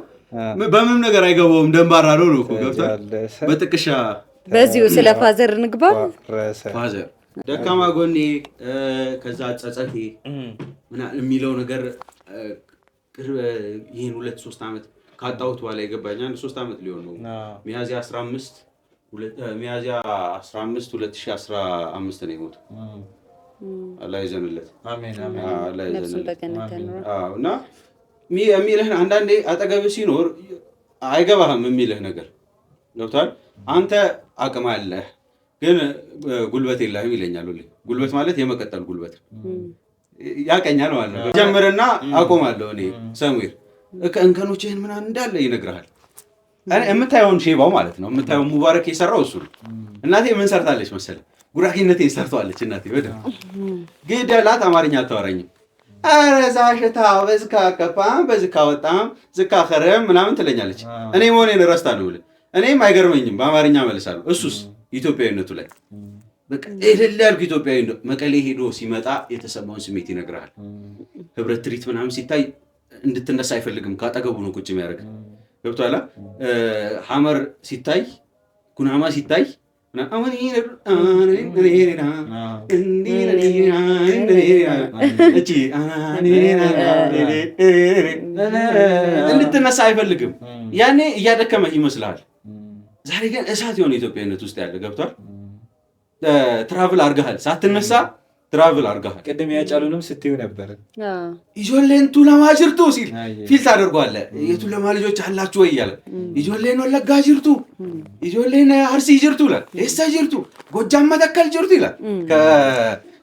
በምንም ነገር አይገባውም ደንባራ ነው እኮ ገብቷል። በጥቅሻ በዚሁ ስለ ፋዘር እንግባ። ፋዘር ደካማ ጎኔ ከዛ ጸጸቴ ምናምን የሚለው ነገር ይህን 2-3 ዓመት ካጣሁት በኋላ የገባኝ 3 ዓመት ሊሆን ነው። ሚያዝያ 15 2015 ነው የሞተው። አላህ ይዘንለት። አሜን እና የሚልህን አንዳንዴ አጠገብህ ሲኖር አይገባህም የሚልህ ነገር ገብቶሃል። አንተ አቅም አለህ ግን ጉልበት የለህም ይለኛል ሁሌ። ጉልበት ማለት የመቀጠል ጉልበት ያቀኛል ማለት ነው። ጀምርና አቆማለሁ እኔ ሰሙር እንከኖችህን ምናምን እንዳለ ይነግርሃል። የምታየውን ሼባው ማለት ነው የምታየው ሙባረክ የሰራው እሱ ነው። እናቴ ምን ሰርታለች መሰለህ? ጉራጌነቴን ሰርተዋለች እናቴ። በደምብ ግደላት አማርኛ አታወራኝም። ኧረ ዛሽታ በዝካ ከፋም በዝካ ወጣም ዝካ ከረም ምናምን ትለኛለች። እኔ መሆኔን ረስታ ነው ብለህ እኔም አይገርመኝም በአማርኛ መልሳለሁ። እሱስ ኢትዮጵያዊነቱ ላይ በቃ እልል ያልኩ ኢትዮጵያዊ መቀሌ ሄዶ ሲመጣ የተሰማውን ስሜት ይነግርሃል። ህብረት ትርኢት ምናምን ሲታይ እንድትነሳ አይፈልግም። ካጠገቡ ነው ቁጭ የሚያደርግ ገብቶሃል። ሐመር ሲታይ ኩናማ ሲታይ እንድትነሳ አይፈልግም። ያኔ እያደከመህ ይመስልሃል። ዛሬ ግን እሳት የሆነ ኢትዮጵያዊነት ውስጥ ያለ ገብቷል። ትራቭል አድርገሃል ሳትነሳ ትራቭል አድርገሃል። ቅድም ያጫሉንም ስትዩ ነበር ኢጆሌን ቱለማ ጅርቱ ሲል ፊል ታደርገዋለህ። የቱለማ ልጆች አላችሁ ወይ እያለ ኢጆሌን ወለጋ ጅርቱ፣ ኢጆሌን አርሲ ጅርቱ ይላል። ኤሳ ጅርቱ፣ ጎጃም መተከል ጅርቱ ይላል።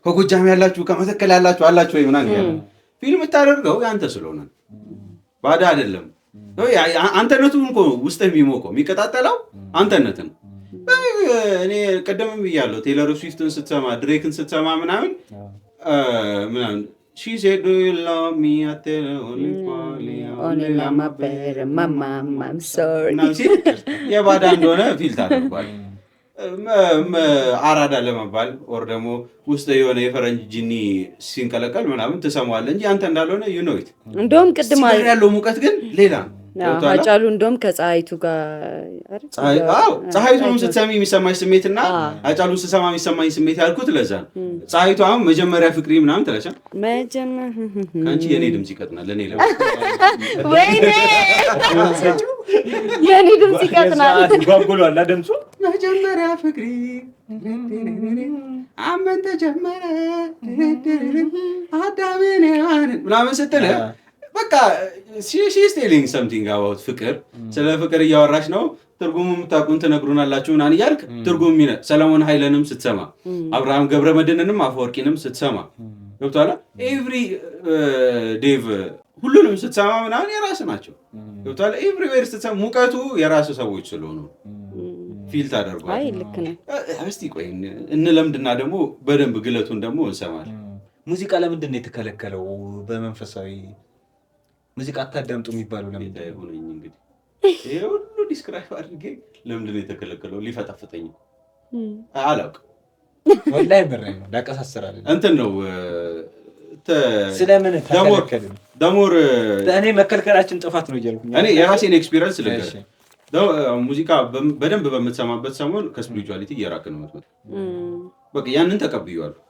ከጎጃም ያላችሁ ከመተከል ያላችሁ አላችሁ ወይ ምናምን እያለ ፊልም የምታደርገው ያንተ ስለሆነ ባዳ አይደለም። አንተነቱ እንኮ ውስጥ የሚሞቀው የሚቀጣጠለው አንተነትን። እኔ ቀደምም ብያለሁ ቴይለር ስዊፍትን ስትሰማ ድሬክን ስትሰማ ምናምን she said do you love me I tell her only my better mama I'm sorry የባዳ እንደሆነ ፊል ታደርጓል። አራዳ ለመባል ኦር ደግሞ ውስጥ የሆነ የፈረንጅ ጂኒ ሲንቀለቀል ምናምን ትሰማዋለህ እንጂ አንተ እንዳልሆነ you know it። እንደውም ቅድም ያለው ሙቀት ግን ሌላ ነው። አጫሉ እንደውም ከፀሐይቱ ጋር ፀሐይቱንም ስትሰሚ የሚሰማኝ ስሜት እና አጫሉን ስትሰማ የሚሰማኝ ስሜት ያልኩት ለዛ ነው። ፀሐይቱ አሁን መጀመሪያ ፍቅሪ ምናምን ትለሻ ከአንቺ የኔ ድምፅ ይቀጥናል። ለእኔ ወይኔ የኔ ድምፅ ይቀጥናል ጓጉሏል ድምፁ። መጀመሪያ ፍቅሪ አመን ተጀመረ አዳሜን ምናምን ስትል በቃ she's telling something about ፍቅር። ስለ ፍቅር እያወራች ነው። ትርጉሙ የምታውቁን ትነግሩናላችሁ ምናምን እያልክ ትርጉም ሰለሞን ኃይለንም ስትሰማ አብርሃም ገብረመድህንንም አፈወርቂንም ስትሰማ ገብቶሃል። ኤቭሪ ዴቭ ሁሉንም ስትሰማ ምናምን የራስ ናቸው ገብቶሃል። ኤቭሪዌር ስትሰማ ሙቀቱ የራስ ሰዎች ስለሆኑ ፊል ታደርጓል። አይ ልክ ነው። እስቲ ቆይ እንለምድና ደግሞ በደንብ ግለቱን ደግሞ እንሰማለን። ሙዚቃ ለምንድን ነው የተከለከለው? በመንፈሳዊ ሙዚቃ አታዳምጡ የሚባለው ለምን አይሆነኝ? እንግዲህ ይሄ ሁሉ ዲስክራይብ አድርጌ ለምንድን ነው የተከለከለው? ሊፈጣፍጠኝ አላውቅም። ወላሂ በራይ ነው ዳቀሳሰራል እንትን ነው ስለምን ተከለከለ? ደሞር እኔ መከልከላችን ጥፋት ነው እያልኩኝ እኔ የራሴን ኤክስፒሪየንስ ልንገር። ሙዚቃ በደንብ በምትሰማበት ሰሞን ከስፒሪቹዋሊቲ እየራቅ ነው የምትመጣው። በቃ ያንን ተቀብያለሁ።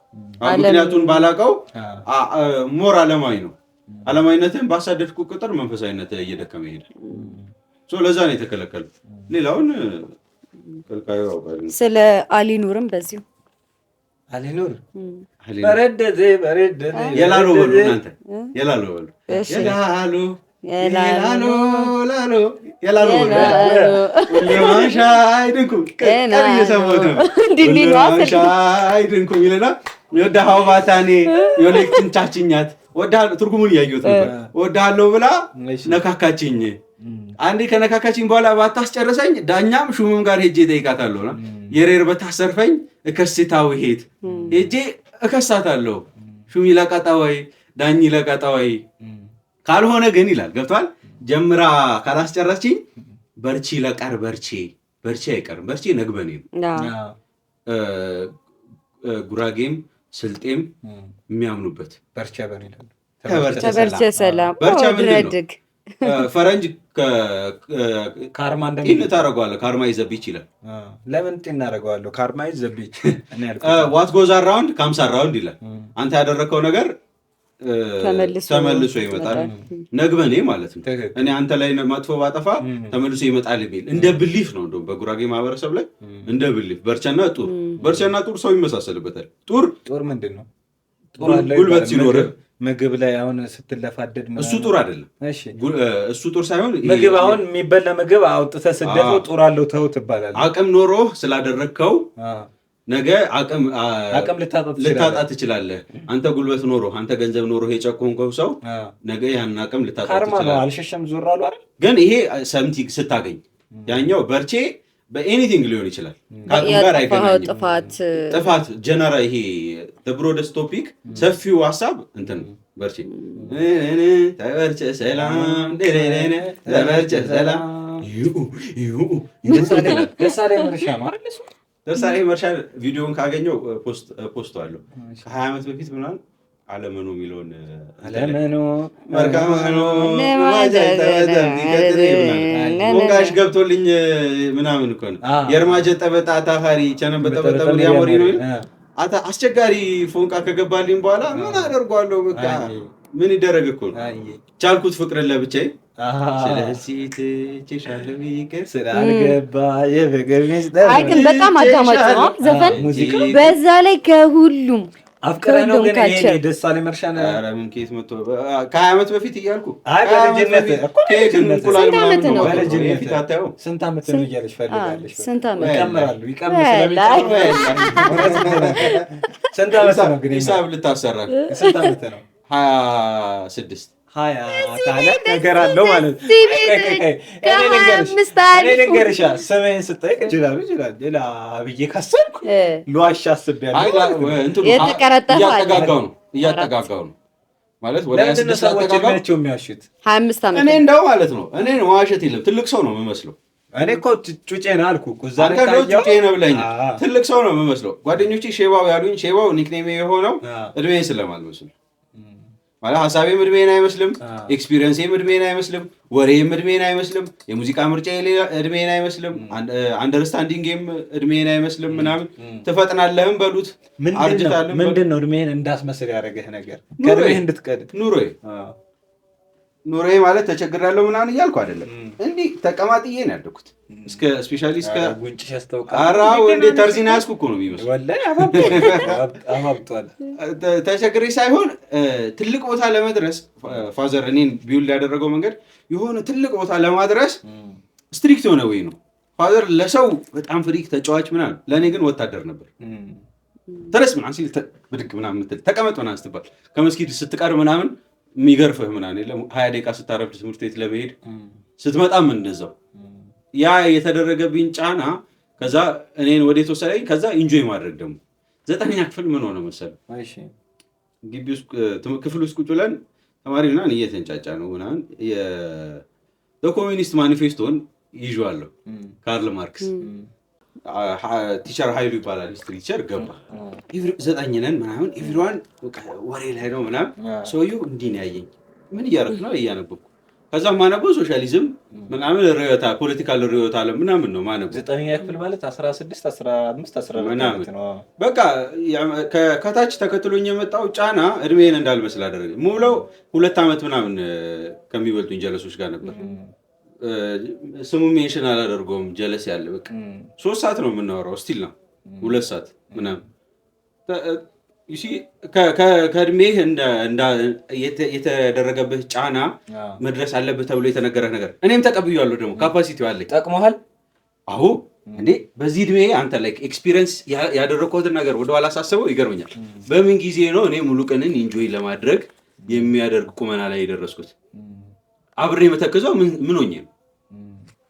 ምክንያቱን ባላውቀው ሞር አለማዊ ነው። አለማዊነትን ባሳደድኩ ቁጥር መንፈሳዊነት እየደከመ ይሄዳል። ለዛ ነው የተከለከለ። ሌላውን ከልካዩ ያውቃል። ስለ አሊኑርም በዚሁ አሊኑር በረደደ የላሎ በሉ እናንተ የላሎ በሉ የላሎ ሻይ ድንኩ ቀር እየሰማሁት ነው። ሻይ ድንኩ ይለና የወዳሃው ባታኔ የሌክትን ቻችኛት ወዳሃለሁ ትርጉሙን እያየሁት ነበር። ወዳሃለሁ ብላ ነካካችኝ። አንዴ ከነካካችኝ በኋላ ባታስጨርሰኝ ዳኛም ሹምም ጋር ሄጄ እጠይቃታለሁ። የሬር በታሰርፈኝ እከስታው ሄት ሄጄ እከሳታለሁ። ሹም ይለቃጣወይ ዳኝ ይለቃጣወይ ካልሆነ ግን ይላል ገብቷል። ጀምራ ካላስጨረስችኝ በርቺ ለቀር በርቺ አይቀርም። በርቺ ነግበኔ ጉራጌም ስልጤም የሚያምኑበት በርቻ በር ይላል። ተበርቸ ሰላም ድረድግ ፈረንጅ ካርማ እንደምን ታረጋዋለህ? ካርማ ይዘብች ይላል። ለምን እናረጋዋለሁ? ካርማ ይዘብች ዋት ጎዝ አራውንድ ካምስ አራውንድ ይላል። አንተ ያደረከው ነገር ተመልሶ ይመጣል። ነግበኔ ማለት ነው። እኔ አንተ ላይ መጥፎ ባጠፋ ተመልሶ ይመጣል የሚል እንደ ብሊፍ ነው። እንደውም በጉራጌ ማህበረሰብ ላይ እንደ ብሊፍ በርቻና ጡር ሰው ይመሳሰልበታል። ጡር ምንድን ነው? ጉልበት ሲኖር ምግብ ላይ አሁን ስትለፋደድ እሱ ጡር አይደለም። እሱ ጡር ሳይሆን ምግብ አሁን የሚበላ ምግብ አውጥተህ ስትደፋው ጡር አለው ተው ትባላለህ። አቅም ኖሮ ስላደረግከው ነገ አቅም ልታጣ ትችላለህ። አንተ ጉልበት ኖሮ አንተ ገንዘብ ኖሮ የጨቆንከው ሰው ነገ ያን አቅም ልታጣ ትችላለህ። አልሸሸም ዞር አሉ አይደል? ግን ይሄ ሰምቲንግ ስታገኝ ያኛው በርቼ በኤኒቲንግ ሊሆን ይችላል። ከአቅም ጋር አይገናኝም። ጥፋት ጀነራ ይሄ ብሮደስ ቶፒክ ሰፊው ሀሳብ እንትን በርቼ ተበርቼ ሰላም ተበርቼ ሰላም ደሳሌ መርሻ ነው አይደል? ደሳሌ መርሻ ቪዲዮን ካገኘው ፖስት አለው ከ20 ዓመት በፊት ምናምን አለመኖ የሚለውን አለመኖ መርካመኖ ሞጋሽ ገብቶልኝ ምናምን እኮ ነው የርማጀ ጠበጣ ታፋሪ ቸነበጠበጠ ያሞሪ ነው አስቸጋሪ ፎንቃ ከገባልኝ በኋላ ምን አደርጓለሁ? በቃ ምን ይደረግ እኮ ቻልኩት ፍቅርን ለብቻዬ ስለዚህ ትችሻለሁ ይቅር ስላልገባ የፍቅር ሚስጥር። አይ ግን በጣም አዳማጭ ነው ዘፈን። በዛ ላይ ከሁሉም አፍቅረ ነው ግን ይሄ ደሳሌ መርሻን ኧረ ምን ከየት መጥቶ ከ20 ዓመት በፊት እያልኩ በልጅነት እኮ እንቁላል ምናምን ነው በልጅነት ፊት አታየው ስንት ዓመት ነው እያለች ፈልጋለች ስንት ዓመት ይቀምራሉ ስለሚጨምሩ ስንት ዓመት ነው ግን ሂሳብ ልታሰራ ስንት ዓመት ነው 26 ታለ ነገር አለው ማለት እኔ ልንገርሻ ስሜን ስጠይቅ ይችላል ሌላ ብዬ ካሰብኩ ልዋሻ አስቤያለሁ እያጠጋጋው ነው ማለት ወደ 26 አጠጋጋቸው የሚያሹት 25 ዓመት እኔ እንደው ማለት ነው እኔ መዋሸት የለም ትልቅ ሰው ነው የምመስለው እኔ እኮ ጩጬ ነው አልኩ እኮ እዛ ላይ ታየው ጩጬ ነው ብለኝ ትልቅ ሰው ነው የምመስለው ጓደኞቼ ሼባው ያሉኝ ሼባው ኒክኔም የሆነው እድሜ ስለማልመስል ማለት ሐሳቤም እድሜን አይመስልም ኤክስፒሪየንሴም እድሜን አይመስልም ወሬም እድሜን አይመስልም የሙዚቃ ምርጫዬ እድሜን አይመስልም አንደርስታንዲንግም እድሜን አይመስልም ምናምን ትፈጥናለህም በሉት አርጅታለህም ምንድነው እድሜን እንዳስመስል ያደረገህ ነገር ከእድሜህ እንድትቀድ ኑሮዬ ማለት ተቸግራለሁ ምናምን እያልኩ አይደለም እንዲህ ተቀማጥዬ ነው ያደኩት እስከ ስፔሻሊ እስከ ጉንጭሽ ያስታውቃል አራው እንደ ተርዚና ያስኩ እኮ ነው የሚመስለው ወላሂ አባብጧል ተቸግሬ ሳይሆን ትልቅ ቦታ ለመድረስ ፋዘር እኔን ቢውል ያደረገው መንገድ የሆነ ትልቅ ቦታ ለማድረስ ስትሪክት የሆነ ወይ ነው ፋዘር ለሰው በጣም ፍሪክ ተጫዋች ምናምን ለእኔ ግን ወታደር ነበር ተነስ ምናምን ሲል ብድግ ምናምን ምትል ተቀመጥ ምናምን ስትባል ከመስጊድ ስትቀር ምናምን የሚገርፍህ ምናምን የለም 20 ደቂቃ ስታረፍድ ትምህርት ቤት ለመሄድ ስትመጣም እንደዛው ያ የተደረገብኝ ጫና ከዛ እኔን ወዴት ወሰደኝ ከዛ ኢንጆይ ማድረግ ደግሞ 9ኛ ክፍል ምን ሆነ መሰለህ እሺ ግቢ ውስጥ ክፍል ውስጥ ቁጭ ብለን ተማሪ ምናምን እየተንጫጫ ነው ምናምን የኮሚኒስት ማኒፌስቶን ይዤዋለሁ ካርል ማርክስ ቲቸር ኃይሉ ይባላል ሂስትሪ ቲቸር ገባ 9 ነን ምናምን ኤቭሪዋን ወሬ ላይ ነው ምናምን ሰውዬው እንዲህ ነው ያየኝ ምን እያደረክ ነው እያነበብኩ ከዛ ማነበው ሶሻሊዝም ምናምን ርዕዮተ ፖለቲካል ርዕዮተ ዓለም ምናምን ነው ማነበው 9ኛ ክፍል ማለት 16 15 14 ነው በቃ ከታች ተከትሎኝ የመጣው ጫና እድሜን እንዳልመስል አደረገኝ ሙሉው 2 ዓመት ምናምን ከሚበልጡኝ ጀለሶች ጋር ነበር ስሙ ሜንሽን አላደርገውም ጀለስ ያለ በቃ 3 ሰዓት ነው የምናወራው ስቲል ነው 2 ሰዓት ምናምን ከእድሜህ የተደረገብህ ጫና መድረስ አለብህ ተብሎ የተነገረህ ነገር እኔም ተቀብያለሁ ደግሞ ካፓሲቲው አለኝ ጠቅሞሃል አዎ እንዴ በዚህ እድሜ አንተ ላይክ ኤክስፒሪየንስ ያደረኩትን ነገር ወደኋላ ሳስበው ይገርመኛል በምን ጊዜ ነው እኔ ሙሉ ቀንን ኢንጆይ ለማድረግ የሚያደርግ ቁመና ላይ የደረስኩት አብሬ መተከዘው ምን ሆኜ ነው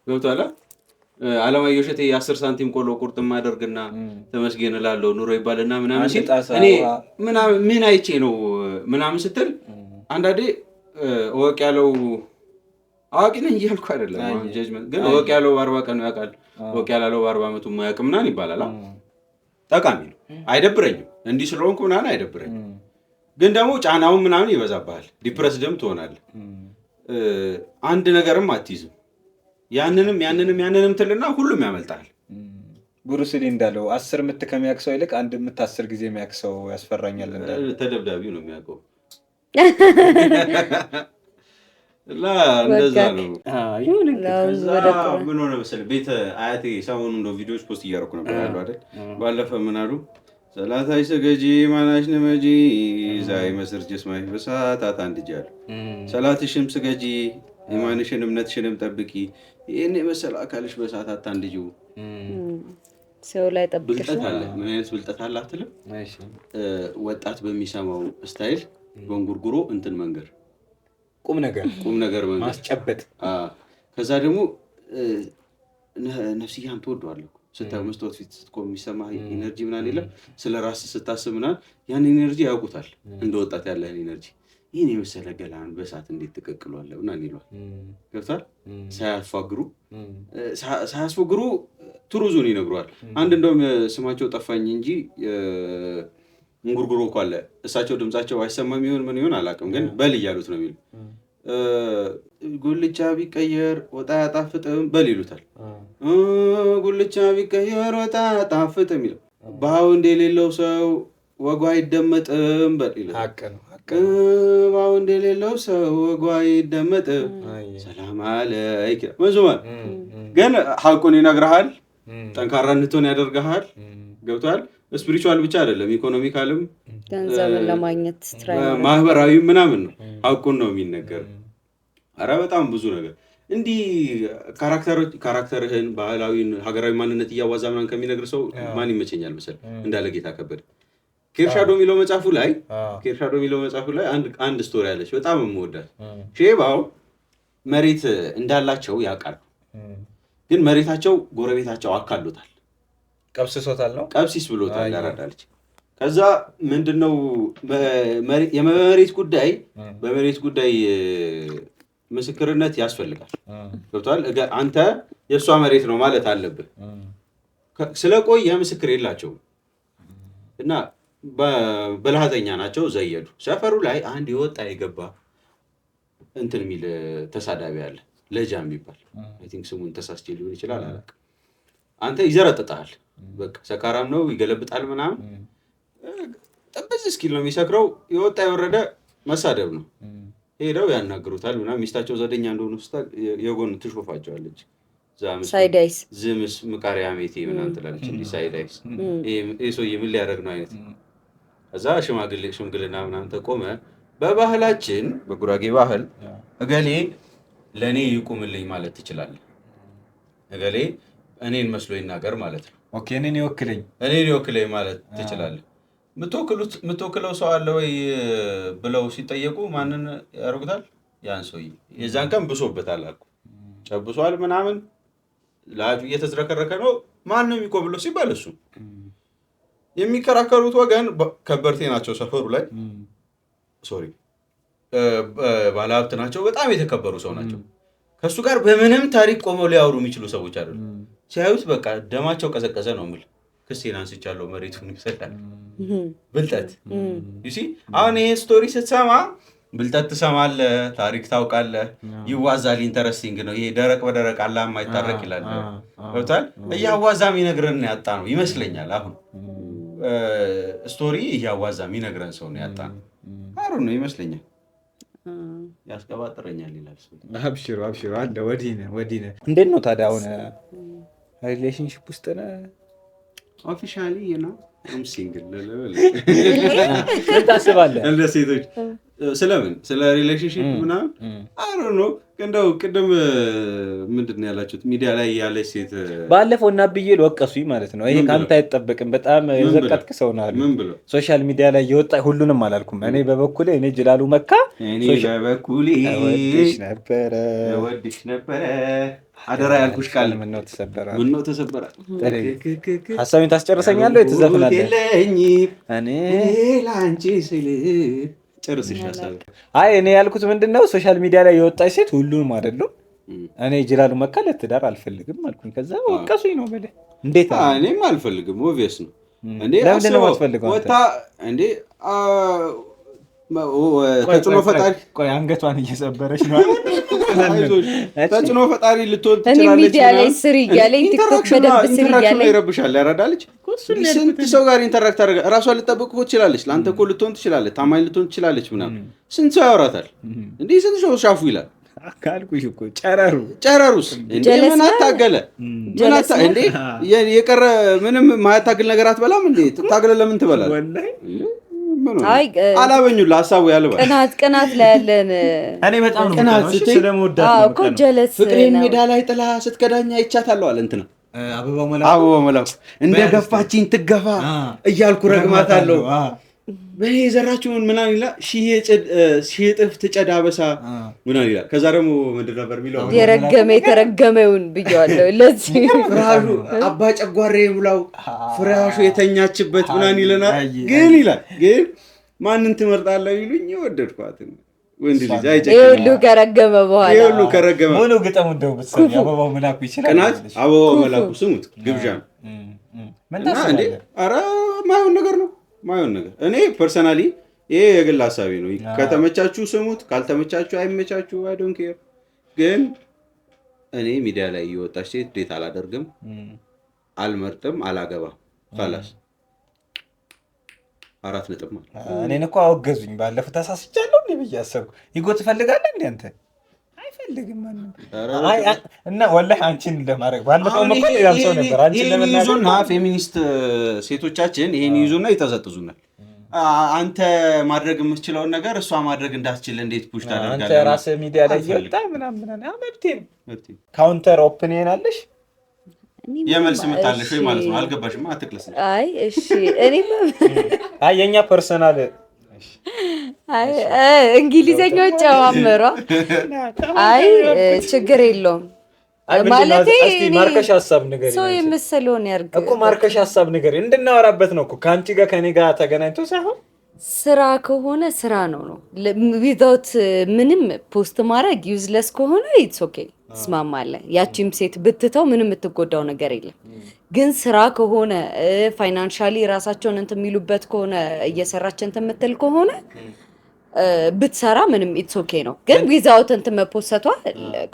ገብቶሃል አለማየሁ እሸቴ 10 ሳንቲም ቆሎ ቁርጥም ማደርግና ተመስገን እላለሁ ኑሮ ይባልና ምናምን ሲል እኔ ምን አይቼ ነው ምናምን ስትል አንዳንዴ ወቅ ያለው አዋቂ ነኝ እያልኩ አይደለም አሁን ጀጅመንት ግን ወቅ ያለው 40 ቀን ነው ያውቃል ወቅ ያለው 40 ዓመቱ ማያውቅ ምናምን ይባላል ጠቃሚ ነው አይደብረኝም እንዲህ ስለሆንኩ ምናምን አይደብረኝም ግን ደግሞ ጫናውን ምናምን ይበዛብሃል ዲፕረስ ደም ትሆናለህ አንድ ነገርም አትይዝም ያንንም ትልና ሁሉም ያመልጣል ብሩስ ሊ እንዳለው 10 ምት ከሚያክሰው ይልቅ አንድ ምት 10 ጊዜ የሚያክሰው ያስፈራኛል እንዳለ ተደብዳቢው ነው የሚያውቀው እንደዛ ነው ምን ሆነ መሰለህ ቤተ አያቴ ሰሞኑን ነው ቪዲዮዎች ፖስት እያደረኩ ነበር ያለው አይደል ባለፈ ምን አሉ ሰላታይ ሰገጂ ማናሽ ነመጂ ዛይ መስርጅስ ማይ በሰዓታት አንድጃል ሰላትሽም ስገጂ ኢማንሽን እምነትሽንም ጠብቂ ይሄን የመሰለ አካልሽ በሰዓታት አንድጂው ሰው ላይ ጠብቀሽ ብልጠት አለ ምን አይነት ብልጠት አለ አትልም እሺ ወጣት በሚሰማው ስታይል በእንጉርጉሮ እንትን መንገር ቁም ነገር መንገር ማስጨበጥ ከዛ ደግሞ ነፍስያን ተወዷለሁ ስትመስቶት ፊት ስትቆም የሚሰማ ኢነርጂ ምናምን የለም ስለራስ ስታስብ ምናምን ያን ኢነርጂ ያውቁታል እንደወጣት ያለህን ኢነርጂ ይሄን የመሰለ ገላን በሳት እንዴት ተቀቅሏል ምናምን ይሏል ገብቷል ሳያስፈግሩ ትሩዙን ይነግሯል አንድ እንደውም ስማቸው ጠፋኝ እንጂ እንጉርጉሮ እኮ አለ እሳቸው ድምጻቸው አይሰማም ይሁን ምን ይሁን አላውቅም ግን በል እያሉት ነው የሚሉ ጉልቻ ቢቀየር ወጣ ያጣፍጥም በል ይሉታል ጉልቻ ቢቀየር ወጣ ያጣፍጥም ይላል ባው እንደሌለው ሰው ወጓ አይደመጥም በል ይላል ሀቅ ነው ባው እንደሌለው ሰው ወጓ አይደመጥም ሰላም አለይክ መዝሙር ግን ሀቁን ይነግርሃል ጠንካራ እንድትሆን ያደርግሃል ገብቷል ስፒሪቹዋል ብቻ አይደለም፣ ኢኮኖሚካልም ገንዘብን ለማግኘት ማህበራዊ ምናምን ነው። ሀቁን ነው የሚነገር። አረ በጣም ብዙ ነገር እንዲህ ካራክተርህን፣ ባህላዊ፣ ሀገራዊ ማንነት እያዋዛ ምናምን ከሚነግር ሰው ማን ይመቸኛል መሰል? እንዳለ ጌታ ከበደ ኬርሻዶ የሚለው መጽሐፉ ላይ አንድ ስቶሪ አለች በጣም የምወዳት። ሼባው መሬት እንዳላቸው ያውቃሉ፣ ግን መሬታቸው ጎረቤታቸው አካሉታል፣ ቀብስሶታል ነው ቀብሲስ ብሎታል ያራዳለች። ከዛ ምንድነው የመሬት ጉዳይ በመሬት ጉዳይ ምስክርነት ያስፈልጋል። ገብቷል? አንተ የእሷ መሬት ነው ማለት አለብህ። ስለቆየ ምስክር የላቸውም እና በልሃተኛ ናቸው። ዘየዱ ሰፈሩ ላይ አንድ የወጣ የገባ እንትን የሚል ተሳዳቢ አለ፣ ለጃ የሚባል አይ ቲንክ ስሙን ተሳስቼ ሊሆን ይችላል አላውቅም። አንተ ይዘረጥጣል፣ በቃ ሰካራም ነው፣ ይገለብጣል ምናምን። ጥብዝ እስኪል ነው የሚሰክረው። የወጣ የወረደ መሳደብ ነው። ሄደው ያናግሩታል ምናምን። ሚስታቸው ዘደኛ እንደሆኑ ስታ የጎን ትሾፋቸዋለች። ሳይዳይስ ዝምስ ምቃሪያ ሜቴ ምናምን ትላለች። እንዲህ ሳይዳይስ ይህ ሰውዬ ምን ሊያደርግ ነው አይነት። እዛ ሽምግልና ምናምን ተቆመ። በባህላችን በጉራጌ ባህል እገሌ ለእኔ ይቁምልኝ ማለት ትችላለህ። እገሌ እኔን መስሎ ይናገር ማለት ነው። ኦኬ፣ እኔን ይወክለኝ ማለት ትችላለህ። የምትወክለው ሰው አለ ወይ ብለው ሲጠየቁ ማንን ያደርጉታል? ያን ሰውዬ። የዛን ቀን ብሶበታል አልኩ፣ ጨብሷል ምናምን፣ ላጁ እየተዝረከረከ ነው። ማንም ይቆብለው ሲባል እሱ የሚከራከሩት ወገን ከበርቴ ናቸው። ሰፈሩ ላይ ባለሀብት ናቸው። በጣም የተከበሩ ሰው ናቸው። ከእሱ ጋር በምንም ታሪክ ቆመው ሊያወሩ የሚችሉ ሰዎች አይደሉም። ሲያዩት በቃ ደማቸው ቀዘቀዘ ነው የምልህ። ክሴን አንስቻለሁ መሬቱን ይሰጣል። ብልጠት ዩሲ አሁን ይሄ ስቶሪ ስትሰማ ብልጠት ትሰማለህ፣ ታሪክ ታውቃለህ፣ ይዋዛል። ኢንተረስቲንግ ነው ይሄ። ደረቅ በደረቅ አላ ማይታረቅ ይላል። ገብቷል? እያዋዛ የሚነግረን ያጣ ነው ይመስለኛል። አሁን ስቶሪ እያዋዛ የሚነግረን ሰው ነው ያጣ ነው። አሩ ነው ይመስለኛል። ያስቀባጥረኛል ይላል ሰው። አብሽሩ አለ። ወዲህ ነህ። እንዴት ነው ታዲያ አሁን ሪሌሽንሺፕ ውስጥ ነህ? ኦፊሻሊ ነው ሲንግል ታስባለህ? እንደ ሴቶች ስለምን ስለ ሪሌሽንሺፕ ምናምን አሮ ነው። እንደው ቅድም ምንድን ነው ያላችሁት? ሚዲያ ላይ ያለች ሴት ባለፈው እና ብዬ ወቀሱኝ ማለት ነው። ይሄ ከአንተ አይጠበቅም፣ በጣም የዘቀጥክ ሰው ነህ አሉ። ሶሻል ሚዲያ ላይ የወጣ ሁሉንም አላልኩም። እኔ በበኩሌ ጅላሉ መካ ወድሽ ነበረ አደራ ያልኩሽ ቃል ምነው ተሰበረ? ሀሳቤን ታስጨርሰኛለህ ወይ ትዘፍናለህ? እኔ ለአንቺ ስል ጨርስሽ ሀሳብ። አይ እኔ ያልኩት ምንድነው ሶሻል ሚዲያ ላይ የወጣች ሴት ሁሉንም አይደለም። እኔ ጅላሉ መካ ለትዳር አልፈልግም አልኩኝ። ከዛ ወቀሱኝ ነው በለ። እንዴት? እኔም አልፈልግም። ኦብቪየስ ነው እንዴ። ለምንድን ነው የማትፈልገው ወጣ እንዴ? ተጽዕኖ ፈጣሪ ቆይ አንገቷን እየሰበረች ነው። ተጽዕኖ ፈጣሪ ልትሆን ትችላለች። ሚዲያ ላይ ስሪ እያለኝ ቲክቶክ በደንብ ስሪ እያለኝ ይረብሻል፣ ያራዳለች። ስንት ሰው ጋር ኢንተራክት አድርጋ እራሷን ልጠብቅ እኮ ትችላለች። ለአንተ እኮ ልትሆን ትችላለች፣ ታማኝ ልትሆን ትችላለች ምናምን። ስንት ሰው ያወራታል እንዲህ፣ ስንት ሰው ሻፉ ይላል። ካልኩሽ እኮ ጨረሩስ እንዴ? ምን አታገለ? እንዴ የቀረ ምንም ማያታግል ነገር አትበላም እንዴ? ታገለ ለምን ትበላለህ? አላበኙ ለሀሳቡ ያልባል። ቅናት ላይ ያለን እኔ በጣም ቅናት ስለምወዳት እኮ ጀለስ ፍቅሬን ሜዳ ላይ ጥላ ስትከዳኛ አይቻታለሁ አለ እንትና አበባው መላኩ እንደ ገፋችኝ ትገፋ እያልኩ ረግማታለሁ። በኔ የዘራችሁን ምናምን ይላል። ሺህ እጥፍ ትጨድ አበሳ ምናምን ይላል። ከዛ ደግሞ ምንድን ነበር የሚለው? የተረገመውን ብየዋለሁ። ለዚህ ፍራሹ አባ ጨጓሬ ሙላው ፍራሹ የተኛችበት ምናምን ይለናል። ግን ይላል ግን ማንን ትመርጣለህ ይሉኝ የወደድኳትን ወንድ ልጅ አይጨክንም። ይሄ ሁሉ ከረገመ ሙሉ ግጠሙ እንደው ብትሰሚ አበባው መላኩ ይችላል። ቅናት አበባው መላኩ ስሙት ግብዣ ነው እና እንዴ ኧረ ማይሆን ነገር ነው ማይሆን ነገር። እኔ ፐርሰናሊ ይሄ የግል ሀሳቤ ነው። ከተመቻችሁ ስሙት፣ ካልተመቻችሁ አይመቻችሁ። አይ ዶንት ኬር። ግን እኔ ሚዲያ ላይ እየወጣች ሴት ዴት አላደርግም፣ አልመርጥም፣ አላገባም። ካላስ 4 ነጥብ ማለት እኔን እኮ አወገዙኝ። ባለፈው ተሳስቻለሁ እንዴ ብዬ አሰብኩ። ይጎ ትፈልጋለህ እንዴ አንተ? አይፈልግም ማንም። እና ወላሂ አንቺን ለማድረግ ባለፈው መጥቶ ሌላም ሰው ነበር አንቺን ለመናገርና ፌሚኒስት ሴቶቻችን ይሄን ይዙና ይጠዘጥዙናል። አንተ ማድረግ የምትችለውን ነገር እሷ ማድረግ እንዳትችል እንዴት ፑሽ ታደርጋለህ? አንተ ራስህ ሚዲያ ላይ ይወጣ ምናምን መብቴ ነው። ካውንተር ኦፒኒየን አለሽ የመልስ ምታለሽ ወይ ማለት ነው? አልገባሽም? አትክለስ። አይ እሺ እኔ የኛ ፐርሰናል እንግሊዘኛው ጨማምሯ። አይ ችግር የለውም ማለት ማርከሽ ሀሳብ ነገር ሰው የመሰለውን ያርግ እኮ ማርከሽ ሀሳብ ነገር እንድናወራበት ነው እኮ ከአንቺ ጋር ከኔ ጋር ተገናኝቶ ሳይሆን ስራ ከሆነ ስራ ነው ዊዛውት ምንም ፖስት ማድረግ ዩዝለስ ከሆነ ኢትስ ኦኬ ትስማማለህ። ያቺም ሴት ብትተው ምንም የምትጎዳው ነገር የለም። ግን ስራ ከሆነ ፋይናንሻሊ ራሳቸውን እንትን የሚሉበት ከሆነ እየሰራች እንትን የምትል ከሆነ ብትሰራ ምንም ኢትስ ኦኬ ነው። ግን ዊዛውት እንትን መፖሰቷ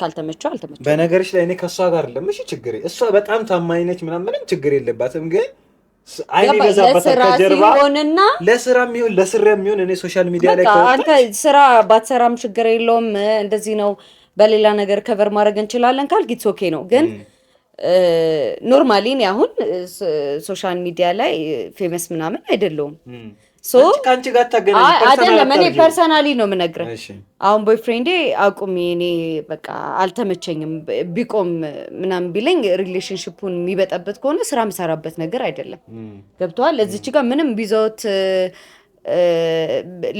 ካልተመቸው አልተመቸው። በነገርሽ ላይ እኔ ከሷ ጋር አይደለም እሺ ችግር እሷ በጣም ታማኝ ነች ምንም ችግር የለባትም። ግን አይኔ ገዛበት ከጀርባ ለስራም ይሁን ለስራም ይሁን እኔ ሶሻል ሚዲያ ላይ አንተ ስራ ባትሰራም ችግር የለውም እንደዚህ ነው በሌላ ነገር ከቨር ማድረግ እንችላለን ካልክ ኢትስ ኦኬ ነው። ግን ኖርማሊ እኔ አሁን ሶሻል ሚዲያ ላይ ፌመስ ምናምን አይደለሁም። አንቺ ጋር ታገናኝ አይደለም እኔ ፐርሰናሊ ነው የምነግርህ። አሁን ቦይፍሬንዴ አቁሚ እኔ በቃ አልተመቸኝም ቢቆም ምናምን ቢለኝ ሪሌሽንሺፑን የሚበጠበት ከሆነ ስራ የምሰራበት ነገር አይደለም። ገብቶሃል? እዚች ጋር ምንም ቢዘውት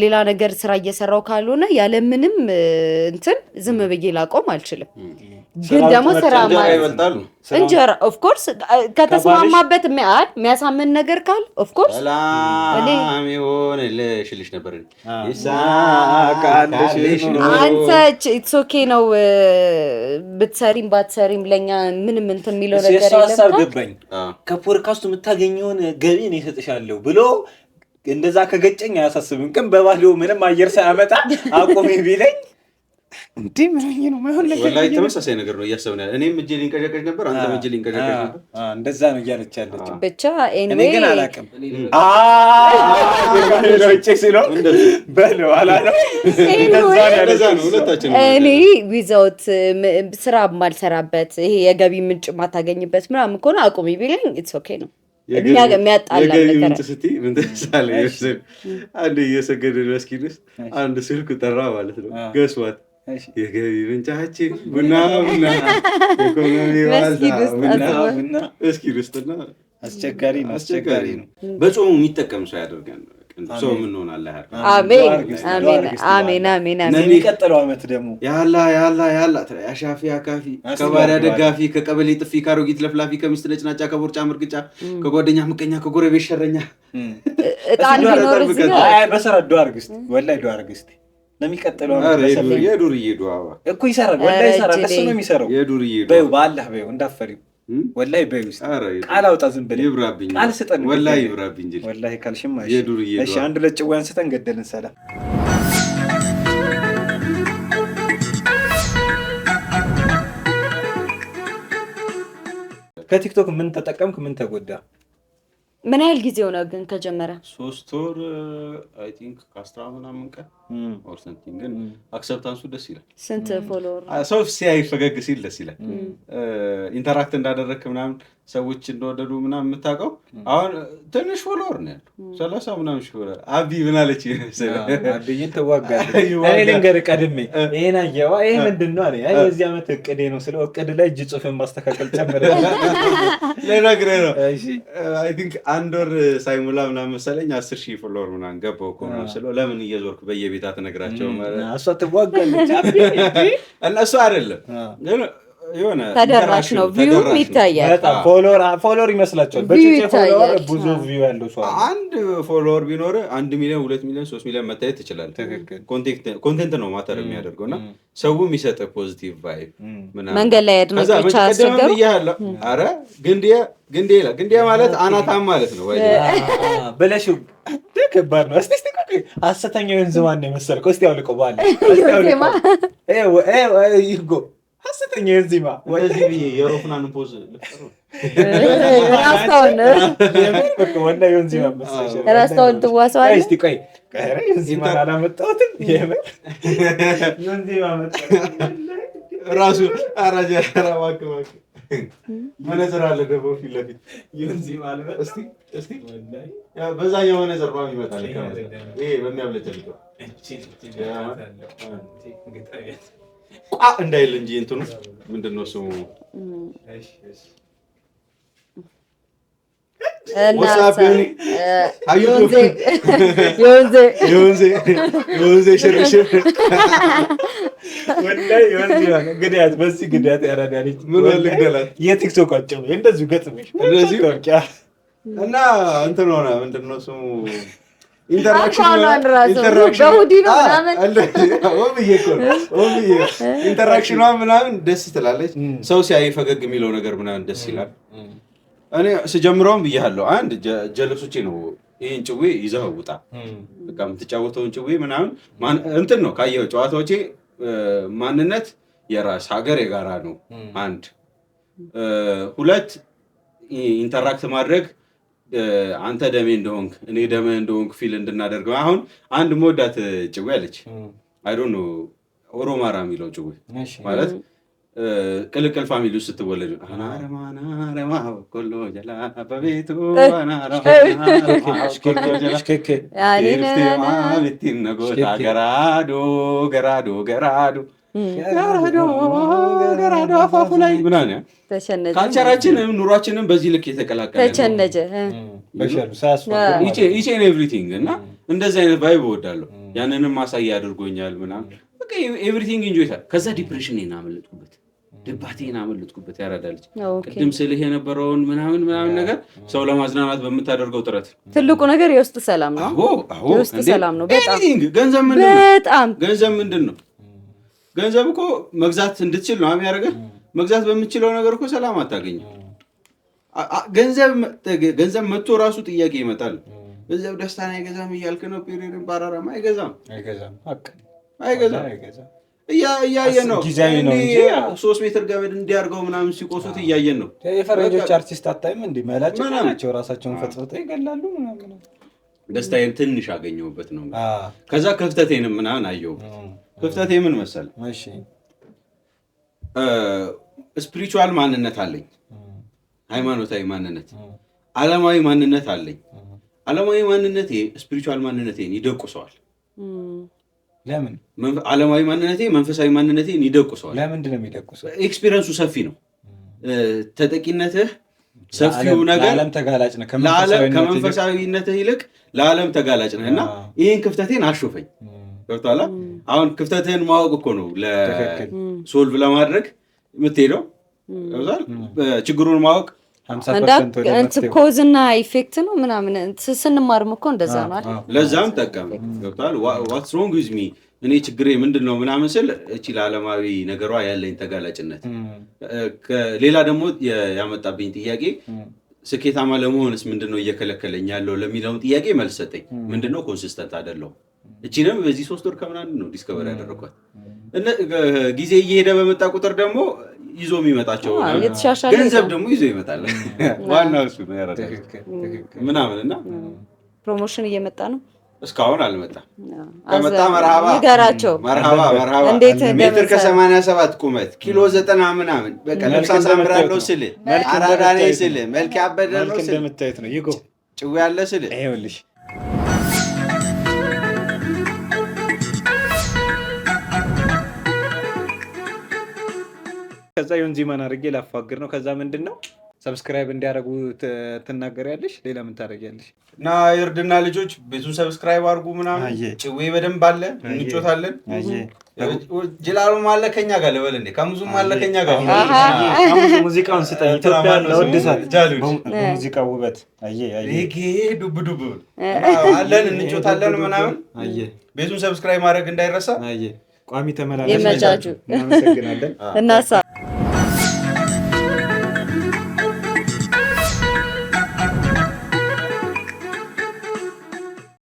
ሌላ ነገር ስራ እየሰራው ካልሆነ ያለ ምንም እንትን ዝም ብዬ ላቆም አልችልም። ግን ደግሞ ስራ ማለት እንጀራ ኦፍ ኮርስ ከተስማማበት የሚያሳምን ነገር ካል ኦፍ ኮርስ ሰላም ይሆንልሽ ነበር አንተ ኢትስ ኦኬ ነው ብትሰሪም ባትሰሪም ለኛ ምንም እንትን የሚለው ነገር የለም። ሀሳብ ገባኝ። ከፖድካስቱ የምታገኘውን ገቢ እኔ እሰጥሻለሁ ብሎ እንደዛ ከገጨኝ አያሳስብም። ግን በባህሪው ምንም አየር ሳያመጣ አቆሜ ቢለኝ እንዴ ምን ነው ማይሆን ነገር ወላሂ ተመሳሳይ ነገር ነው እያሰብን ያለ። እኔም እጄ ሊንቀዠቀዥ ነበር አንተም እጄ ሊንቀዠቀዥ ነበር። እንደዛ ነው እያለች ያለችው። ብቻ ኤኒዌይ እኔ ግን አላውቅም። ሮጬ ሲለው በለው አላለም። እንደዛ ነው ሁለታችን። እኔ ዊዛውት ስራ ማልሰራበት ይሄ የገቢ ምንጭ ማታገኝበት ምናምን ከሆነ አቆሜ ቢለኝ ኢትስ ኦኬ ነው። የሚያጣላ ነገር ስቲ ምን ተሳለ ይመስል አንድ እየሰገደ መስጊድ ውስጥ አንድ ስልክ ጠራ ማለት ነው። ገስዋት የገቢ ምንጫችን ቡና ኢኮኖሚ ዋልታ መስጊድ ውስጥና አስቸጋሪ ነው። በጾሙ የሚጠቀም ሰው ያደርጋል። ሰው ምን ሆነ አላህ ያርጋ። አሜን። የሚቀጥለው አመት ደግሞ ያላ አሻፊ አካፊ ከባሪያ ደጋፊ ከቀበሌ ጥፊ ካሮጊት ለፍላፊ ከሚስት ነጭናጫ ከቦርጫ ምርግጫ ከጓደኛ ምቀኛ ከጎረቤት ሸረኛ እጣን ቢኖር እዚህ በሰራ ዱአ አድርግ እስቲ ወላሂ ዱአ አድርግ እስቲ ለሚቀጥለው አመት የዱርዬ ዱአ እኮ ይሰራል ወላሂ ይሰራል። እሱ ነው የሚሰራው የዱርዬ ዱአ በይው በአላህ በይው እንዳፈሪው ወላሂ በይውስ ቃል አውጣ ዝም ብለህ ይብራብኝ ቃል ስጠን ወላሂ ይብራብኝ እንጂ ወላሂ ካልሽማ እሺ አንድ ለጭዋን ስጠን ገደልን ሰላም። ከቲክቶክ ምን ተጠቀምክ? ምን ተጎዳ? ምን ያህል ጊዜ ሆነ ግን ከጀመረ? 3 ወር አይ ቲንክ ከ10 ምናምን ቀን ኦር ሰምቲንግ። ግን አክሰፕታንሱ ደስ ይላል። ስንት ፎሎወር? ሰው ሲያይ ፈገግ ሲል ደስ ይላል። ኢንተራክት እንዳደረግክ ምናምን ሰዎች እንደወደዱ ምናምን የምታውቀው አሁን ትንሽ ፎሎወር ነው ያለው 30 ምናምን ሺህ ፎሎወር። አቢ ምን አለች መሰለህ? አብይን ተዋጋለች። እኔ ልንገርህ ቀድሜ ይሄን አየዋ ይሄ ምንድነው አለ አይ የዚህ አመት እቅዴ ነው ስለ እቅድ ላይ እጅ ጽሁፍን ማስተካከል ጨመረ ለነገር ነው። እሺ አይ ቲንክ አንድ ወር ሳይሞላ ምናምን መሰለኝ 10,000 ፎሎወር ምናምን ገባው እኮ ነው ስለው ለምን እየዞርክ በየቤታ ተነግራቸው ማለት እሷ ትዋጋለች። አቢ እነሱ አይደለም ግን የሆነ ተደራሽ ነው ቪው ይታያል። በጣም ፎሎወር ይመስላችኋል። በጭጭ ፎሎወር ብዙ ቪው ያለው ሰው አንድ ፎሎወር ቢኖር 1 ሚሊዮን 2 ሚሊዮን 3 ሚሊዮን መታየት ትችላለህ። ኮንቴንት ነው ማተር የሚያደርገውና ሰው የሚሰጥ ፖዚቲቭ ቫይብ ምናምን መንገድ ላይ አድናቂዎች አስቸገሩ። አረ ግንዴ ማለት አናታም ማለት ነው ወይ በለሽ ከባድ ነው። እስቲ ሐሰተኛው የንዝማን ነው መሰልከው። እስቲ አውልቀው ባለ ይጎ ሐሰተኛ የንዚማ ወይዚ የሮፍናን ፖዝ ልፈሩ ራስታውን ትዋሰዋለህ። እስቲ ቆይ ዮንዚማ አላመጣሁትም። ዮንዚማ መጣ ራሱ አራጃ አራዋክ መነጽር አለ ደግሞ ፊት ለፊት ዮንዚማ አልበል። እስቲ በዛኛው መነጽር ነው ይመጣል። ይሄ በሚያብለጨልጨው ቋ እንዳይል እንጂ እንትኑ ምንድነው ስሙ? ዮንዜ ሽርሽር ግዳት በዚህ ግዳት ያራዳልኝ ምን ልግደላት የቲክቶክ አጨው እንደዚህ ገጥመሽ እንደዚህ እና እንትን ሆነ ምንድነው ስሙ ኢንተራክሽኗ ምናምን ደስ ትላለች። ሰው ሲያይ ፈገግ የሚለው ነገር ምናምን ደስ ይላል። እኔ ስጀምረውም ብያለሁ። አንድ ጀለሶቼ ነው ይሄን ጭዌ ይዘህ ውጣ በቃ የምትጫወተውን ጭዌ ምናምን እንትን ነው ካየው ጨዋታዎቼ ማንነት የራስ ሀገር የጋራ ነው። አንድ ሁለት ኢንተራክት ማድረግ አንተ ደሜ እንደሆንክ እኔ ደሜ እንደሆንክ ፊል እንድናደርገው። አሁን አንድ መወዳት ጭዌ አለች። አይ ዶንት ኖ ኦሮማራ የሚለው ጭዌ ማለት ቅልቅል ፋሚሊ ውስጥ ስትወለድ አናረማ ኮሎ ጀላ በቤቱ ገራዶ አፋፉ ላይ ምናምን ካልቸራችንም ኑሯችንም በዚህ ልክ የተቀላቀለ ተቸነጀ ኢቼን ኤቭሪቲንግ እና እንደዚህ አይነት ቫይብ እወዳለሁ። ያንንም ማሳያ አድርጎኛል ምናምን በቃ ኤቭሪቲንግ ኢንጆይ ታል። ከዛ ዲፕሬሽን አመለጥኩበት፣ ድባቴን አመለጥኩበት። ያራዳለች ቅድም ስልህ የነበረውን ምናምን ነገር ሰው ለማዝናናት በምታደርገው ጥረት ትልቁ ነገር የውስጥ ሰላም ነው። የውስጥ ሰላም ነው። በጣም ገንዘብ ምንድን ነው? ገንዘብ እኮ መግዛት እንድትችል ነው የሚያደርገህ። መግዛት በምትችለው ነገር እኮ ሰላም አታገኝም። ገንዘብ መጥቶ ራሱ ጥያቄ ይመጣል። ገንዘብ ደስታን አይገዛም እያልክ ነው። ፔሬድን ባራራማ አይገዛም። እያየን ነው። 3 ሜትር ገመድ እንዲያርገው ምናምን ሲቆሱት እያየን ነው። የፈረንጆች አርቲስት አታይም እንዴ? መላጭ ናቸው። ራሳቸውን ፈጥፈጥ ይገላሉ ምናምን። ደስታዬን ትንሽ አገኘሁበት ነው። ከዛ ክፍተቴንም ምናምን አየሁበት። ክፍተቴ ምን መሰለህ? እሺ ስፒሪቹዋል ማንነት አለኝ፣ ሃይማኖታዊ ማንነት፣ ዓለማዊ ማንነት አለኝ። ዓለማዊ ማንነቴ ስፒሪቹዋል ማንነቴን ይደቁሰዋል። ለምን? ዓለማዊ ማንነቴ መንፈሳዊ ማንነቴን ይደቁሰዋል። ለምንድን ነው የሚደቁሰው? ኤክስፒሪየንሱ ሰፊ ነው። ተጠቂነትህ ሰፊው ነገር ለዓለም ተጋላጭ ነህ። ከመንፈሳዊነትህ ይልቅ ለዓለም ተጋላጭ ነህ እና ይህን ክፍተቴን አሾፈኝ። ገብቶሃል? አሁን ክፍተትህን ማወቅ እኮ ነው ለሶልቭ ለማድረግ የምትሄደው። ችግሩን ማወቅ ኮዝ እና ኢፌክት ነው ምናምን ስንማርም እኮ እንደዛ ነው አይደል? ለዛም ጠቀም። ገብቶሃል? ዋትስ ሮንግ ዊዝ ሚ እኔ ችግሬ ምንድን ነው ምናምን ስል እቺ ለዓለማዊ ነገሯ ያለኝ ተጋላጭነት፣ ሌላ ደግሞ ያመጣብኝ ጥያቄ ስኬታማ ለመሆንስ ምንድን ነው እየከለከለኝ ያለው ለሚለውን ጥያቄ መልስ ሰጠኝ። ምንድን ነው ኮንሲስተንት አይደለሁም። እቺንም በዚህ 3 ወር ከምናምን ነው ዲስከቨር ያደረኳት። ጊዜ እየሄደ በመጣ ቁጥር ደግሞ ይዞ የሚመጣቸው ገንዘብ ደግሞ ይዞ ይመጣል። ዋናው እሱ ነው ያረዳል ምናምን እና ፕሮሞሽን እየመጣ ነው። እስካሁን አልመጣም። ከመጣ መርሃባ ንገራቸው። መርሃባ ሜትር ከ87 ቁመት ኪሎ 90 ምናምን በቃ ልብስ አሳምራለሁ ስል አራዳ ነኝ ስል መልክ ያበደ ነው ስል እንደምታዩት ነው። ይጎ ጭው ያለ ስል ይኸውልሽ ከዛ ዮንዚማን አድርጌ ላፋግር ነው። ከዛ ምንድን ነው ሰብስክራይብ እንዲያደርጉ ትናገሪያለሽ። ሌላ ምን ታደርጊያለሽ? እና የእርድና ልጆች ቤቱን ሰብስክራይብ አድርጉ ምናምን። ጭዌ በደንብ አለ፣ እንጮታለን። ጅላሉም አለ ከኛ ጋር ልበል እንዴ? ከሙዙም አለ ከኛ ጋር። ሙዚቃውን ስጠኝ። ኢትዮጵያ ለወድሳት ሙዚቃ ውበት ሬጌ ዱብ ዱብ አለን፣ እንጮታለን ምናምን። ቤቱን ሰብስክራይብ ማድረግ እንዳይረሳ። ቋሚ ተመላለሽ። እናመሰግናለን። እናሳ